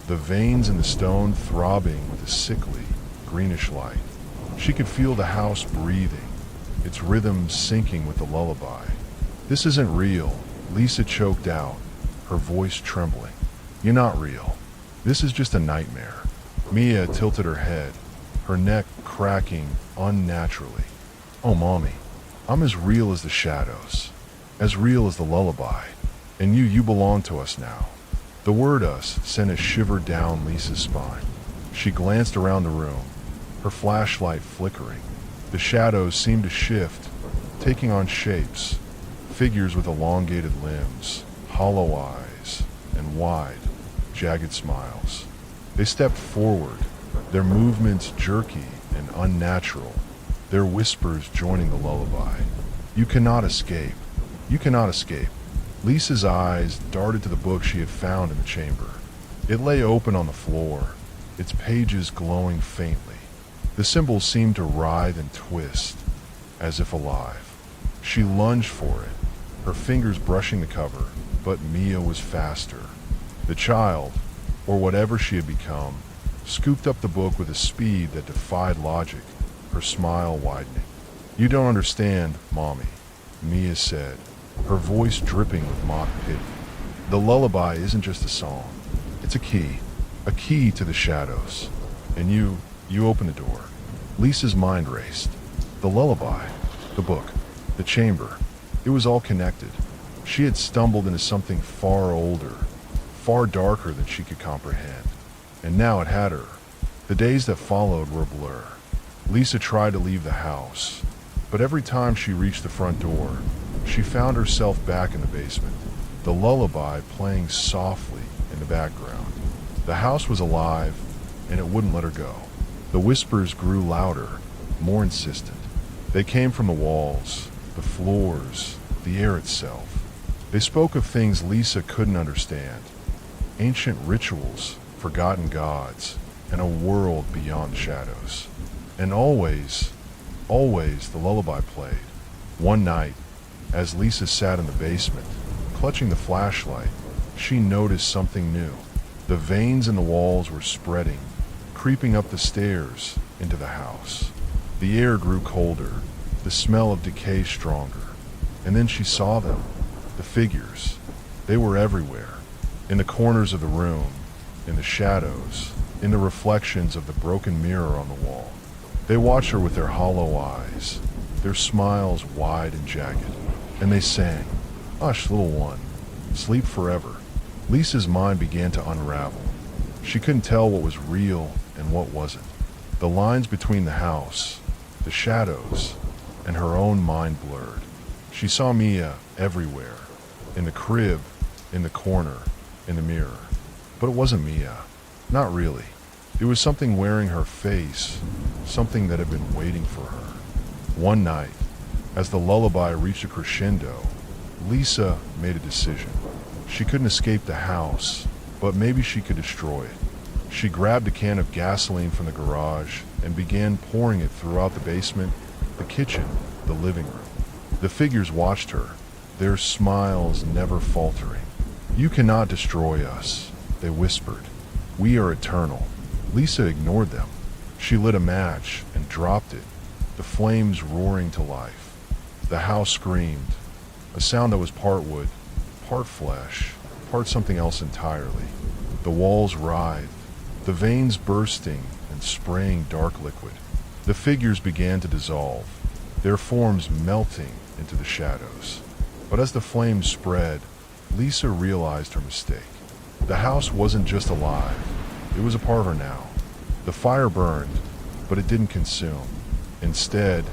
the veins in the stone throbbing with a sickly, greenish light. She could feel the house breathing, its rhythm syncing with the lullaby. "This isn't real," Lisa choked out, her voice trembling. "You're not real. This is just a nightmare." Mia tilted her head, her neck cracking unnaturally. "Oh, Mommy, I'm as real as the shadows, as real as the lullaby. And you belong to us now." The word "us" sent a shiver down Lisa's spine. She glanced around the room, her flashlight flickering. The shadows seemed to shift, taking on shapes, figures with elongated limbs, hollow eyes, and wide, jagged smiles. They stepped forward, their movements jerky and unnatural, their whispers joining the lullaby. "You cannot escape. You cannot escape." Lisa's eyes darted to the book she had found in the chamber. It lay open on the floor, its pages glowing faintly. The symbols seemed to writhe and twist, as if alive. She lunged for it, her fingers brushing the cover, but Mia was faster. The child, or whatever she had become, scooped up the book with a speed that defied logic, her smile widening. "You don't understand, Mommy," Mia said, her voice dripping with mock pity. "The lullaby isn't just a song. It's a key to the shadows. And you open the door." Lisa's mind raced. The lullaby, the book, the chamber, it was all connected. She had stumbled into something far older, far darker than she could comprehend. And now it had her. The days that followed were a blur. Lisa tried to leave the house, but every time she reached the front door, she found herself back in the basement, the lullaby playing softly in the background. The house was alive, and it wouldn't let her go. The whispers grew louder, more insistent. They came from the walls, the floors, the air itself. They spoke of things Lisa couldn't understand. Ancient rituals, forgotten gods, and a world beyond shadows. And always the lullaby played. One night, as Lisa sat in the basement, clutching the flashlight, she noticed something new. The veins in the walls were spreading, creeping up the stairs into the house. The air grew colder, the smell of decay stronger. And then she saw them, the figures. They were everywhere, in the corners of the room, in the shadows, in the reflections of the broken mirror on the wall. They watched her with their hollow eyes, their smiles wide and jagged, and they sang, "Hush, little one, sleep forever." Lisa's mind began to unravel. She couldn't tell what was real and what wasn't. The lines between the house, the shadows, and her own mind blurred. She saw Mia everywhere, in the crib, in the corner, in the mirror. But it wasn't Mia. Not really. It was something wearing her face, something that had been waiting for her. One night, as the lullaby reached a crescendo, Lisa made a decision. She couldn't escape the house, but maybe she could destroy it. She grabbed a can of gasoline from the garage and began pouring it throughout the basement, the kitchen, the living room. The figures watched her, their smiles never faltering. "You cannot destroy us," They whispered. "We are eternal." Lisa ignored them. She lit a match and dropped it, the flames roaring to life. The house screamed, a sound that was part wood, part flesh, part something else entirely. The walls writhed, the veins bursting and spraying dark liquid. The figures began to dissolve, their forms melting into the shadows. But as the flames spread, Lisa realized her mistake. The house wasn't just alive, it was a part of her now. The fire burned, but it didn't consume. Instead,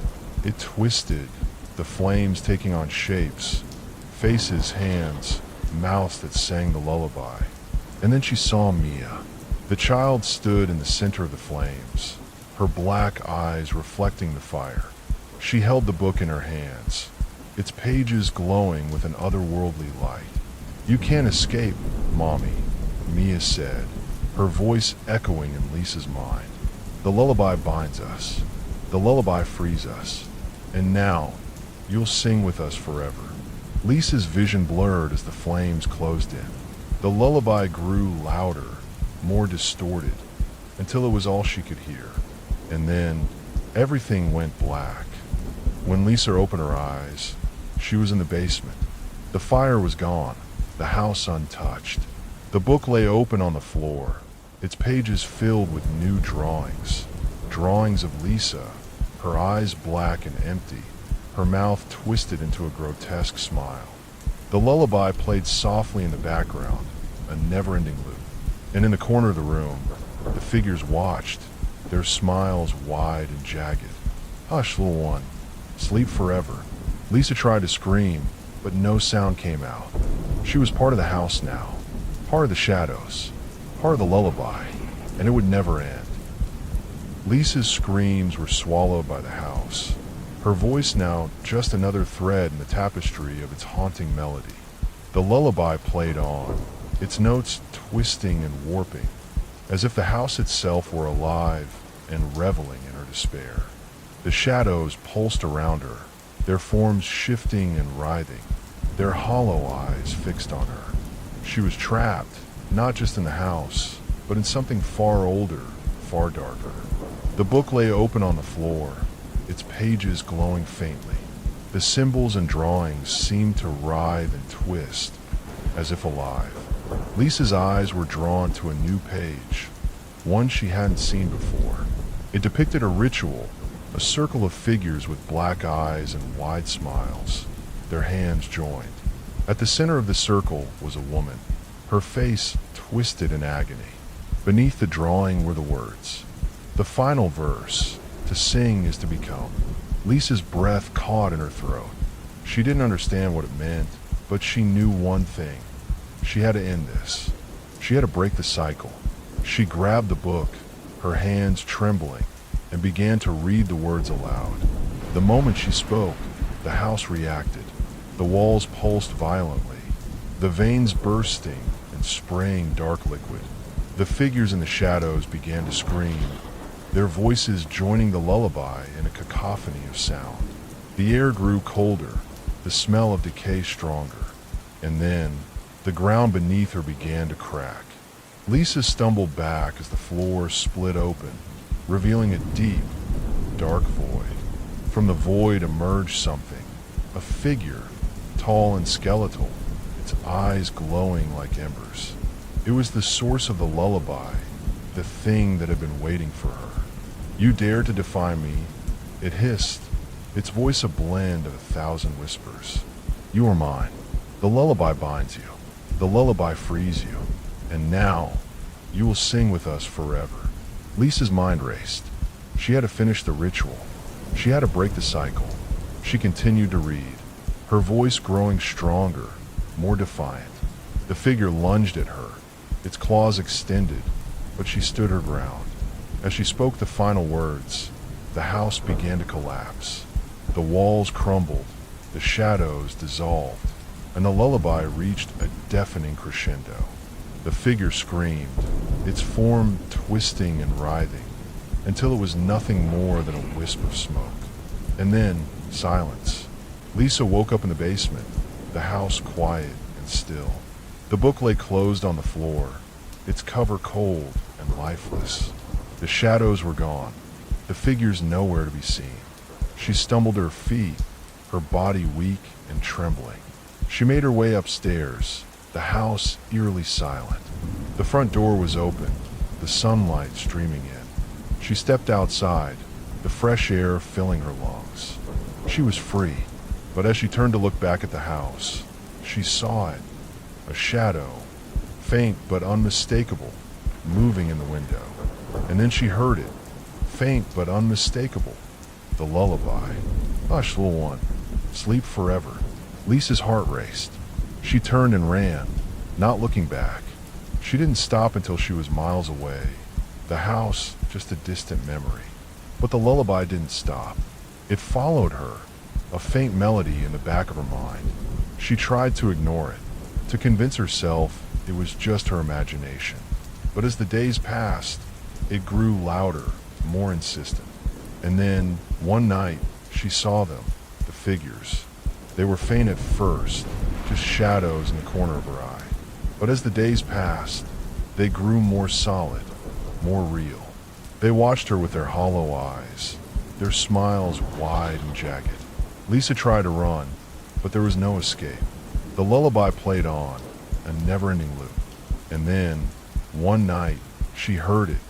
it twisted, the flames taking on shapes, faces, hands, mouths that sang the lullaby. And then she saw Mia. The child stood in the center of the flames, her black eyes reflecting the fire. She held the book in her hands, its pages glowing with an otherworldly light. "You can't escape, Mommy," Mia said, her voice echoing in Lisa's mind. "The lullaby binds us. The lullaby frees us. And now, you'll sing with us forever." Lisa's vision blurred as the flames closed in. The lullaby grew louder, more distorted, until it was all she could hear. And then, everything went black. When Lisa opened her eyes, she was in the basement. The fire was gone, the house untouched. The book lay open on the floor, its pages filled with new drawings. Drawings of Lisa, her eyes black and empty, her mouth twisted into a grotesque smile. The lullaby played softly in the background, a never-ending loop. And in the corner of the room, the figures watched, their smiles wide and jagged. "Hush, little one. Sleep forever." Lisa tried to scream, but no sound came out. She was part of the house now, part of the shadows, part of the lullaby, and it would never end. Lisa's screams were swallowed by the house, her voice now just another thread in the tapestry of its haunting melody. The lullaby played on, its notes twisting and warping, as if the house itself were alive and reveling in her despair. The shadows pulsed around her, their forms shifting and writhing, their hollow eyes fixed on her. She was trapped, not just in the house, but in something far older, far darker. The book lay open on the floor, its pages glowing faintly. The symbols and drawings seemed to writhe and twist, as if alive. Lisa's eyes were drawn to a new page, one she hadn't seen before. It depicted a ritual, a circle of figures with black eyes and wide smiles, their hands joined. At the center of the circle was a woman, her face twisted in agony. Beneath the drawing were the words, "The final verse, to sing is to become." Lisa's breath caught in her throat. She didn't understand what it meant, but she knew one thing. She had to end this. She had to break the cycle. She grabbed the book, her hands trembling, and began to read the words aloud. The moment she spoke, the house reacted. The walls pulsed violently, the veins bursting and spraying dark liquid. The figures in the shadows began to scream, their voices joining the lullaby in a cacophony of sound. The air grew colder, the smell of decay stronger, and then the ground beneath her began to crack. Lisa stumbled back as the floor split open, revealing a deep, dark void. From the void emerged something, a figure, tall and skeletal, its eyes glowing like embers. It was the source of the lullaby, the thing that had been waiting for her. "You dare to defy me?" It hissed, its voice a blend of 1,000 whispers. "You are mine. The lullaby binds you. The lullaby frees you. And now, you will sing with us forever." Lisa's mind raced. She had to finish the ritual. She had to break the cycle. She continued to read, her voice growing stronger, more defiant. The figure lunged at her, its claws extended, but she stood her ground. As she spoke the final words, the house began to collapse. The walls crumbled, the shadows dissolved, and the lullaby reached a deafening crescendo. The figure screamed, its form twisting and writhing, until it was nothing more than a wisp of smoke. And then, silence. Lisa woke up in the basement, the house quiet and still. The book lay closed on the floor, its cover cold and lifeless. The shadows were gone, the figures nowhere to be seen. She stumbled to her feet, her body weak and trembling. She made her way upstairs, the house eerily silent. The front door was open, the sunlight streaming in. She stepped outside, the fresh air filling her lungs. She was free, but as she turned to look back at the house, she saw it, a shadow, faint but unmistakable, moving in the window. And then she heard it, faint but unmistakable, the lullaby. Hush, little one, sleep forever. Lisa's heart raced. She turned and ran, not looking back. She didn't stop until she was miles away. The house, just a distant memory. But the lullaby didn't stop. It followed her, a faint melody in the back of her mind. She tried to ignore it, to convince herself it was just her imagination. But as the days passed, it grew louder, more insistent. And then, one night, she saw them, the figures. They were faint at first, just shadows in the corner of her eye. But as the days passed, they grew more solid, more real. They watched her with their hollow eyes, their smiles wide and jagged. Lisa tried to run, but there was no escape. The lullaby played on, a never-ending loop. And then, one night, she heard it,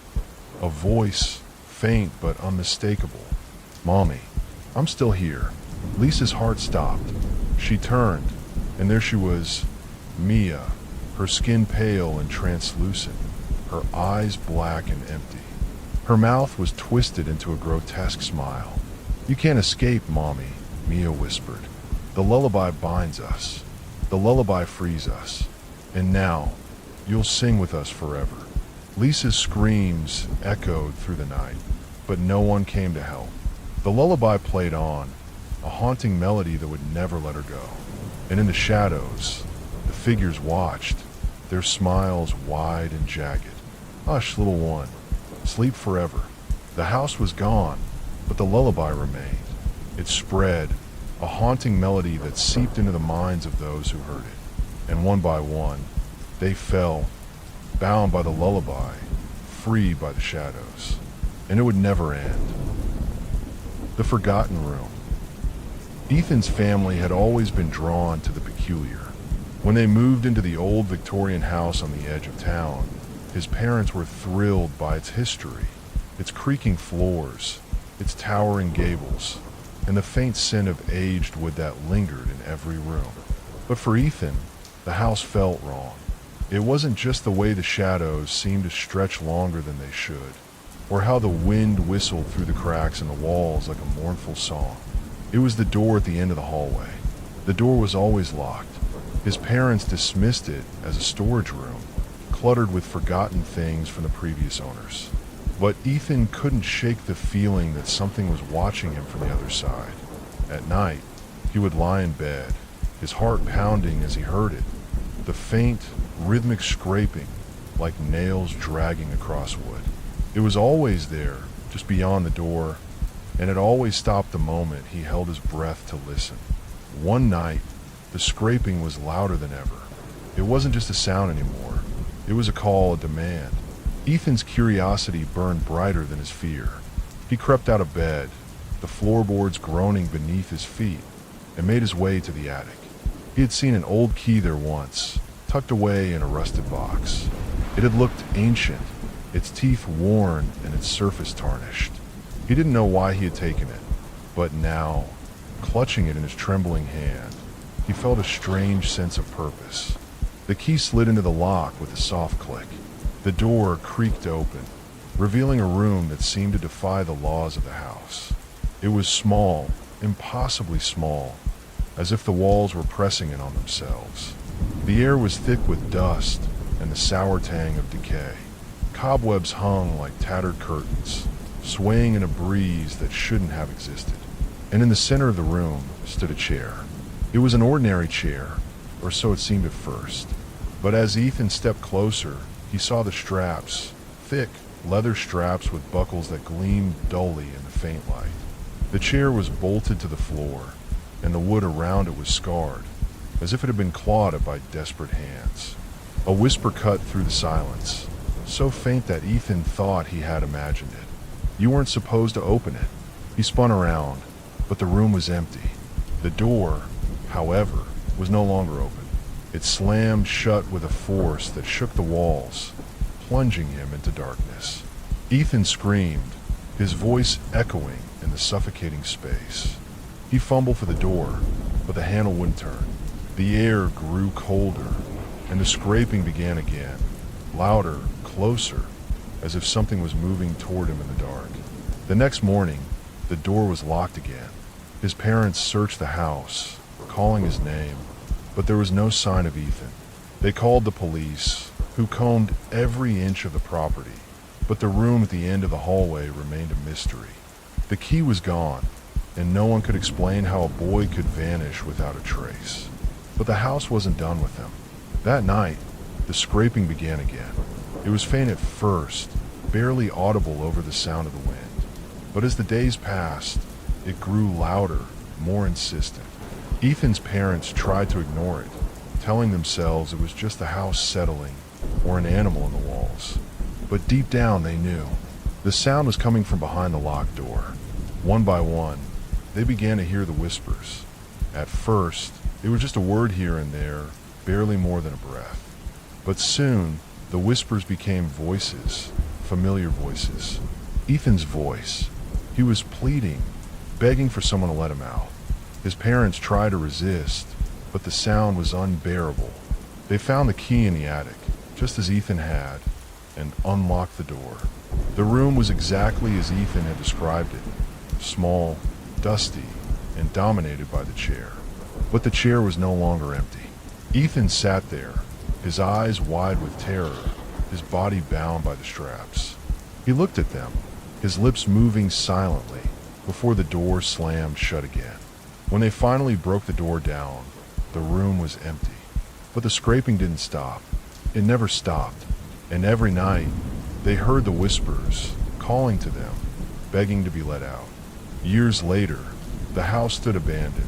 a voice, faint but unmistakable. "Mommy, I'm still here." Lisa's heart stopped. She turned, and there she was, Mia, her skin pale and translucent, her eyes black and empty. Her mouth was twisted into a grotesque smile. "You can't escape, Mommy," Mia whispered. "The lullaby binds us. The lullaby frees us. And now, you'll sing with us forever." Lisa's screams echoed through the night, but no one came to help. The lullaby played on, a haunting melody that would never let her go. And in the shadows, the figures watched, their smiles wide and jagged. "Hush, little one, sleep forever." The house was gone, but the lullaby remained. It spread, a haunting melody that seeped into the minds of those who heard it. And one by one, they fell, bound by the lullaby, freed by the shadows. And it would never end. The Forgotten Room. Ethan's family had always been drawn to the peculiar. When they moved into the old Victorian house on the edge of town, his parents were thrilled by its history, its creaking floors, its towering gables, and the faint scent of aged wood that lingered in every room. But for Ethan, the house felt wrong. It wasn't just the way the shadows seemed to stretch longer than they should, or how the wind whistled through the cracks in the walls like a mournful song. It was the door at the end of the hallway. The door was always locked. His parents dismissed it as a storage room, cluttered with forgotten things from the previous owners. But Ethan couldn't shake the feeling that something was watching him from the other side. At night, he would lie in bed, his heart pounding as he heard it, the faint, rhythmic scraping, like nails dragging across wood. It was always there, just beyond the door, and it always stopped the moment he held his breath to listen. One night, the scraping was louder than ever. It wasn't just a sound anymore. It was a call, a demand. Ethan's curiosity burned brighter than his fear. He crept out of bed, the floorboards groaning beneath his feet, and made his way to the attic. He had seen an old key there once, tucked away in a rusted box. It had looked ancient, its teeth worn and its surface tarnished. He didn't know why he had taken it, but now, clutching it in his trembling hand, he felt a strange sense of purpose. The key slid into the lock with a soft click. The door creaked open, revealing a room that seemed to defy the laws of the house. It was small, impossibly small, as if the walls were pressing in on themselves. The air was thick with dust and the sour tang of decay. Cobwebs hung like tattered curtains, swaying in a breeze that shouldn't have existed. And in the center of the room stood a chair. It was an ordinary chair, or so it seemed at first. But as Ethan stepped closer, he saw the straps, thick leather straps with buckles that gleamed dully in the faint light. The chair was bolted to the floor, and the wood around it was scarred, as if it had been clawed at by desperate hands. A whisper cut through the silence. so faint that Ethan thought he had imagined it. You weren't supposed to open it. He spun around, but the room was empty. The door, however, was no longer open. It slammed shut with a force that shook the walls, plunging him into darkness. Ethan screamed, his voice echoing in the suffocating space. He fumbled for the door, but the handle wouldn't turn. The air grew colder, and the scraping began again, louder, closer, as if something was moving toward him in the dark. The next morning, the door was locked again. His parents searched the house, calling his name, but there was no sign of Ethan. They called the police, who combed every inch of the property, but the room at the end of the hallway remained a mystery. The key was gone, and no one could explain how a boy could vanish without a trace. But the house wasn't done with him. That night, the scraping began again. It was faint at first, barely audible over the sound of the wind. But as the days passed, it grew louder, more insistent. Ethan's parents tried to ignore it, telling themselves it was just the house settling or an animal in the walls. But deep down they knew. The sound was coming from behind the locked door. One by one, they began to hear the whispers. At first, it was just a word here and there, barely more than a breath. But soon, the whispers became voices, familiar voices. Ethan's voice. He was pleading, begging for someone to let him out. His parents tried to resist, but the sound was unbearable. They found the key in the attic, just as Ethan had, and unlocked the door. The room was exactly as Ethan had described it, small, dusty, and dominated by the chair. But the chair was no longer empty. Ethan sat there, his eyes wide with terror, his body bound by the straps. He looked at them, his lips moving silently, before the door slammed shut again. When they finally broke the door down, the room was empty. But the scraping didn't stop. It never stopped. And every night, they heard the whispers, calling to them, begging to be let out. Years later, the house stood abandoned,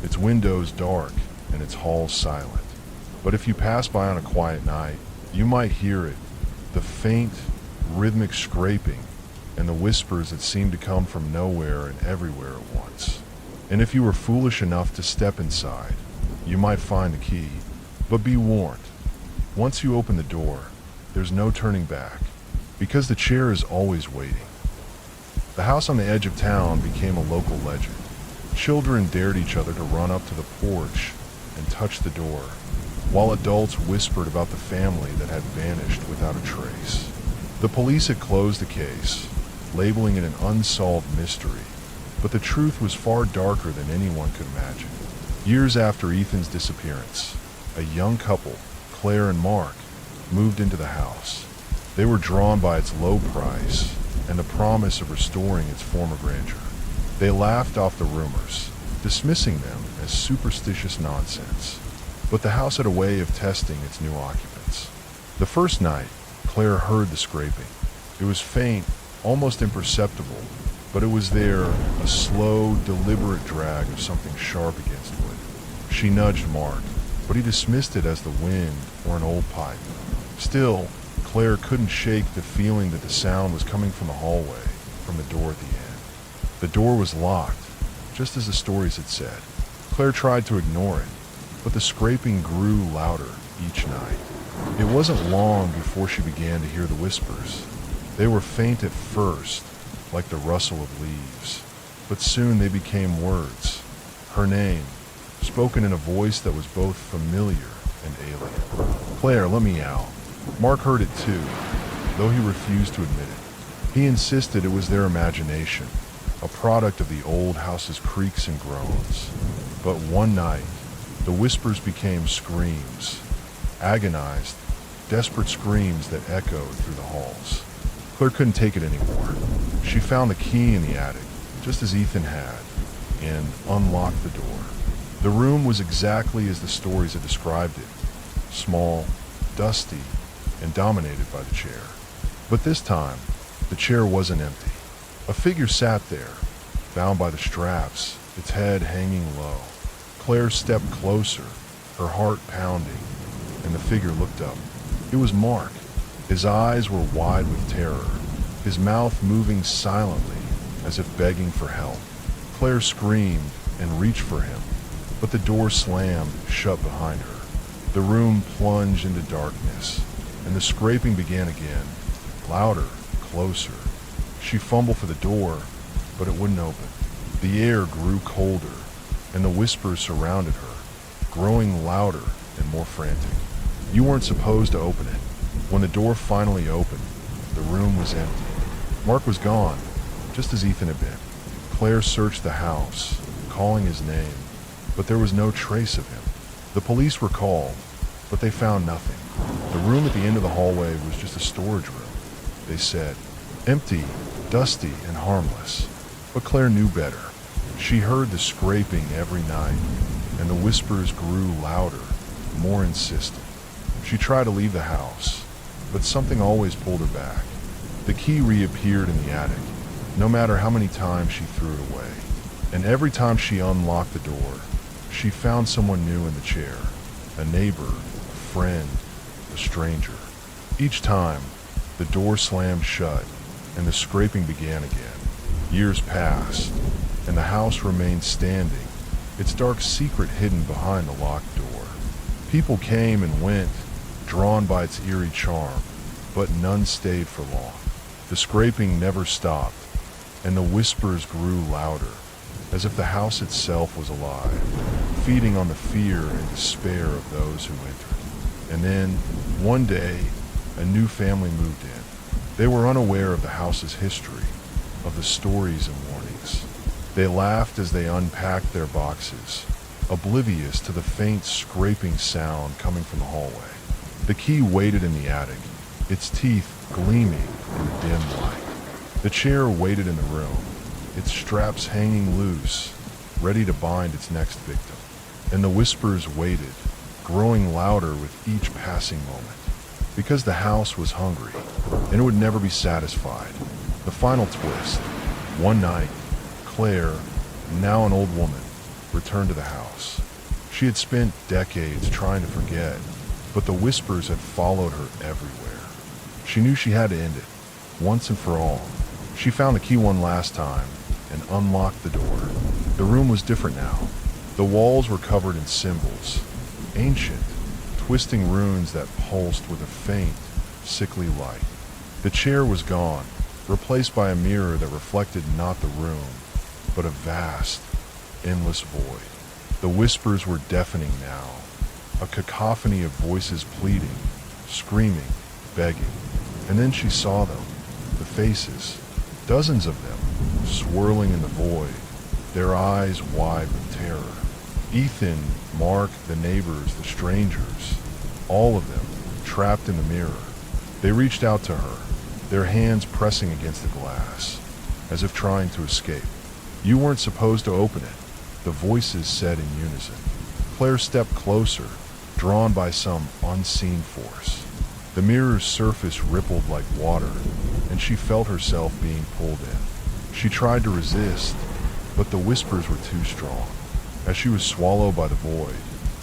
its windows dark and its halls silent. But if you passed by on a quiet night, you might hear it, the faint, rhythmic scraping and the whispers that seemed to come from nowhere and everywhere at once. And if you were foolish enough to step inside, you might find the key. But be warned, once you open the door, there's no turning back, because the chair is always waiting. The house on the edge of town became a local legend. Children dared each other to run up to the porch and touch the door, while adults whispered about the family that had vanished without a trace. The police had closed the case, labeling it an unsolved mystery, but the truth was far darker than anyone could imagine. Years after Ethan's disappearance, a young couple, Claire and Mark, moved into the house. They were drawn by its low price and the promise of restoring its former grandeur. They laughed off the rumors, dismissing them as superstitious nonsense. But the house had a way of testing its new occupants. The first night, Claire heard the scraping. It was faint, almost imperceptible, but it was there, a slow, deliberate drag of something sharp against wood. She nudged Mark, but he dismissed it as the wind or an old pipe. Still, Claire couldn't shake the feeling that the sound was coming from the hallway, from the door at the end. The door was locked, just as the stories had said. Claire tried to ignore it, but the scraping grew louder each night. It wasn't long before she began to hear the whispers. They were faint at first, like the rustle of leaves, but soon they became words. Her name, spoken in a voice that was both familiar and alien. "Claire, let me out." Mark heard it too, though he refused to admit it. He insisted it was their imagination, a product of the old house's creaks and groans. But one night, the whispers became screams, agonized, desperate screams that echoed through the halls. Claire couldn't take it anymore. She found the key in the attic, just as Ethan had, and unlocked the door. The room was exactly as the stories had described it, small, dusty, and dominated by the chair. But this time, the chair wasn't empty. A figure sat there, bound by the straps, its head hanging low. Claire stepped closer, her heart pounding, and the figure looked up. It was Mark. His eyes were wide with terror, his mouth moving silently as if begging for help. Claire screamed and reached for him, but the door slammed shut behind her. The room plunged into darkness, and the scraping began again, louder, closer. She fumbled for the door, but it wouldn't open. The air grew colder, and the whispers surrounded her, growing louder and more frantic. You weren't supposed to open it. When the door finally opened, the room was empty. Mark was gone, just as Ethan had been. Claire searched the house, calling his name, but there was no trace of him. The police were called, but they found nothing. The room at the end of the hallway was just a storage room, they said. Empty, dusty, and harmless. But Claire knew better. She heard the scraping every night, and the whispers grew louder, more insistent. She tried to leave the house, but something always pulled her back. The key reappeared in the attic, no matter how many times she threw it away. And every time she unlocked the door, she found someone new in the chair. A neighbor, a friend, a stranger. Each time, the door slammed shut, and the scraping began again. Years passed, and the house remained standing, its dark secret hidden behind the locked door. People came and went, drawn by its eerie charm, but none stayed for long. The scraping never stopped, and the whispers grew louder, as if the house itself was alive, feeding on the fear and despair of those who entered. And then, one day, a new family moved in. They were unaware of the house's history, of the stories and warnings. They laughed as they unpacked their boxes, oblivious to the faint scraping sound coming from the hallway. The key waited in the attic, its teeth gleaming in the dim light. The chair waited in the room, its straps hanging loose, ready to bind its next victim. And the whispers waited, growing louder with each passing moment. Because the house was hungry, and it would never be satisfied. The final twist. One night, Claire, now an old woman, returned to the house. She had spent decades trying to forget, but the whispers had followed her everywhere. She knew she had to end it, once and for all. She found the key one last time and unlocked the door. The room was different now. The walls were covered in symbols, ancient, twisting runes that pulsed with a faint, sickly light. The chair was gone, replaced by a mirror that reflected not the room, but a vast, endless void. The whispers were deafening now, a cacophony of voices pleading, screaming, begging. And then she saw them, the faces, dozens of them, swirling in the void, their eyes wide with terror. Ethan, Mark, the neighbors, the strangers, all of them, trapped in the mirror. They reached out to her, their hands pressing against the glass, as if trying to escape. You weren't supposed to open it, the voices said in unison. Claire stepped closer, drawn by some unseen force. The mirror's surface rippled like water, and she felt herself being pulled in. She tried to resist, but the whispers were too strong. As she was swallowed by the void,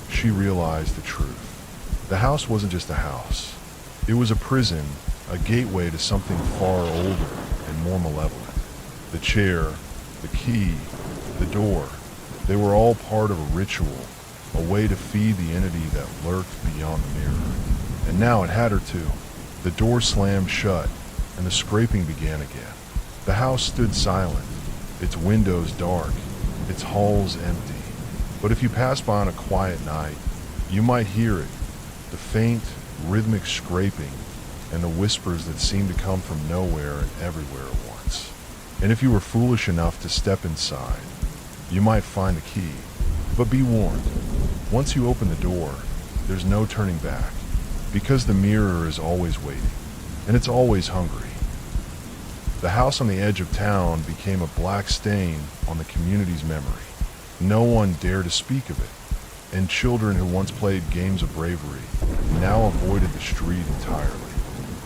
she realized the truth. The house wasn't just a house. It was a prison, a gateway to something far older and more malevolent. The chair, the key, the door, they were all part of a ritual, a way to feed the entity that lurked beyond the mirror. And now it had her too. The door slammed shut, and the scraping began again. The house stood silent, its windows dark, its halls empty. But if you passed by on a quiet night, you might hear it, the faint, rhythmic scraping, and the whispers that seemed to come from nowhere and everywhere at once. And if you were foolish enough to step inside, you might find the key. But be warned, once you open the door, there's no turning back, because the mirror is always waiting, and it's always hungry. The house on the edge of town became a black stain on the community's memory. No one dared to speak of it, and children who once played games of bravery now avoided the street entirely.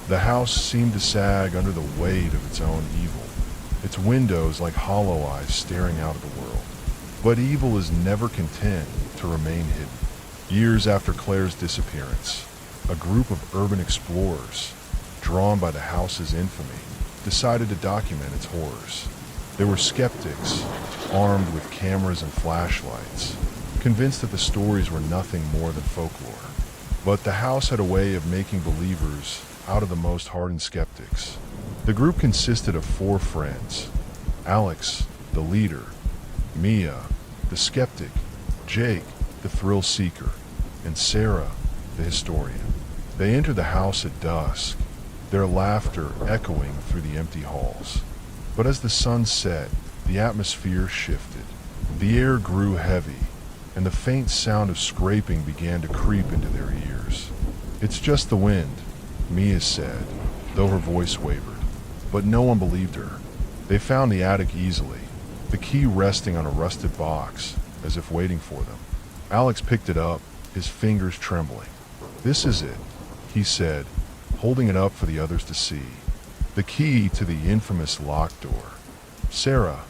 The house seemed to sag under the weight of its own evil, its windows like hollow eyes staring out at the world. But evil is never content to remain hidden. Years after Claire's disappearance, a group of urban explorers, drawn by the house's infamy, decided to document its horrors. They were skeptics, armed with cameras and flashlights, convinced that the stories were nothing more than folklore. But the house had a way of making believers out of the most hardened skeptics. The group consisted of 4 friends: Alex, the leader; Mia, the skeptic; Jake, the thrill seeker; and Sarah, the historian. They entered the house at dusk, their laughter echoing through the empty halls. But as the sun set, the atmosphere shifted. The air grew heavy, and the faint sound of scraping began to creep into their ears. "It's just the wind," Mia said, though her voice wavered. But no one believed her. They found the attic easily, the key resting on a rusted box, as if waiting for them. Alex picked it up, his fingers trembling. "This is it," he said, holding it up for the others to see. The key to the infamous locked door. Sarah,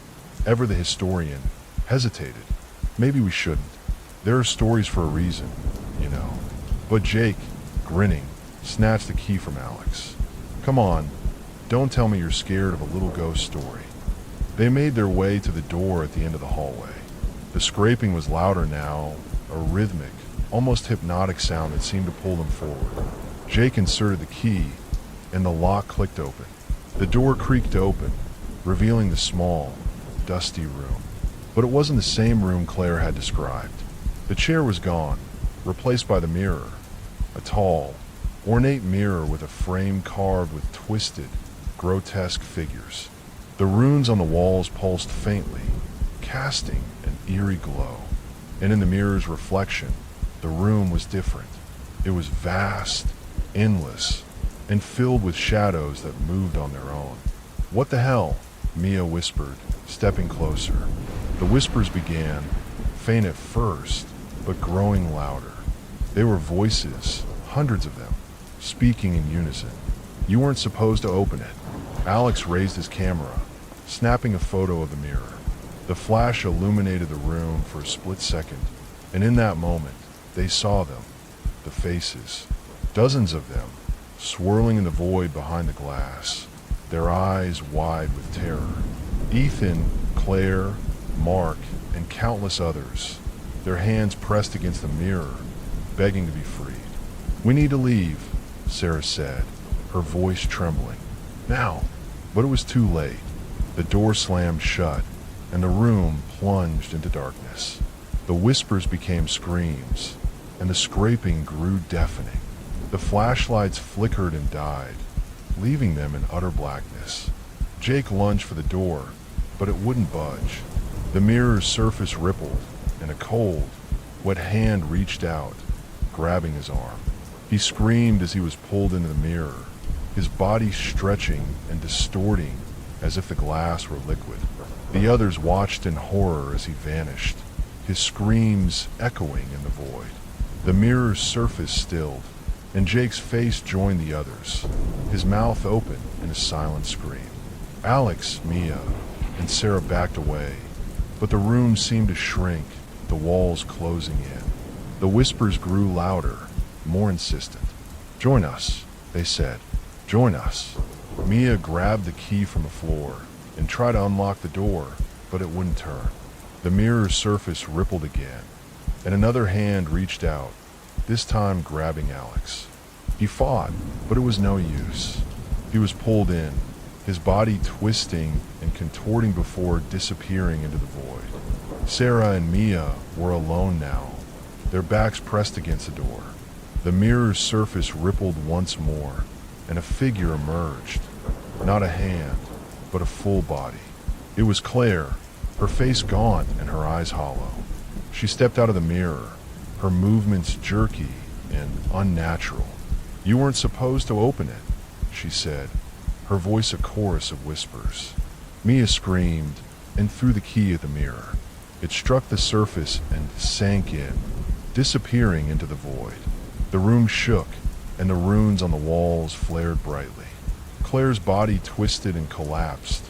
ever the historian, hesitated. "Maybe we shouldn't. There are stories for a reason, you know." But Jake, grinning, snatched the key from Alex. "Come on, don't tell me you're scared of a little ghost story." They made their way to the door at the end of the hallway. The scraping was louder now, a rhythmic, almost hypnotic sound that seemed to pull them forward. Jake inserted the key, and the lock clicked open. The door creaked open, revealing the small, dusty room. But it wasn't the same room Claire had described. The chair was gone, replaced by the mirror, a tall, ornate mirror with a frame carved with twisted, grotesque figures. The runes on the walls pulsed faintly, casting an eerie glow. And in the mirror's reflection, the room was different. It was vast, endless, and filled with shadows that moved on their own. "What the hell?" Mia whispered, stepping closer. The whispers began, faint at first, but growing louder. They were voices, hundreds of them, speaking in unison. "You weren't supposed to open it." Alex raised his camera, snapping a photo of the mirror. The flash illuminated the room for a split second, and in that moment, they saw them, the faces, dozens of them, swirling in the void behind the glass, their eyes wide with terror. Ethan, Claire, Mark, and countless others, their hands pressed against the mirror, begging to be freed. "We need to leave," Sarah said, her voice trembling. "Now." But it was too late. The door slammed shut, and the room plunged into darkness. The whispers became screams, and the scraping grew deafening. The flashlights flickered and died, leaving them in utter blackness. Jake lunged for the door, but it wouldn't budge. The mirror's surface rippled, and a cold, wet hand reached out, grabbing his arm. He screamed as he was pulled into the mirror, his body stretching and distorting as if the glass were liquid. The others watched in horror as he vanished, his screams echoing in the void. The mirror's surface stilled, and Jake's face joined the others, his mouth open in a silent scream. Alex, Mia, and Sarah backed away, but the room seemed to shrink, the walls closing in. The whispers grew louder, more insistent. "Join us," they said. "Join us." Mia grabbed the key from the floor and tried to unlock the door, but it wouldn't turn. The mirror's surface rippled again, and another hand reached out, this time grabbing Alex. He fought, but it was no use. He was pulled in, his body twisting and contorting before disappearing into the void. Sarah and Mia were alone now, their backs pressed against the door. The mirror's surface rippled once more, and a figure emerged. Not a hand, but a full body. It was Claire, her face gaunt and her eyes hollow. She stepped out of the mirror, her movements jerky and unnatural. "You weren't supposed to open it," she said, her voice a chorus of whispers. Mia screamed and threw the key at the mirror. It struck the surface and sank in, disappearing into the void. The room shook, and the runes on the walls flared brightly. Claire's body twisted and collapsed,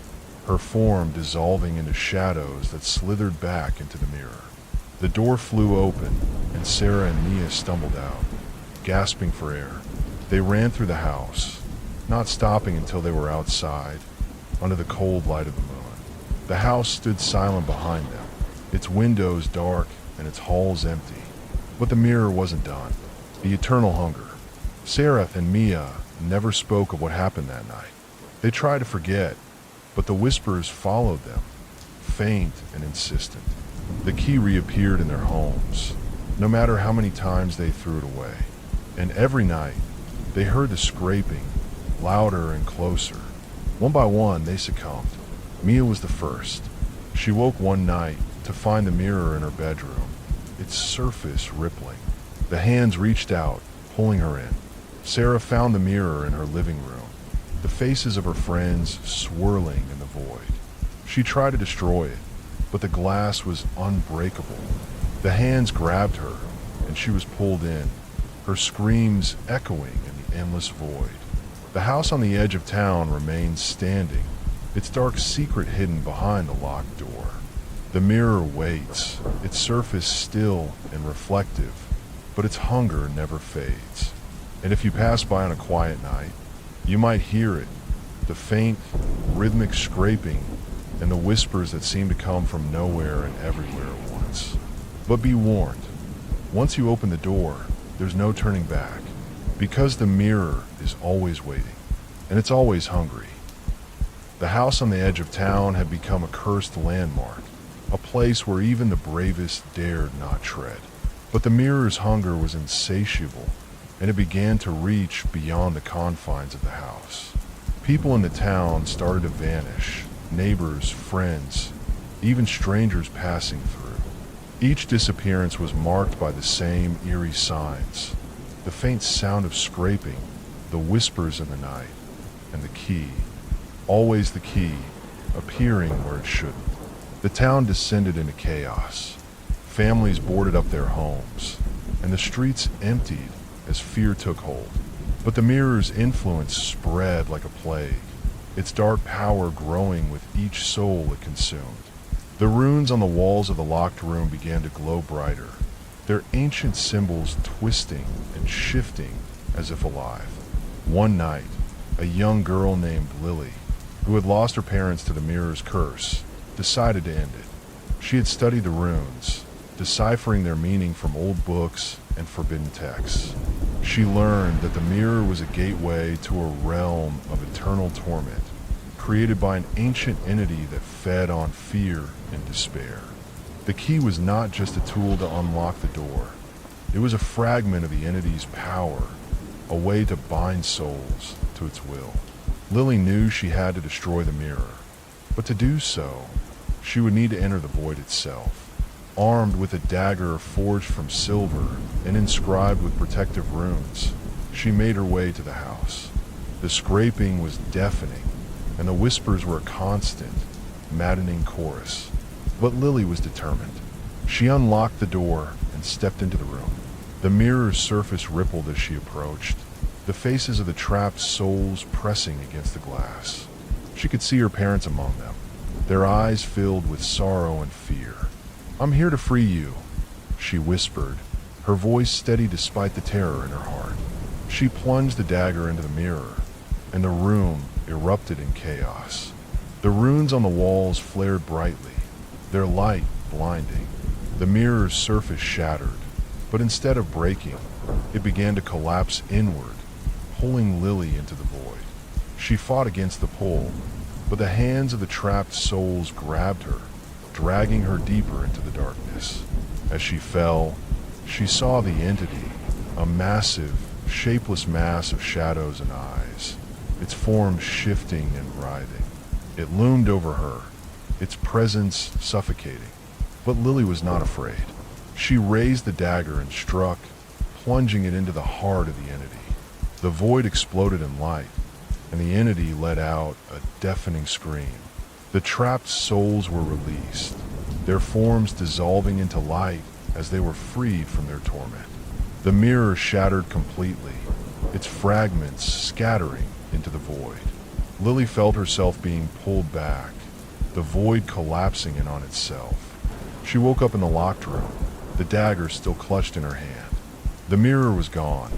her form dissolving into shadows that slithered back into the mirror. The door flew open, and Sarah and Mia stumbled out, gasping for air. They ran through the house, not stopping until they were outside, under the cold light of the moon. The house stood silent behind them, its windows dark and its halls empty. But the mirror wasn't done. The eternal hunger. Sarah and Mia never spoke of what happened that night. They tried to forget, but the whispers followed them, faint and insistent. The key reappeared in their homes, no matter how many times they threw it away. And every night, they heard the scraping, louder and closer. One by one, they succumbed. Mia was the first. She woke one night to find the mirror in her bedroom, its surface rippling. The hands reached out, pulling her in. Sarah found the mirror in her living room, the faces of her friends swirling in the void. She tried to destroy it, but the glass was unbreakable. The hands grabbed her, and she was pulled in, her screams echoing in the endless void. The house on the edge of town remained standing, its dark secret hidden behind the locked door. The mirror waits, its surface still and reflective, but its hunger never fades. And if you pass by on a quiet night, you might hear it, the faint, rhythmic scraping and the whispers that seem to come from nowhere and everywhere at once. But be warned, once you open the door, there's no turning back, because the mirror is always waiting, and it's always hungry. The house on the edge of town had become a cursed landmark, a place where even the bravest dared not tread. But the mirror's hunger was insatiable, and it began to reach beyond the confines of the house. People in the town started to vanish, neighbors, friends, even strangers passing through. Each disappearance was marked by the same eerie signs: the faint sound of scraping, the whispers in the night, and the key, always the key, appearing where it shouldn't. The town descended into chaos. Families boarded up their homes, and the streets emptied as fear took hold. But the mirror's influence spread like a plague, its dark power growing with each soul it consumed. The runes on the walls of the locked room began to glow brighter, their ancient symbols twisting and shifting as if alive. One night, a young girl named Lily, who had lost her parents to the mirror's curse, decided to end it. She had studied the runes, deciphering their meaning from old books and forbidden texts. She learned that the mirror was a gateway to a realm of eternal torment, created by an ancient entity that fed on fear and despair. The key was not just a tool to unlock the door. It was a fragment of the entity's power, a way to bind souls to its will. Lily knew she had to destroy the mirror, but to do so, she would need to enter the void itself. Armed with a dagger forged from silver and inscribed with protective runes, she made her way to the house. The scraping was deafening, and the whispers were a constant, maddening chorus. But Lily was determined. She unlocked the door and stepped into the room. The mirror's surface rippled as she approached, the faces of the trapped souls pressing against the glass. She could see her parents among them, their eyes filled with sorrow and fear. "I'm here to free you," she whispered, her voice steady despite the terror in her heart. She plunged the dagger into the mirror, and the room erupted in chaos. The runes on the walls flared brightly, their light blinding. The mirror's surface shattered, but instead of breaking, it began to collapse inward, pulling Lily into the void. She fought against the pull, but the hands of the trapped souls grabbed her, dragging her deeper into the darkness. As she fell, she saw the entity, a massive, shapeless mass of shadows and eyes, its form shifting and writhing. It loomed over her, its presence suffocating. But Lily was not afraid. She raised the dagger and struck, plunging it into the heart of the entity. The void exploded in light, and the entity let out a deafening scream. The trapped souls were released, their forms dissolving into light as they were freed from their torment. The mirror shattered completely, its fragments scattering into the void. Lily felt herself being pulled back, the void collapsing in on itself. She woke up in the locked room, the dagger still clutched in her hand. The mirror was gone,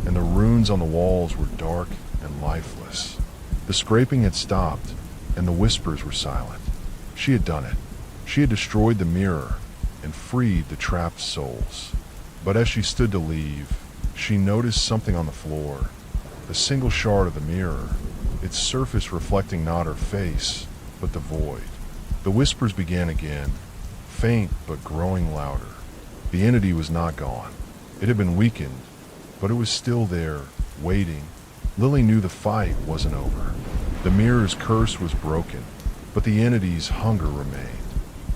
and the runes on the walls were dark and lifeless. The scraping had stopped, and the whispers were silent. She had done it. She had destroyed the mirror and freed the trapped souls. But as she stood to leave, she noticed something on the floor, a single shard of the mirror, its surface reflecting not her face, but the void. The whispers began again, faint but growing louder. The entity was not gone. It had been weakened, but it was still there, waiting. Lily knew the fight wasn't over. The mirror's curse was broken, but the entity's hunger remained.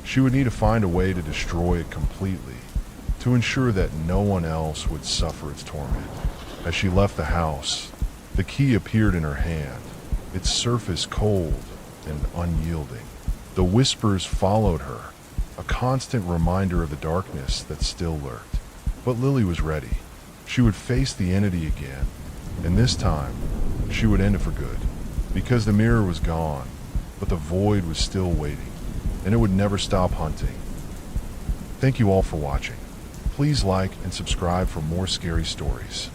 She would need to find a way to destroy it completely, to ensure that no one else would suffer its torment. As she left the house, the key appeared in her hand, its surface cold and unyielding. The whispers followed her, a constant reminder of the darkness that still lurked. But Lily was ready. She would face the entity again, and this time, she would end it for good. Because the mirror was gone, but the void was still waiting, and it would never stop hunting. Thank you all for watching. Please like and subscribe for more scary stories.